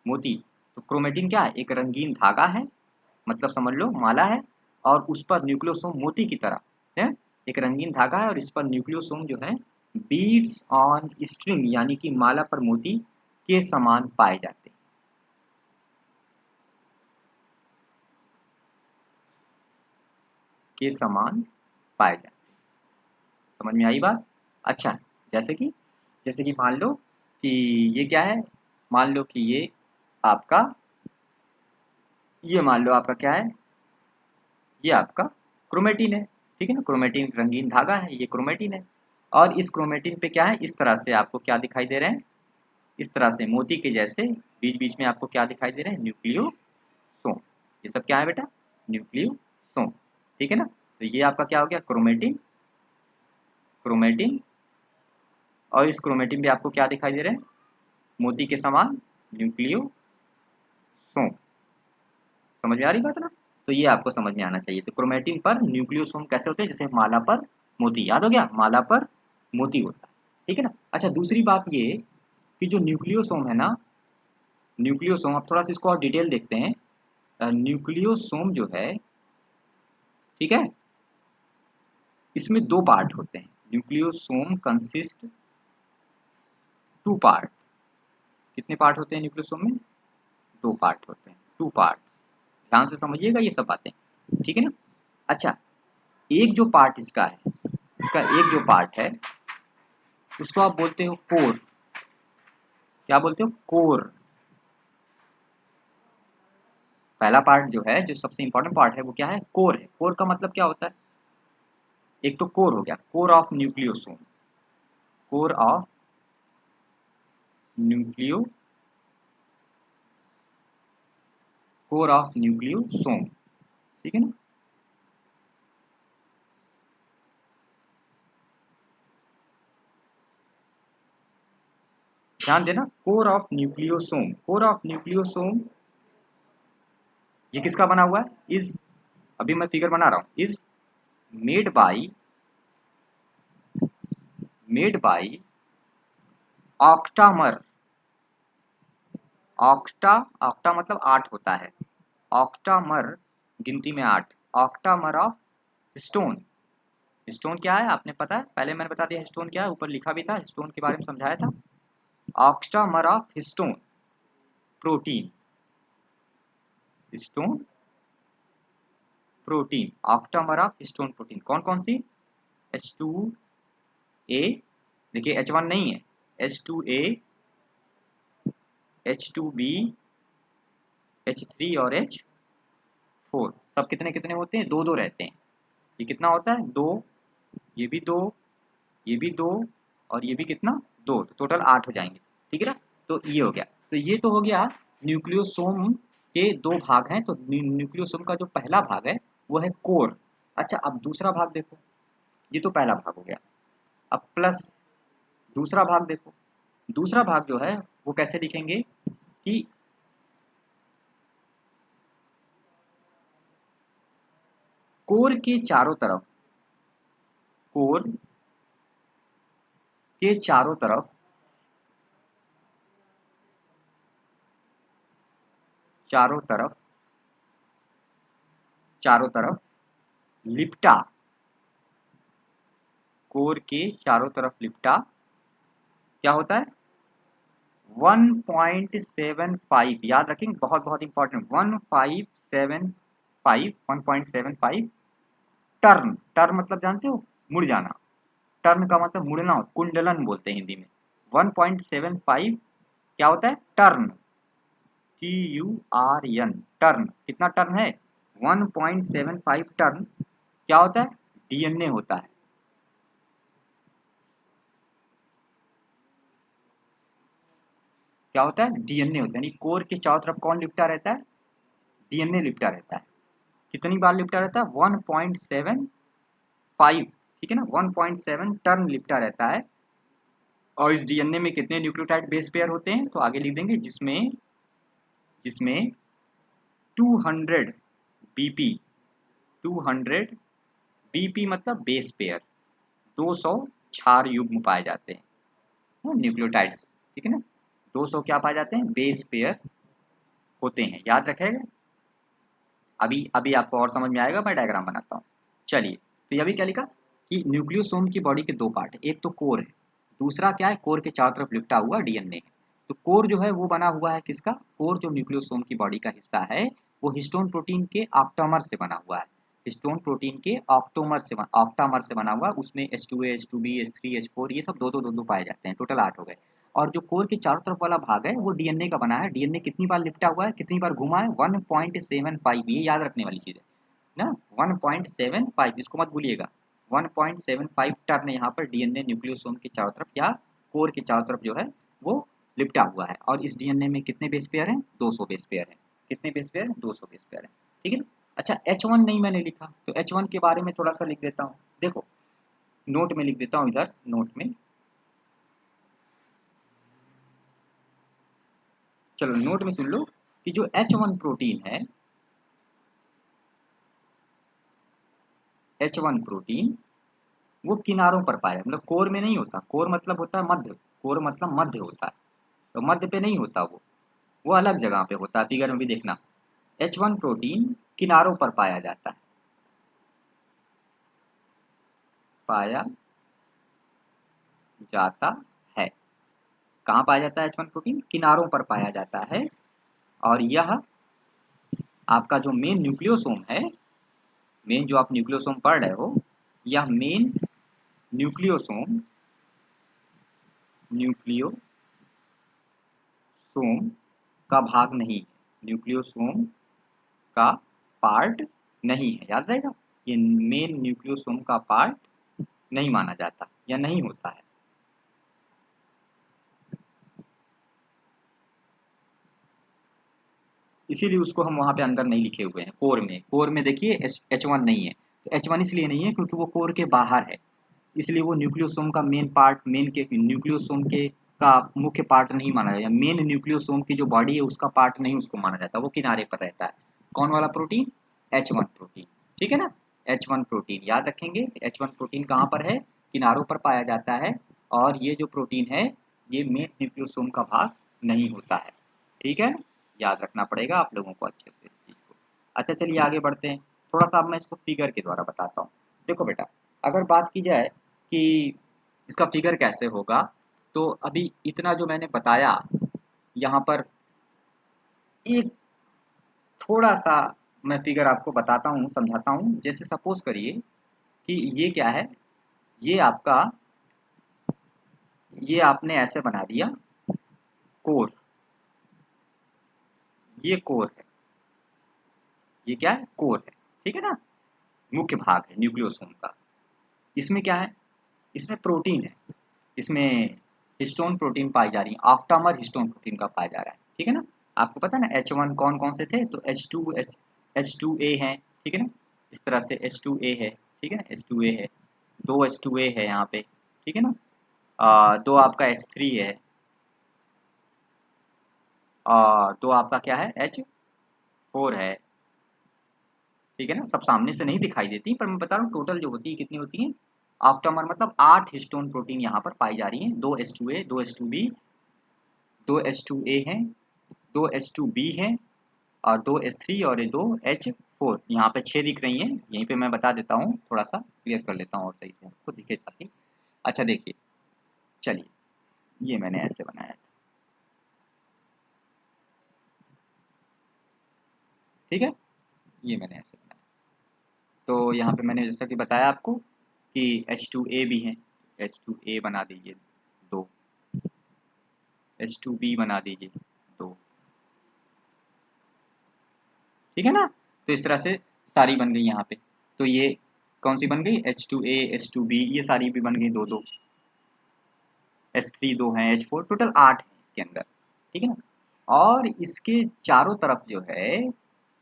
मोती। तो क्रोमेटिन क्या है, एक रंगीन धागा है, मतलब समझ लो माला है, और उस पर न्यूक्लियोसोम मोती की तरह है, एक रंगीन धागा है और इस पर न्यूक्लियोसोम जो है बीड्स ऑन स्ट्रिंग यानी कि माला पर मोती के समान पाए जाते हैं। के समान पाए जाते हैं। समझ में आई बात? अच्छा, जैसे कि मान लो कि ये क्या है, मान लो कि आपका ये मान लो आपका क्या है, ये आपका क्रोमेटिन है, ठीक है ना। क्रोमेटिन रंगीन धागा है, ये क्रोमेटिन है। और इस क्रोमेटिन पे क्या है, इस तरह से आपको क्या दिखाई दे रहे हैं, इस तरह से मोती के जैसे बीच बीच में आपको क्या दिखाई दे रहे हैं, न्यूक्लियोसोम। ये सब क्या है बेटा, न्यूक्लियोसोम, ठीक है ना। तो ये आपका क्या हो गया, क्रोमेटिन। क्रोमेटिन और इस क्रोमेटिन पे आपको क्या दिखाई दे रहे हैं, मोती के समान न्यूक्लियोसोम। समझ में आ रही बात ना? तो ये आपको समझ में आना चाहिए। तो क्रोमेटिन पर न्यूक्लियोसोम कैसे होते हैं, जैसे माला पर मोती, याद हो गया, माला पर मोती होता है, ठीक है ना। अच्छा, दूसरी बात ये कि जो न्यूक्लियोसोम है ना, न्यूक्लियोसोम, अब थोड़ा सा इसको और डिटेल देखते हैं। न्यूक्लियोसोम जो है, ठीक है, इसमें दो पार्ट होते हैं। Nucleosome consist two part. कितने पार्ट होते हैं न्यूक्लियोसोम में, दो पार्ट होते हैं, टू पार्ट। ध्यान से समझिएगा ये सब बातें, ठीक है ना। अच्छा, एक जो पार्ट इसका है, इसका एक जो पार्ट है उसको आप बोलते हो कोर। क्या बोलते हो, कोर। पहला पार्ट जो है, जो सबसे इंपॉर्टेंट पार्ट है, वो क्या है, कोर है। कोर का मतलब क्या होता है, एक तो कोर हो गया, core of nucleosome, core of nucleo, core of nucleosome, ठीक है ना। ध्यान देना, core of nucleosome, core of nucleosome ये किसका बना हुआ है, इज, अभी मैं फिगर बना रहा हूं, is made by, made by octamer. Octa, octa मतलब 8 होता है, ऑक्टामर गिनती में 8, ऑक्टामर ऑफ स्टोन। स्टोन क्या है आपने पता है, पहले मैंने बता दिया स्टोन क्या है, ऊपर लिखा भी था, स्टोन के बारे में समझाया था। Octamer of stone protein, stone protein, octamer of stone protein कौन कौन सी, H2A, देखिए H1 नहीं है, H2A, H2B, H3 और H4, सब कितने कितने होते हैं, दो दो रहते हैं। ये कितना होता है, दो, ये भी दो, ये भी दो, और ये भी कितना, दो, तो टोटल 8 हो जाएंगे, ठीक है ना। तो ये हो गया, तो ये तो हो गया न्यूक्लियोसोम के दो भाग हैं। तो न्यूक्लियोसोम का जो पहला भाग है वो है कोर। अच्छा, अब दूसरा भाग देखो, ये तो पहला भाग हो गया, अब प्लस दूसरा भाग देखो। दूसरा भाग जो है वो कैसे लिखेंगे कि कोर के चारों तरफ, कोर के चारों तरफ, चारों तरफ, चारों तरफ लिपटा, कोर के चारों तरफ लिपटा क्या होता है, 1.75, याद रखेंगे, बहुत बहुत इंपॉर्टेंट, 1.75 टर्न। टर्न मतलब जानते हो, मुड़ जाना। टर्न का मतलब मुड़ना, कुंडलन बोलते हैं हिंदी में। 1.75 क्या होता है, टर्न, TURN, टर्न। कितना टर्न है, 1.75 टर्न। क्या होता है, डीएनए होता है। क्या होता है, डीएनए होता है, यानी कोर के चारों तरफ कौन लिपटा रहता है, डीएनए लिपटा रहता है। कितनी बार लिपटा रहता है, 1.75, ठीक है ना, 1.7 टर्न लिपटा रहता है। और इस डीएनए में कितने न्यूक्लियोटाइड बेस पेयर होते हैं, तो आगे लिख देंगे, जिसमें जिसमें 200 बीपी, 200 बीपी मतलब बेस पेयर, 200 क्षार युग्म पाए जाते हैं न्यूक्लियोटाइड्स, ठीक है ना। 200 क्या पाए जाते हैं, बेस पेयर होते हैं, याद रखेगा। अभी अभी आपको और समझ में आएगा, मैं डायग्राम बनाता हूँ। चलिए, तो ये अभी क्या लिखा, कि न्यूक्लियोसोम की बॉडी के दो पार्ट है, एक तो कोर है, दूसरा क्या है, कोर के चारों तरफ लिपटा हुआ डीएनए है। तो कोर जो है वो बना हुआ है किसका, कोर जो न्यूक्लियोसोम की बॉडी का हिस्सा है वो हिस्टोन प्रोटीन के ऑक्टामर से बना हुआ है, हिस्टोन प्रोटीन के ऑक्टामर से बना हुआ, उसमें H2A, H2B, H3, H4 ये सब दो पाए जाते हैं, टोटल 8 हो गए। और जो कोर के चारों तरफ वाला भाग है वो डीएनए का बना है। डीएनए कितनी बार लिपटा हुआ है, कितनी बार घुमा है, 1.75, ये याद रखने वाली चीज है ना, 1.75, इसको मत भूलिएगा। 1.75 टर्न यहाँ पर डीएनए न्यूक्लियोसोम के चारों तरफ या कोर के चारों तरफ जो है वो लिपटा हुआ है। और इस डीएनए में कितने बेस पेयर हैं, 200 बेस पेयर हैं। कितने बेस पेयर, 200 बेस पेयर हैं, ठीक है ना। अच्छा H1 नहीं मैंने लिखा, तो H1 के बारे में थोड़ा सा लिख देता हूँ, देखो नोट में लिख देता हूँ, इधर नोट में, चलो नोट में सुन लो कि जो H1 प्रोटीन है, H1 प्रोटीन वो किनारों पर पाया, मतलब कोर में नहीं होता, कोर मतलब होता है मध्य, कोर मतलब मध्य होता है, तो मध्य पे नहीं होता, वो अलग जगह पे होता है, फिगर में भी देखना। H1 प्रोटीन किनारों पर पाया जाता है, पाया जाता है, कहाँ पाया जाता है H1 प्रोटीन, किनारों पर पाया जाता है। और यह आपका जो मेन न्यूक्लियोसोम है, मेन जो आप न्यूक्लियोसोम पढ़ रहे हो, यह मेन न्यूक्लियोसोम न्यूक्लियोसोम का भाग नहीं है, न्यूक्लियोसोम का पार्ट नहीं है, याद रहेगा, ये मेन न्यूक्लियोसोम का पार्ट नहीं माना जाता या नहीं होता है। इसीलिए उसको हम वहां पे अंदर नहीं लिखे हुए हैं, कोर में देखिए H1 नहीं है, तो H1 इसलिए नहीं है क्योंकि वो कोर के बाहर है, इसलिए वो न्यूक्लियोसोम का मेन पार्ट, मेन के न्यूक्लियोसोम के का मुख्य पार्ट नहीं माना जाता, मेन न्यूक्लियोसोम की जो बॉडी है उसका पार्ट नहीं उसको माना जाता, वो किनारे पर रहता है। कौन वाला प्रोटीन, H1 प्रोटीन, ठीक है ना। H1 प्रोटीन याद रखेंगे, H1 प्रोटीन कहाँ पर है, किनारों पर पाया जाता है, और ये जो प्रोटीन है ये मेन न्यूक्लियोसोम का भाग नहीं होता है, ठीक है, याद रखना पड़ेगा आप लोगों को अच्छे से इस चीज को। अच्छा चलिए आगे बढ़ते हैं, थोड़ा सा अब मैं इसको फिगर के द्वारा बताता हूँ। देखो बेटा, अगर बात की जाए कि इसका फिगर कैसे होगा, तो अभी इतना जो मैंने बताया यहाँ पर, एक थोड़ा सा मैं फिगर आपको बताता हूँ, समझाता हूँ। जैसे सपोज करिए कि ये क्या है, ये आपका, ये आपने ऐसे बना दिया कोर, ये कोर है, ये क्या है, कोर है, ठीक है ना, मुख्य भाग है न्यूक्लियोसोम का। इसमें क्या है, इसमें प्रोटीन है, इसमें हिस्टोन प्रोटीन पाई जा रही है, ऑक्टामर हिस्टोन प्रोटीन का पाया जा रहा है, ठीक है ना। आपको पता है ना H1 कौन कौन से थे, तो H2A है, ठीक है ना, इस तरह से H2A है, ठीक है ना, H2A है, दो H2A है यहाँ पे, ठीक है ना, दो आपका H3 है, दो आपका क्या है, H4 है, ठीक है ना। सब सामने से नहीं दिखाई देती, पर मैं बता रहा हूँ टोटल जो होती है कितनी होती है, ऑक्टामर मतलब 8 हिस्टोन प्रोटीन यहाँ पर पाई जा रही है, दो H2A, दो H2B, दो H2A हैं, दो H2B हैं, और दो H3 और ये दो H4, यहाँ पे 6 दिख रही हैं, यहीं पे मैं बता देता हूँ, थोड़ा सा क्लियर कर लेता हूँ और सही से आपको दिखे ताकि। अच्छा देखिए, चलिए ये मैंने ऐसे बनाया था, ठीक है, ये मैंने ऐसे बनाया। तो यहाँ पे मैंने जैसा कि बताया आपको कि H2A भी हैं, H2A बना दीजिए दो, H2B बना दीजिए दो, ठीक है ना। तो इस तरह से सारी बन गई यहाँ पे, तो ये कौन सी बन गई, H2A, H2B, ये सारी भी बन गई दो दो, H3 दो हैं, H4, टोटल 8 है इसके अंदर, ठीक है ना। और इसके चारों तरफ जो है,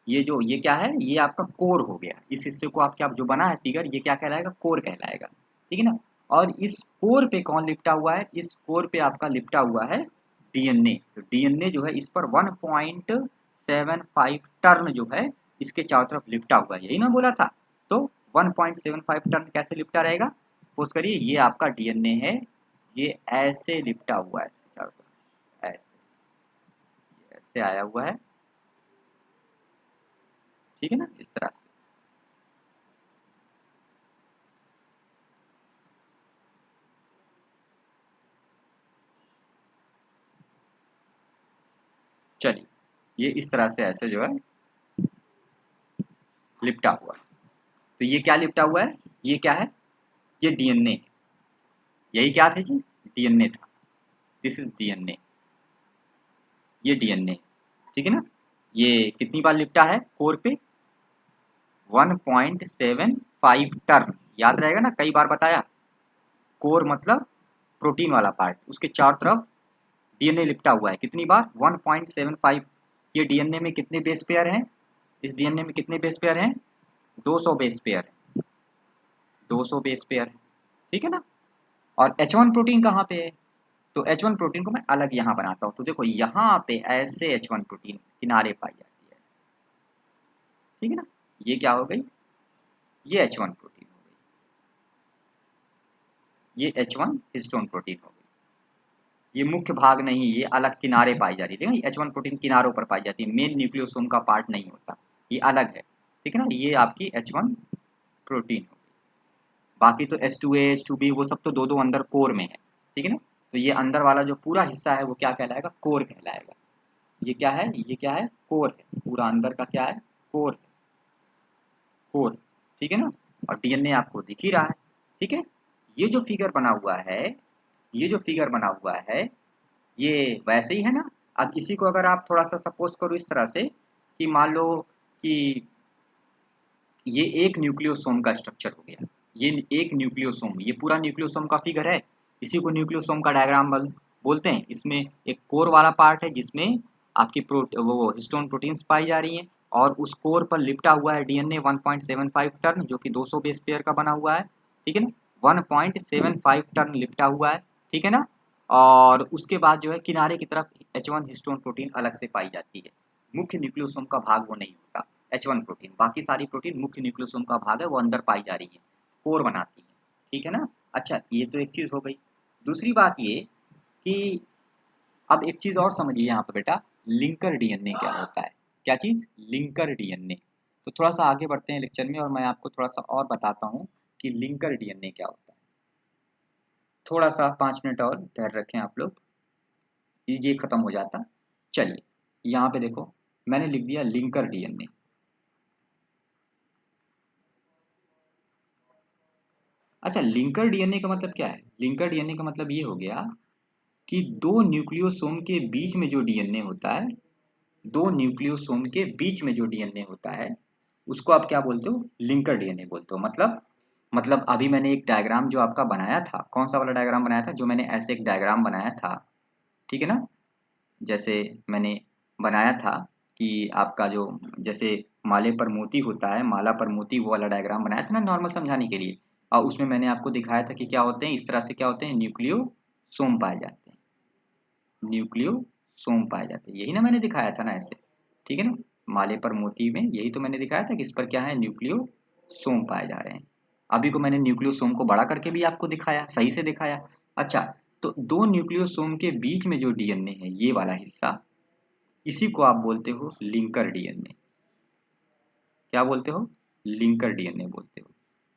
ये जो ये क्या है, ये आपका कोर हो गया, इस हिस्से को आप क्या जो बना है फिगर, ये क्या कहलाएगा, कोर कहलाएगा, ठीक है ना। और इस कोर पे कौन लिपटा हुआ है, इस कोर पे आपका लिपटा हुआ है डीएनए, तो डीएनए जो है इस पर 1.75 टर्न जो है इसके चारों तरफ लिपटा हुआ है, यही ना बोला था। तो 1.75 टर्न कैसे लिपटा रहेगा, सपोज करिए ये आपका डीएनए है, ये ऐसे लिपटा हुआ है इसके चारों तरफ, ऐसे, ऐसे आया हुआ है, ठीक है ना, इस तरह से। चलिए, ये इस तरह से ऐसे जो है लिपटा हुआ है। तो ये क्या लिपटा हुआ है, ये क्या है, ये डीएनए, यही क्या थे जी, डीएनए था। दिस इज डीएनए, ये डीएनए, ठीक है ना। ये कितनी बार लिपटा है कोर पे, 1.75 टर्न, याद रहेगा ना, कई बार बताया। कोर मतलब प्रोटीन वाला पार्ट, उसके चारों तरफ डीएनए लिपटा हुआ है, कितनी बार, 1.75। ये डीएनए में कितने बेस पेयर हैं, इस डीएनए में कितने बेस पेयर हैं, 200 बेस पेयर है, 200 बेस पेयर है, ठीक है ना। और H1 प्रोटीन कहाँ पे है, तो H1 प्रोटीन को मैं अलग यहाँ बनाता हूँ। तो देखो यहाँ पे ऐसे H1 प्रोटीन किनारे पाई जाती है, ठीक है ना। ये क्या हो गई, ये H1 प्रोटीन हो गई, ये H1 हिस्टोन प्रोटीन हो गई। ये मुख्य भाग नहीं, ये अलग किनारे पाई जा रही है। H1 प्रोटीन किनारों पर पाई जाती है, मेन न्यूक्लियोसोम का पार्ट नहीं होता, ये अलग है, ठीक है ना। ये आपकी H1 प्रोटीन हो गई। बाकी तो H2A H2B वो सब तो दो दो अंदर कोर में है, ठीक है ना। तो ये अंदर वाला जो पूरा हिस्सा है वो क्या कहलाएगा, कोर कहलाएगा। ये क्या है, ये क्या है, कोर है, पूरा अंदर का क्या है, कोर है, कोर, ठीक है ना। और डीएनए आपको दिख ही रहा है, ठीक है। ये जो फिगर बना हुआ है, ये जो फिगर बना हुआ है, ये वैसे ही है ना। अब इसी को अगर आप थोड़ा सा सपोज करो इस तरह से कि मान लो कि ये एक न्यूक्लियोसोम का स्ट्रक्चर हो गया, ये एक न्यूक्लियोसोम, ये पूरा न्यूक्लियोसोम का फिगर है, इसी को न्यूक्लियोसोम का डायग्राम बोलते हैं। इसमें एक कोर वाला पार्ट है जिसमें आपकी वो हिस्टोन प्रोटीन्स पाई जा रही हैं, और उस कोर पर लिपटा हुआ है डीएनए 1.75 टर्न, जो कि 200 बेस पेयर का बना हुआ है, ठीक है ना। 1.75 टर्न लिपटा हुआ है, ठीक है ना। और उसके बाद जो है किनारे की तरफ H1 हिस्टोन प्रोटीन अलग से पाई जाती है। मुख्य न्यूक्लियोसोम का भाग वो नहीं होता H1 प्रोटीन, बाकी सारी प्रोटीन मुख्य न्यूक्लियोसोम का भाग है, वो अंदर पाई जा रही है, कोर बनाती है, ठीक है ना। अच्छा, ये तो एक चीज हो गई। दूसरी बात ये कि अब एक चीज और समझिए यहाँ पे बेटा, लिंकर डीएनए क्या होता है, क्या चीज, लिंकर डीएनए। तो थोड़ा सा आगे बढ़ते हैं लेक्चर में और मैं आपको थोड़ा सा और बताता हूँ कि लिंकर डीएनए क्या होता है। थोड़ा सा 5 मिनट और धैर्य रखें आप लोग, ये खत्म हो जाता। चलिए, यहाँ पे देखो मैंने लिख दिया लिंकर डीएनए। अच्छा, लिंकर डीएनए का मतलब क्या है, लिंकर डीएनए का मतलब ये हो गया कि दो न्यूक्लियोसोम के बीच में जो डीएनए होता है, दो न्यूक्लियोसोम के बीच में जो डीएनए होता है, उसको आप क्या बोलते हो, लिंकर डीएनए बोलते हो। मतलब अभी मैंने एक डायग्राम जो आपका बनाया था, कौन सा वाला डायग्राम बनाया था, जो मैंने ऐसे एक डायग्राम बनाया था, ठीक है ना। जैसे मैंने बनाया था कि आपका जो, जैसे माले पर मोती होता है, माला पर मोती, वो वाला डायग्राम बनाया था ना नॉर्मल समझाने के लिए। और उसमें मैंने आपको दिखाया था कि क्या होते हैं, इस तरह से क्या होते हैं, न्यूक्लियोसोम पाए जाते हैं, न्यूक्लियोसोम पाए जाते हैं, यही ना मैंने दिखाया था ना ऐसे, ठीक है ना। माले पर मोती में यही तो मैंने दिखाया था कि इस पर क्या है, न्यूक्लियोसोम पाए जा रहे हैं। अभी को मैंने न्यूक्लियोसोम को बड़ा करके भी आपको दिखाया, सही से दिखाया। अच्छा, तो दो न्यूक्लियोसोम के बीच में जो डीएनए है, ये वाला हिस्सा, इसी को आप बोलते हो लिंकर डीएनए। क्या बोलते हो, लिंकर डीएनए बोलते हो,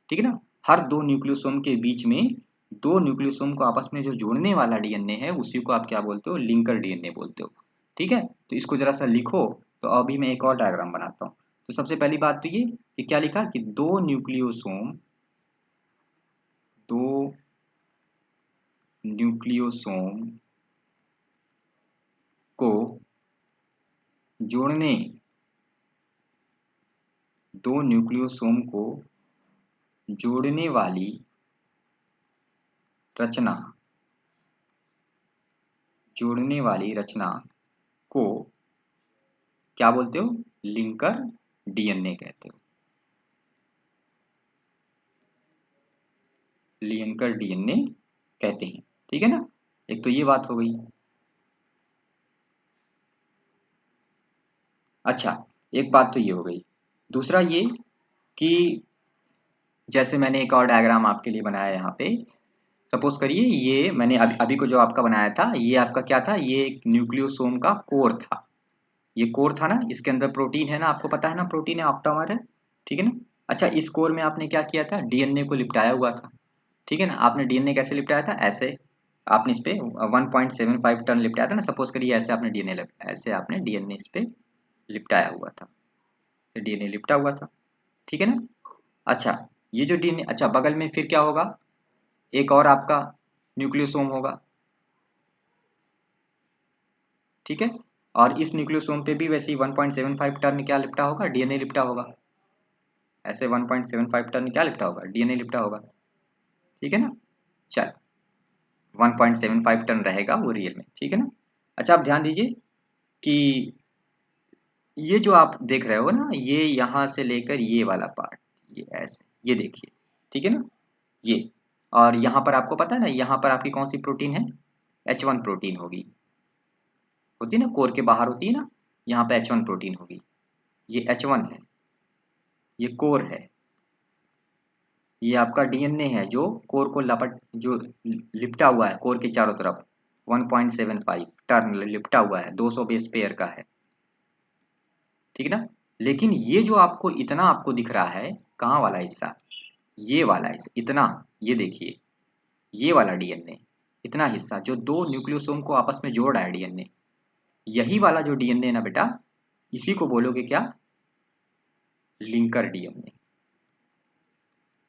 ठीक है ना। हर दो न्यूक्लियोसोम के बीच में, दो न्यूक्लियोसोम को आपस में जो जोड़ने वाला डीएनए है, उसी को आप क्या बोलते हो, लिंकर डीएनए बोलते हो, ठीक है। तो इसको जरा सा लिखो। तो अभी मैं एक और डायग्राम बनाता हूँ। तो सबसे पहली बात तो ये कि क्या लिखा कि दो न्यूक्लियोसोम को जोड़ने, दो न्यूक्लियोसोम को जोड़ने वाली रचना, जोड़ने वाली रचना को क्या बोलते हो, लिंकर डीएनए कहते हो, लिंकर डीएनए कहते हैं, ठीक है ना। एक तो ये बात हो गई। अच्छा, एक बात तो ये हो गई। दूसरा ये कि जैसे मैंने एक और डायग्राम आपके लिए बनाया यहाँ पे, सपोज करिए ये मैंने अभी अभी को जो आपका बनाया था, ये आपका क्या था, ये एक न्यूक्लियोसोम का कोर था, ये कोर था ना, इसके अंदर प्रोटीन है ना, आपको पता है ना, प्रोटीन है, ऑक्टामर है, ठीक है ना। अच्छा, इस कोर में आपने क्या किया था, डीएनए को लिपटाया हुआ था, ठीक है ना। आपने डीएनए कैसे लिपटाया था, ऐसे। आपने इस पे 1.75 टन लिपटाया था ना, सपोज करिए ऐसे आपने डीएनए इस पे लिपटाया हुआ था, डीएनए लिपटा हुआ था, ठीक है ना। अच्छा, ये जो डीएनए, अच्छा बगल में फिर क्या होगा, एक और आपका न्यूक्लियोसोम होगा, ठीक है। और इस न्यूक्लियोसोम पे भी वैसे ही 1.75 टन क्या लिपटा होगा, डीएनए लिपटा होगा। ऐसे 1.75 टन क्या लिपटा होगा, डीएनए लिपटा होगा, ठीक है ना। चल 1.75 टन रहेगा वो रियल में, ठीक है ना। अच्छा आप ध्यान दीजिए कि ये जो आप देख रहे हो ना, ये यहाँ से लेकर ये वाला पार्ट, ये ऐसे, ये देखिए, ठीक है ना, ये। और यहाँ पर आपको पता है ना, यहाँ पर आपकी कौन सी प्रोटीन है, H1 प्रोटीन होगी, होती है ना, कोर के बाहर होती है ना, यहाँ पे H1 प्रोटीन होगी, ये H1 है, ये कोर है, ये आपका डीएनए है जो कोर को जो लिपटा हुआ है कोर के चारों तरफ, 1.75 टर्न लिपटा हुआ है, 200 बेस पेयर का है, ठीक है ना। लेकिन ये जो आपको इतना आपको दिख रहा है, कहाँ वाला हिस्सा, ये वाला हिस्सा इतना, ये देखिए, ये वाला डीएनए, इतना हिस्सा जो दो न्यूक्लियोसोम को आपस में जोड़ रहा है डीएनए, यही वाला जो डीएनए ना बेटा, इसी को बोलोगे क्या, लिंकर डीएनए।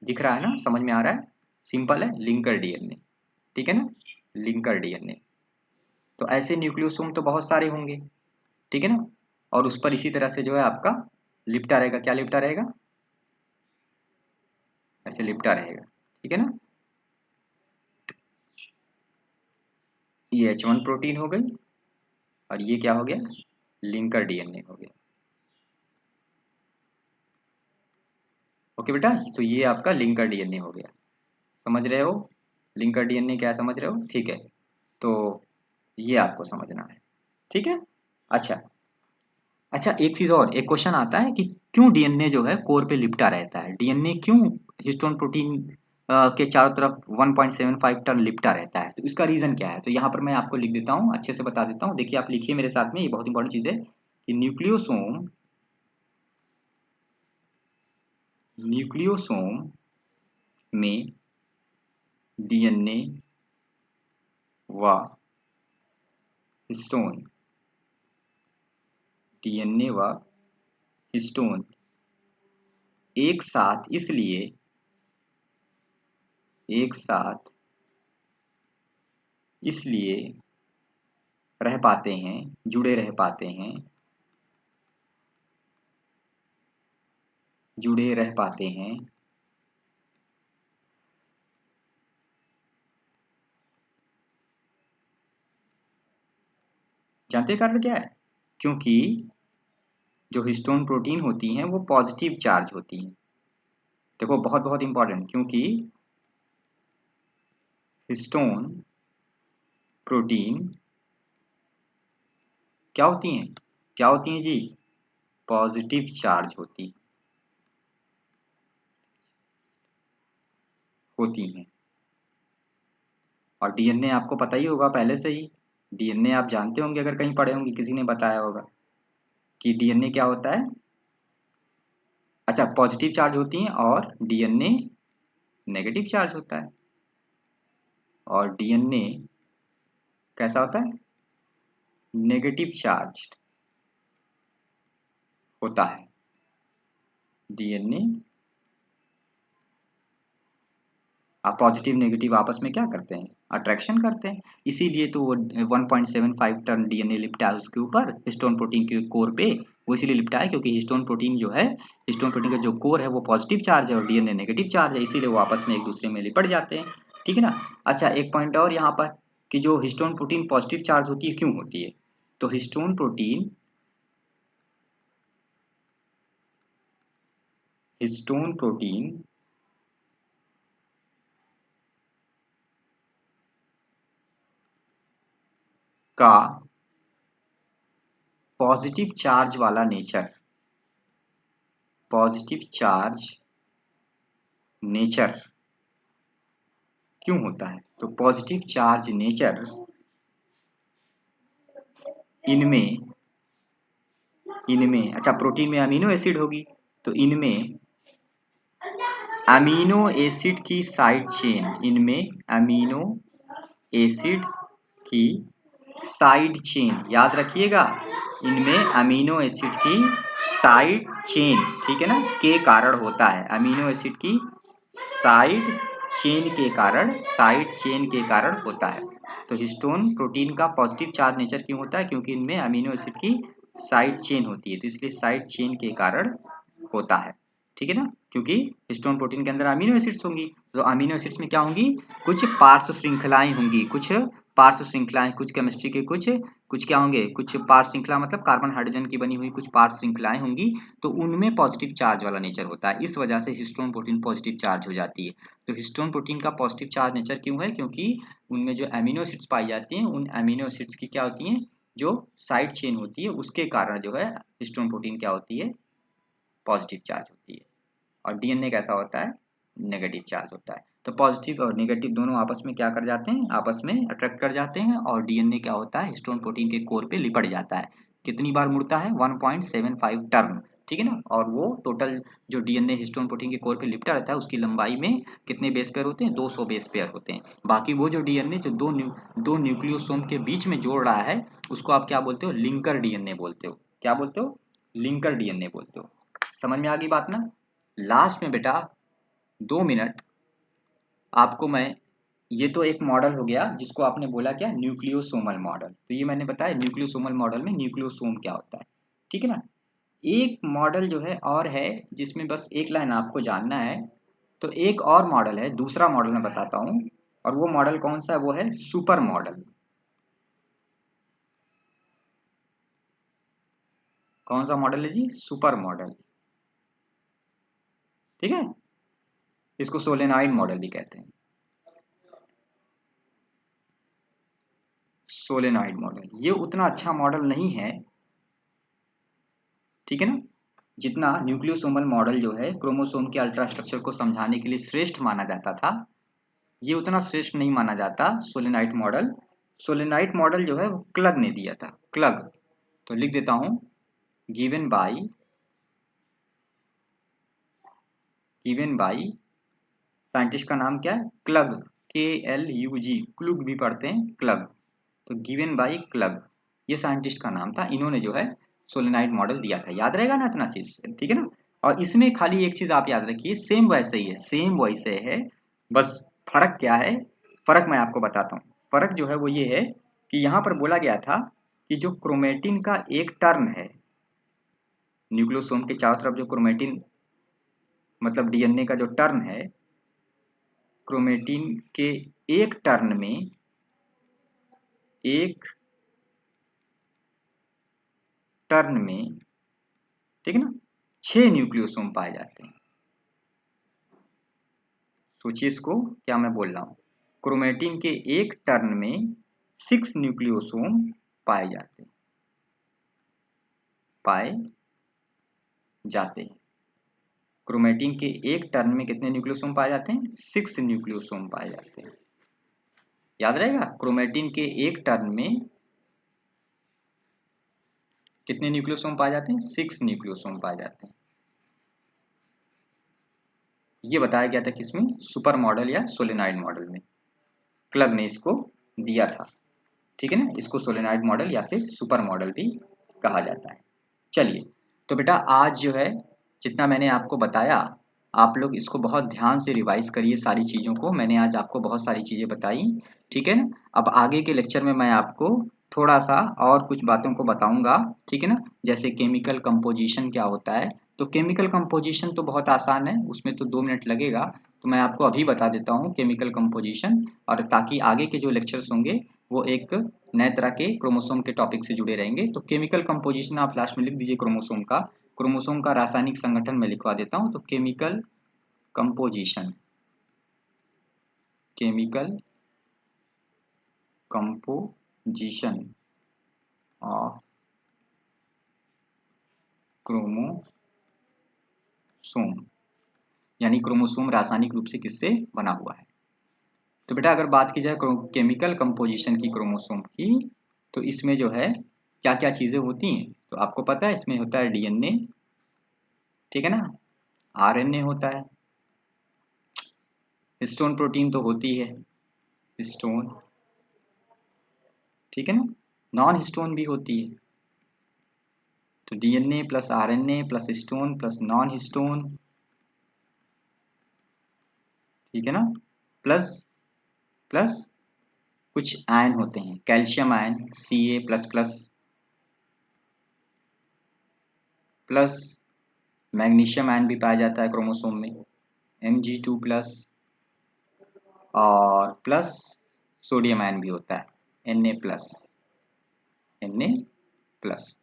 दिख रहा है ना, समझ में आ रहा है, सिंपल है, लिंकर डीएनए, ठीक है ना, लिंकर डीएनए। तो ऐसे न्यूक्लियोसोम तो बहुत सारे होंगे, ठीक है ना, और उस पर इसी तरह से जो है आपका लिपटा रहेगा, क्या लिपटा रहेगा, ऐसे लिपटा रहेगा, ठीक है ना। ये H1 प्रोटीन हो गई, और ये क्या हो गया, लिंकर डीएनए हो गया। ओके बेटा, तो ये आपका लिंकर डीएनए हो गया, समझ रहे हो, लिंकर डीएनए क्या समझ रहे हो, ठीक है। तो ये आपको समझना है, ठीक है। अच्छा अच्छा, एक चीज और, एक क्वेश्चन आता है कि क्यों डीएनए जो है कोर पे लिपटा रहता है, डीएनए क्यों हिस्टोन प्रोटीन के चारों तरफ 1.75 टन लिपटा रहता है, तो इसका रीजन क्या है, तो यहाँ पर मैं आपको लिख देता हूँ, अच्छे से बता देता हूँ, देखिए आप लिखिए मेरे साथ में, ये बहुत इंपॉर्टेंट चीज है कि न्यूक्लियोसोम में डीएनए व हिस्टोन, डीएनए व हिस्टोन एक साथ इसलिए रह पाते हैं, जुड़े रह पाते हैं, जुड़े रह पाते हैं, जानते हैं कारण क्या है, क्योंकि जो हिस्टोन प्रोटीन होती हैं वो पॉजिटिव चार्ज होती हैं, देखो बहुत बहुत इंपॉर्टेंट, क्योंकि हिस्टोन प्रोटीन क्या होती हैं, क्या होती हैं जी, पॉजिटिव चार्ज होती हैं। और डीएनए आपको पता ही होगा पहले से ही, डीएनए आप जानते होंगे, अगर कहीं पढ़े होंगे, किसी ने बताया होगा कि डीएनए क्या होता है, अच्छा पॉजिटिव चार्ज होती हैं, और डीएनए नेगेटिव चार्ज होता है, और डीएनए कैसा होता है, नेगेटिव चार्ज होता है, डीएनए आप पॉजिटिव नेगेटिव आपस में क्या करते हैं, अट्रैक्शन करते हैं, इसीलिए तो वो 1.75 टन डीएनए लिपटा है उसके ऊपर, हिस्टोन प्रोटीन के कोर पे, वो इसीलिए लिपटा है क्योंकि हिस्टोन प्रोटीन जो है, हिस्टोन प्रोटीन का जो कोर है वो पॉजिटिव चार्ज है और डीएनए नेगेटिव चार्ज है, इसीलिए वो आपस में एक दूसरे में लिपट जाते हैं, ठीक है ना। अच्छा एक पॉइंट और यहाँ पर, कि जो हिस्टोन प्रोटीन पॉजिटिव चार्ज होती है, क्यों होती है, तो हिस्टोन प्रोटीन का पॉजिटिव चार्ज वाला नेचर, पॉजिटिव चार्ज नेचर क्यों होता है, तो पॉजिटिव चार्ज नेचर इनमें इनमें अच्छा प्रोटीन में अमीनो एसिड होगी, तो इनमें अमीनो एसिड की साइड चेन, इनमें अमीनो एसिड की साइड चेन, याद रखिएगा इनमें अमीनो एसिड की साइड चेन, ठीक है ना, के कारण होता है। अमीनो एसिड की साइड चेन के कारण होता है। तो हिस्टोन प्रोटीन का पॉजिटिव चार्ज नेचर क्यों होता है? क्योंकि इनमें अमीनो एसिड की साइड चेन होती है, तो इसलिए साइड चेन के कारण होता है, ठीक है ना। क्योंकि हिस्टोन प्रोटीन के अंदर अमीनो एसिड्स होंगी, तो अमीनो एसिड्स में क्या होंगी? कुछ पार्श्व श्रृंखलाएं होंगी, कुछ केमिस्ट्री के कुछ क्या होंगे? कुछ पार्श्व श्रृंखला मतलब कार्बन हाइड्रोजन की बनी हुई कुछ पार्श्व श्रृंखलाएं होंगी, तो उनमें पॉजिटिव चार्ज वाला नेचर होता है। इस वजह से हिस्टोन प्रोटीन पॉजिटिव चार्ज हो जाती है। तो हिस्टोन प्रोटीन का पॉजिटिव चार्ज नेचर क्यों है? क्योंकि उनमें जो अमीनो एसिड्स पाई जाती हैं, उन अमीनो एसिड्स की क्या होती है, जो साइड चेन होती है, उसके कारण जो है हिस्टोन प्रोटीन क्या होती है? पॉजिटिव चार्ज होती है। और डीएनए कैसा होता है? नेगेटिव चार्ज होता है। तो पॉजिटिव और नेगेटिव दोनों आपस में क्या कर जाते हैं? आपस में अट्रैक्ट कर जाते हैं, और डीएनए क्या होता है? हिस्टोन प्रोटीन के कोर पे लिपट जाता है। कितनी बार मुड़ता है? 1.75 टर्न, ठीक है ना। और वो टोटल जो डीएनए हिस्टोन प्रोटीन के कोर पे लिपटा रहता है, उसकी लंबाई में कितने बेस पेयर होते हैं? 200 बेस पेयर होते हैं। बाकी वो जो डीएनए जो दो न्यूक्लियोसोम के बीच में जोड़ रहा है, उसको आप क्या बोलते हो? लिंकर डीएनए बोलते हो। क्या बोलते हो? लिंकर डीएनए बोलते हो। समझ में आ गई बात ना। लास्ट में बेटा 2 मिनट आपको मैं, ये तो एक मॉडल हो गया जिसको आपने बोला क्या? न्यूक्लियोसोमल मॉडल। तो ये मैंने बताया न्यूक्लियोसोमल मॉडल में न्यूक्लियोसोम क्या होता है, ठीक है ना। एक मॉडल जो है और है जिसमें बस एक लाइन आपको जानना है। तो एक और मॉडल है, दूसरा मॉडल मैं बताता हूं, और वो मॉडल कौन सा है? वो है सुपर मॉडल। कौन सा मॉडल है जी? सुपर मॉडल, ठीक है। इसको सोलेनॉइड मॉडल भी कहते हैं। सोलेनॉइड मॉडल ये उतना अच्छा मॉडल नहीं है, ठीक है ना, जितना न्यूक्लियोसोमल मॉडल जो है क्रोमोसोम के अल्ट्रा स्ट्रक्चर को समझाने के लिए श्रेष्ठ माना जाता था, ये उतना श्रेष्ठ नहीं माना जाता सोलेनाइट मॉडल। सोलेनाइट मॉडल जो है वो क्लग ने दिया था, क्लग। तो लिख देता हूं, गिवन बाय साइंटिस्ट का नाम क्या है? क्लग, KLUG, क्लुग भी पढ़ते हैं, क्लग। तो गिवन बाय क्लग, ये साइंटिस्ट का नाम था। इन्होंने जो है सोलेनाइड मॉडल दिया था। याद रहेगा ना इतना चीज, ठीक है ना। और इसमें खाली एक चीज आप याद रखिए, सेम वैसे ही है, सेम वैसे है, बस फर्क क्या है? फर्क मैं आपको बताता हूँ। फर्क जो है वो ये है कि यहाँ पर बोला गया था कि जो क्रोमेटिन का एक टर्न है, न्यूक्लियोसोम के चारों तरफ जो क्रोमेटिन मतलब डीएनए का जो टर्न है, क्रोमेटिन के एक टर्न में एक टर्न में, ठीक है ना, 6 न्यूक्लियोसोम पाए जाते हैं। सोचिए इसको क्या मैं बोल रहा हूं। क्रोमेटिन के एक टर्न में 6 न्यूक्लियोसोम पाए जाते हैं। क्रोमेटिन के एक टर्न में कितने न्यूक्लियोसोम पाए जाते हैं? 6 न्यूक्लियोसोम पाए जाते हैं। याद रहेगा, क्रोमेटिन के एक टर्न में कितने न्यूक्लियोसोम पाए जाते हैं? 6 न्यूक्लियोसोम पाए जाते हैं। ये बताया गया था किसमें? सुपर मॉडल या सोलेनाइड मॉडल में। क्लग ने इसको दिया था, ठीक है ना। इसको सोलेनाइड मॉडल या फिर सुपर मॉडल भी कहा जाता है। चलिए, तो बेटा आज जो है जितना मैंने आपको बताया, आप लोग इसको बहुत ध्यान से रिवाइज करिए सारी चीज़ों को। मैंने आज आपको बहुत सारी चीज़ें बताई, ठीक है ना। अब आगे के लेक्चर में मैं आपको थोड़ा सा और कुछ बातों को बताऊंगा, ठीक है ना। जैसे केमिकल कंपोजिशन क्या होता है। तो केमिकल कंपोजिशन तो बहुत आसान है, उसमें तो 2 मिनट लगेगा। तो मैं आपको अभी बता देता हूँ केमिकल कंपोजिशन, और ताकि आगे के जो लेक्चर्स होंगे वो एक नए तरह के क्रोमोसोम के टॉपिक से जुड़े रहेंगे। तो केमिकल कंपोजिशन आप लास्ट में लिख दीजिए, क्रोमोसोम का रासायनिक संगठन मैं लिखवा देता हूं। तो chemical composition, chemical composition of chromosome, यानी क्रोमोसोम रासायनिक रूप से किससे बना हुआ है। तो बेटा अगर बात की जाए केमिकल कंपोजिशन की क्रोमोसोम की, तो इसमें जो है क्या क्या चीजें होती हैं, तो आपको पता है इसमें होता है डीएनए, ठीक है ना, आरएनए होता है, हिस्टोन प्रोटीन तो होती है, हिस्टोन ठीक है ना, नॉन हिस्टोन भी होती है। तो DNA plus RNA plus histone plus non histone, ठीक है ना, प्लस प्लस कुछ आयन होते हैं, calcium ion Ca plus plus plus magnesium ion भी पाया जाता है क्रोमोसोम में Mg2 प्लस, और प्लस सोडियम आयन भी होता है Na प्लस, Na प्लस,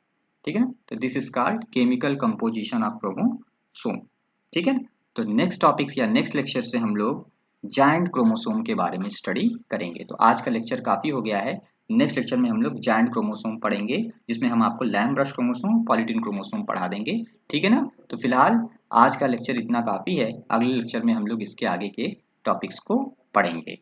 ठीक है ना। तो this is called chemical composition of chromosome, ठीक है। तो नेक्स्ट टॉपिक्स या नेक्स्ट लेक्चर से हम लोग जायंट क्रोमोसोम के बारे में स्टडी करेंगे। तो आज का लेक्चर काफी हो गया है, नेक्स्ट लेक्चर में हम लोग जायंट क्रोमोसोम पढ़ेंगे, जिसमें हम आपको लैम्ब्रश क्रोमोसोम, पॉलीटीन क्रोमोसोम पढ़ा देंगे, ठीक है ना। तो फिलहाल आज का लेक्चर इतना काफी है, अगले लेक्चर में हम लोग इसके आगे के टॉपिक्स को पढ़ेंगे।